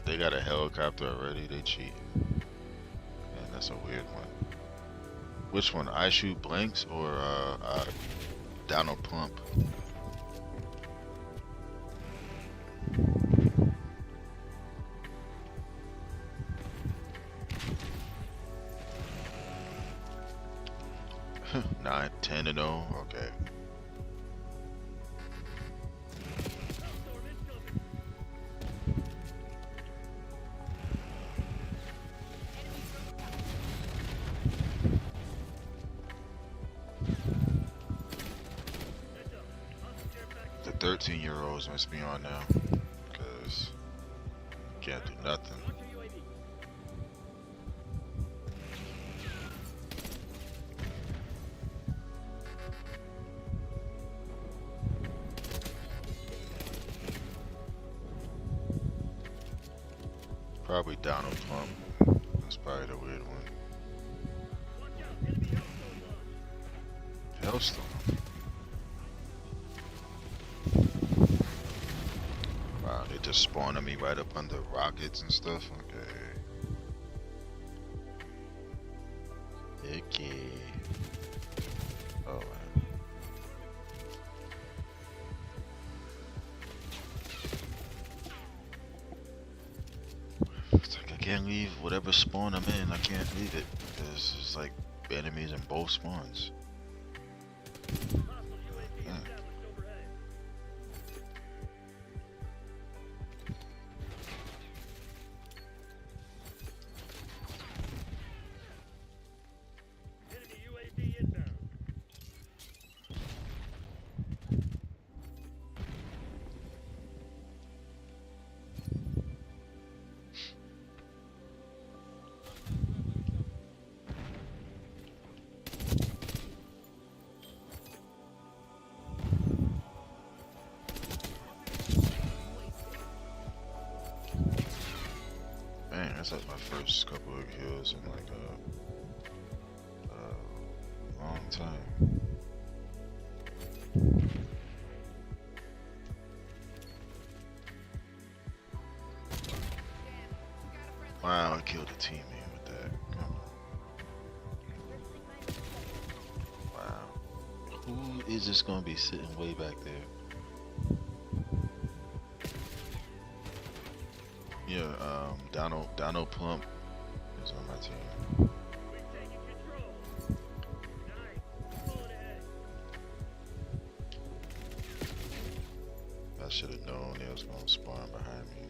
They got a helicopter already. They cheating. And that's a weird one. Which one? I shoot blanks or Donald Pump? 9-10-0. Okay. The 13-year-olds must be on now, because can't do nothing. Probably Donald Trump. That's probably the weird one. Hailstorm. Wow, they just spawning me right up under rockets and stuff. Okay. Okay. Oh man. It's like I can't leave whatever spawn I'm in. I can't leave it because it's like enemies in both spawns. Yeah. Man, that's like my first couple of kills in like a long time. Wow, I killed a teammate with that. Come on. Wow. Who is just gonna be sitting way back there? Yeah, Donald Plump is on my team. I should have known they was gonna spawn behind me.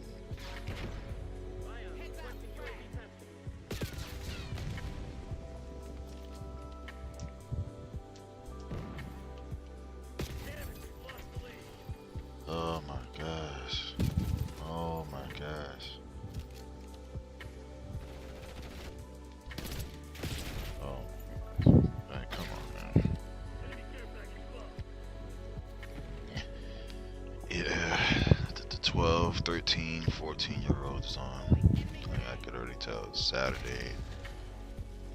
Oh my gosh. Oh my gosh. Oh, man, come on, man. Yeah, the 12, 13, 14-year-olds on. Like, I could already tell it's Saturday,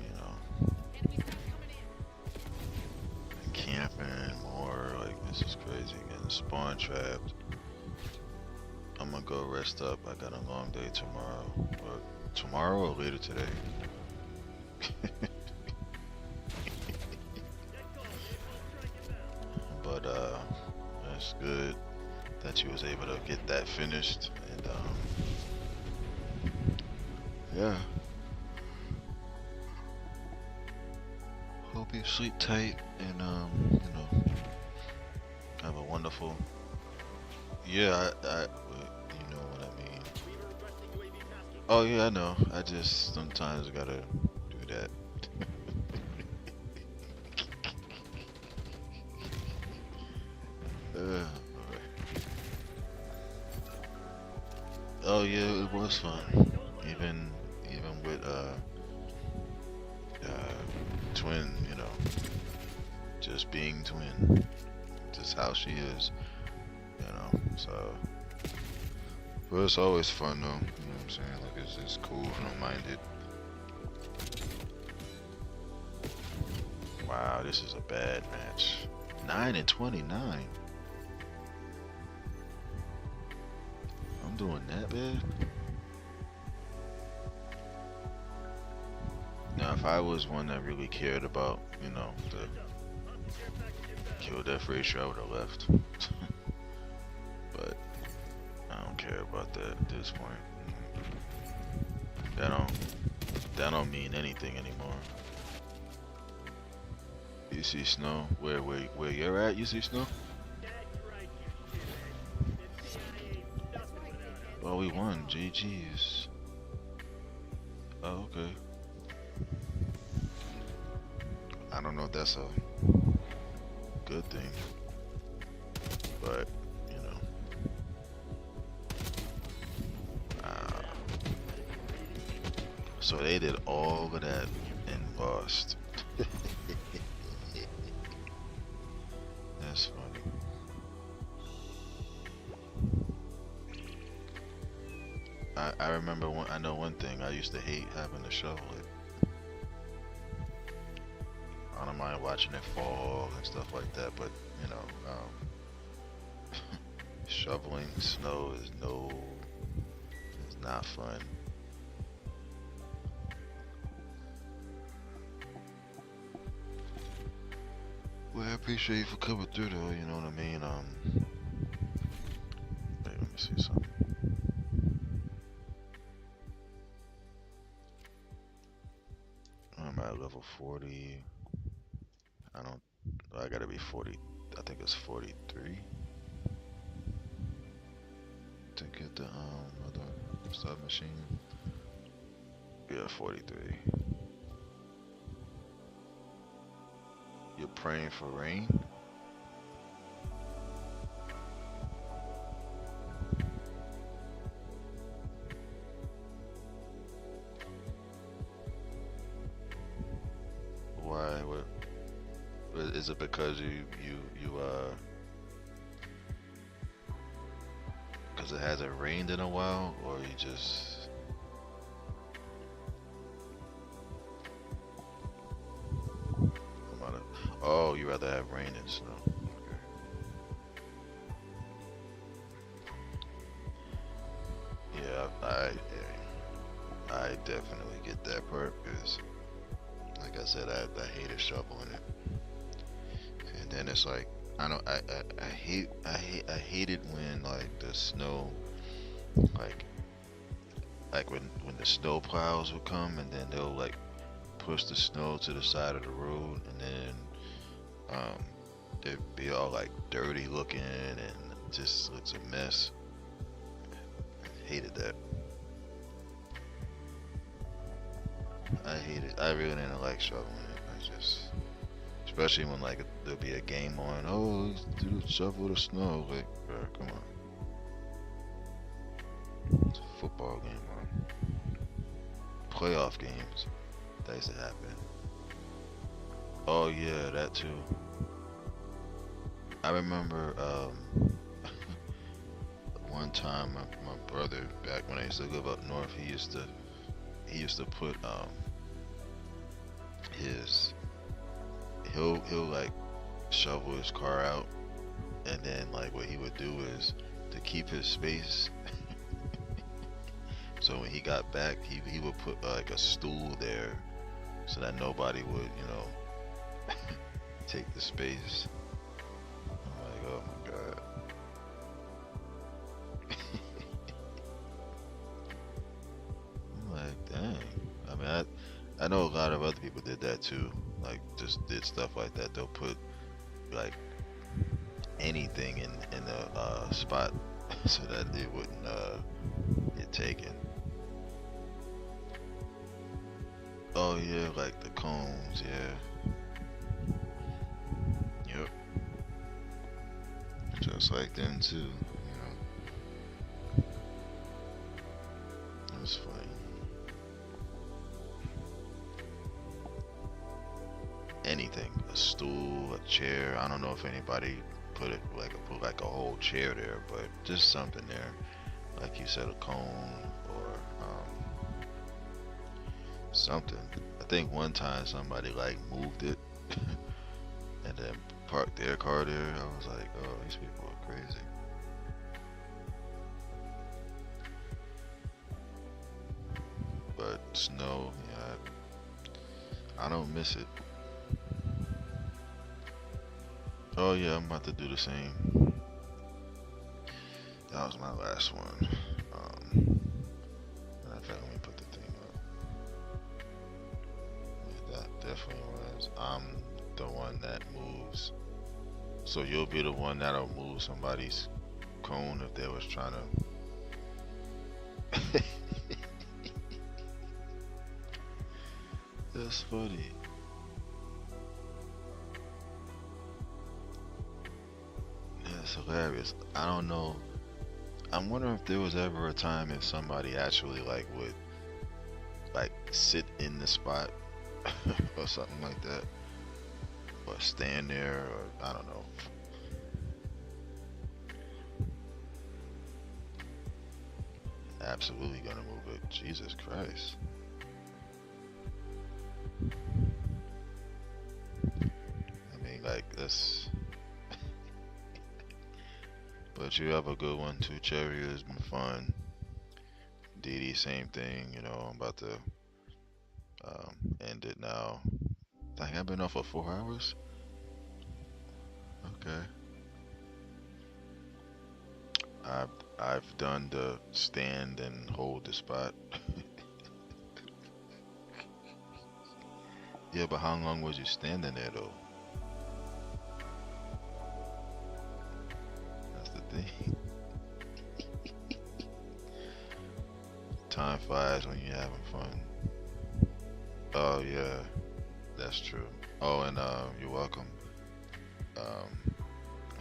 you know. And camping more, like, this is crazy. Getting spawn trapped. I'm gonna go rest up. I got a long day tomorrow. Or tomorrow or later today? But it's good that you was able to get that finished, and yeah. Hope you sleep tight and you know, have a wonderful. Yeah, I you know what I mean. Oh yeah, I know. I just sometimes gotta do that. Alright. Oh yeah, it was fun. Even with twin, you know, just being twin, just how she is, you know. So, but it's always fun though. You know what I'm saying? Like it's cool. I don't mind it. this is a bad match. 9-29. I'm doing that bad. Now, if I was one that really cared about, you know, the kill death ratio, I would have left. But I don't care about that at this point. That don't mean anything anymore. You see snow? Where you're at? You see snow? That's right, you shithead. The CIA nothing without us. Well, we won. GG's. Oh, okay. I don't know if that's a good thing, but you know. So they did all of that and lost. That's funny. I remember I know one thing. I used to hate having to shovel it. I don't mind watching it fall and stuff like that, but you know, shoveling snow is not fun. Well, I appreciate you for coming through though, you know what I mean? Wait, let me see something. I'm at level 40. I gotta be 40. I think it's 43 to get the other submachine. Yeah, 43. You're praying for rain? Why? What? Is it because because it hasn't rained in a while, or you just? Oh, you rather have rain than snow. Okay. Yeah, I definitely get that part because, like I said, I hated shoveling it, and then it's like I don't I hate it when like the snow like when the snow plows will come and then they'll like push the snow to the side of the road and then they'd be all like dirty looking and just looks a mess. I hated that. I hate it. I really didn't like shoveling it. I just, especially when like there'll be a game on. Oh, let's do the shovel the snow. Like, bro, come on. It's a football game, man. Playoff games. That used to happen. Oh yeah, that too. I remember one time my brother back when I used to live up north, he used to put he'll like shovel his car out, and then like what he would do is to keep his space. So when he got back, he would put like a stool there so that nobody would, you know, take the space. I'm like, oh my god. I'm like, dang. I mean, I know a lot of other people did that too. Like, just did stuff like that. They'll put like anything in the spot so that it wouldn't get taken. Oh yeah, like the cones, yeah. Yep. Just like them too, you know. That's funny. Anything, a stool, a chair. I don't know if anybody put like a whole chair there, but just something there. Like you said, a cone or something. I think one time somebody like moved it and then parked their car there. I was like, oh, these people are crazy. But snow, yeah, I don't miss it. Oh yeah, I'm about to do the same. That was my last one. Matter of fact, let me put the thing up. Yeah, that definitely was. I'm the one that moves. So you'll be the one that'll move somebody's cone if they was trying to. That's funny. That's hilarious. I don't know. I'm wondering if there was ever a time if somebody actually like would like sit in the spot or something like that, or stand there, or I don't know. Absolutely gonna move it. Jesus Christ. I mean, like this. But you have a good one too, Cherry. It's been fun. Didi, same thing. You know, I'm about to end it now. Dang, I've been off for 4 hours. Okay. I've I've done the stand and hold the spot. Yeah, but how long was you standing there though? That's the thing. Time flies when you're having fun. Oh yeah, that's true. Oh, and you're welcome. Um,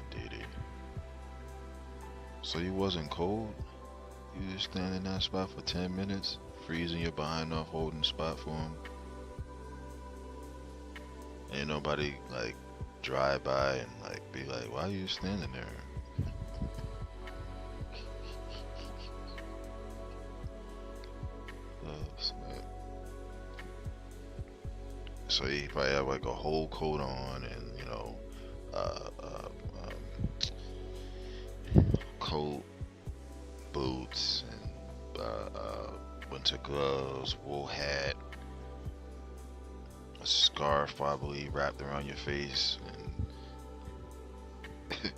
Didi. So you wasn't cold? You just standing in that spot for 10 minutes, freezing your behind off, holding the spot for him. Ain't nobody like drive by and like be like, why are you standing there? Oh, snap. So he probably have like a whole coat on and uh, uh, coat, boots, and winter gloves, wool hat, a scarf probably wrapped around your face, and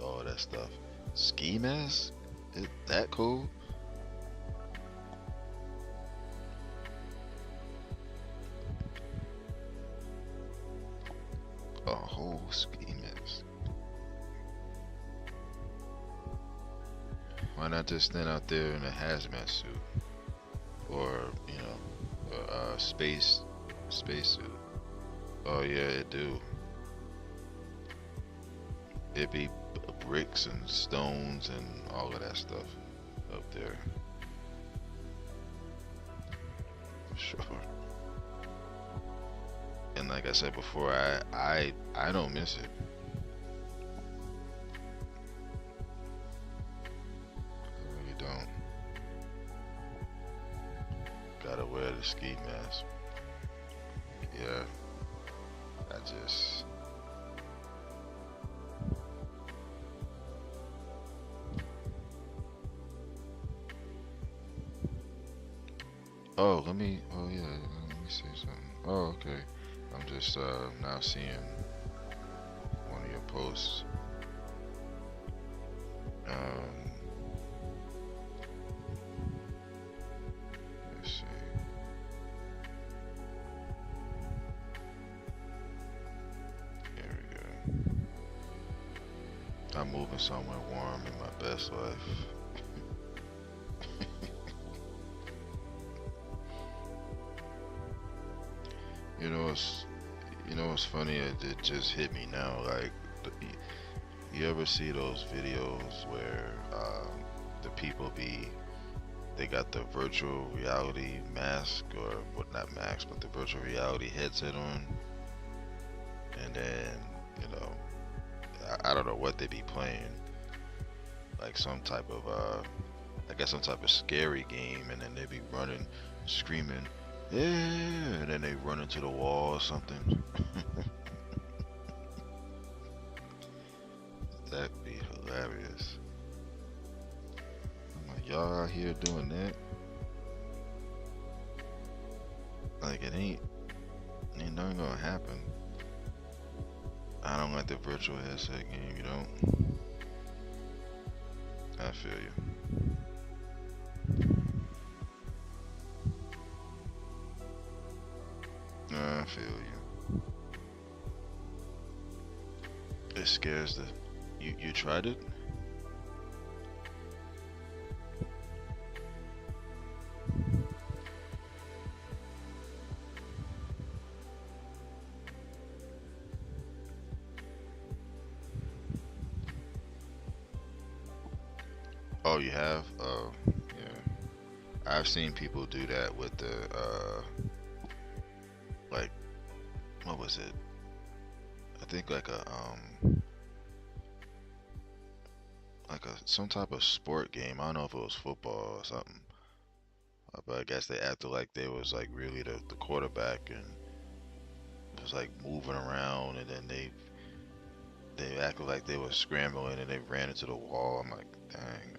all that stuff. Ski mask? Is that cool? A whole ski mask. Why not just stand out there in a hazmat suit or a space suit? Oh yeah, it do. It be bricks and stones and all of that stuff up there. For sure. And like I said before, I don't miss it. I really don't. Gotta wear the ski mask. Yeah, I just. Oh, let me. Oh yeah, let me see something. Oh, okay. I'm just now seeing one of your posts. Um, let's see. There we go. I'm moving somewhere warm in my best life. You know, it's funny. It just hit me now. Like, you ever see those videos where the people they got the virtual reality mask, or what, not mask, but the virtual reality headset on, and then I don't know what they be playing, like some type of I guess some type of scary game, and then they be running, screaming, yeah, and then they run into the wall or something. y'all out here doing that. Like ain't nothing gonna happen. I don't like the virtual headset game. You don't. I feel you. I feel you. It scares the. You tried it? Oh, you have? Oh, yeah. I've seen people do that with the like what was it? I think like a some type of sport game. I don't know if it was football or something. But I guess they acted like they was like really the quarterback and was like moving around, and then they acted like they were scrambling and they ran into the wall. I'm like, dang,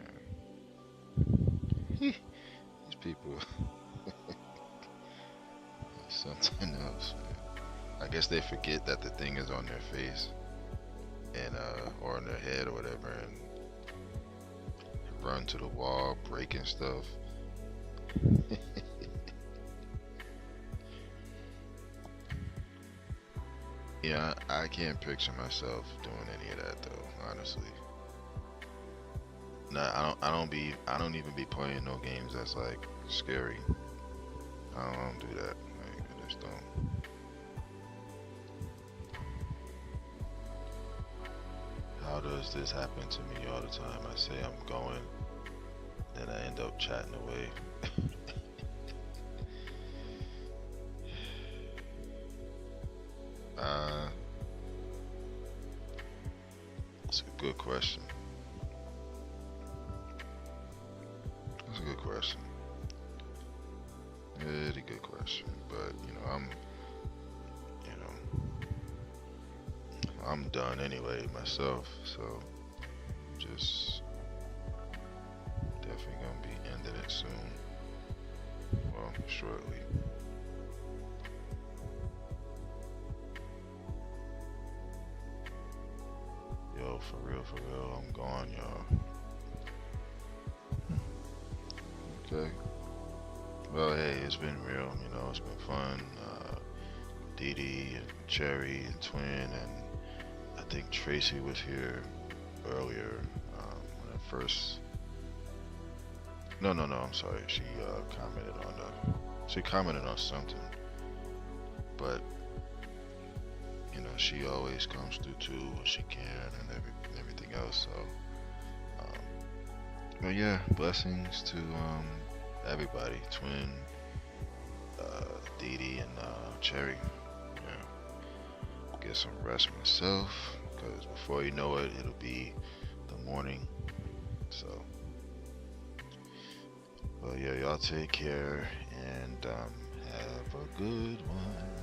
man. These people something else, man. I guess they forget that the thing is on their face and or on their head or whatever, and run to the wall, breaking stuff. Yeah, I can't picture myself doing any of that though, honestly. Nah, I don't even be playing no games that's like scary. I don't do that. Like, I just don't. How does this happen to me all the time? I say I'm going, then I end up chatting away. uh, that's a good question. That's a good question. Really good question. But you know, I'm done anyway myself. So just definitely gonna be ending it soon. Well, shortly. Yo, for real, I'm gone, y'all. Okay. Well, hey, it's been real. It's been fun. Dee Dee and Cherry and Twin, and I think Tracy was here earlier when I first. No, I'm sorry. She commented on something, but she always comes through too when she can and everything else. So, but yeah, blessings to everybody, Twin, Dee Dee, and Cherry. Get some rest myself, because before you know it, it'll be the morning. So, well, yeah, y'all take care and have a good one.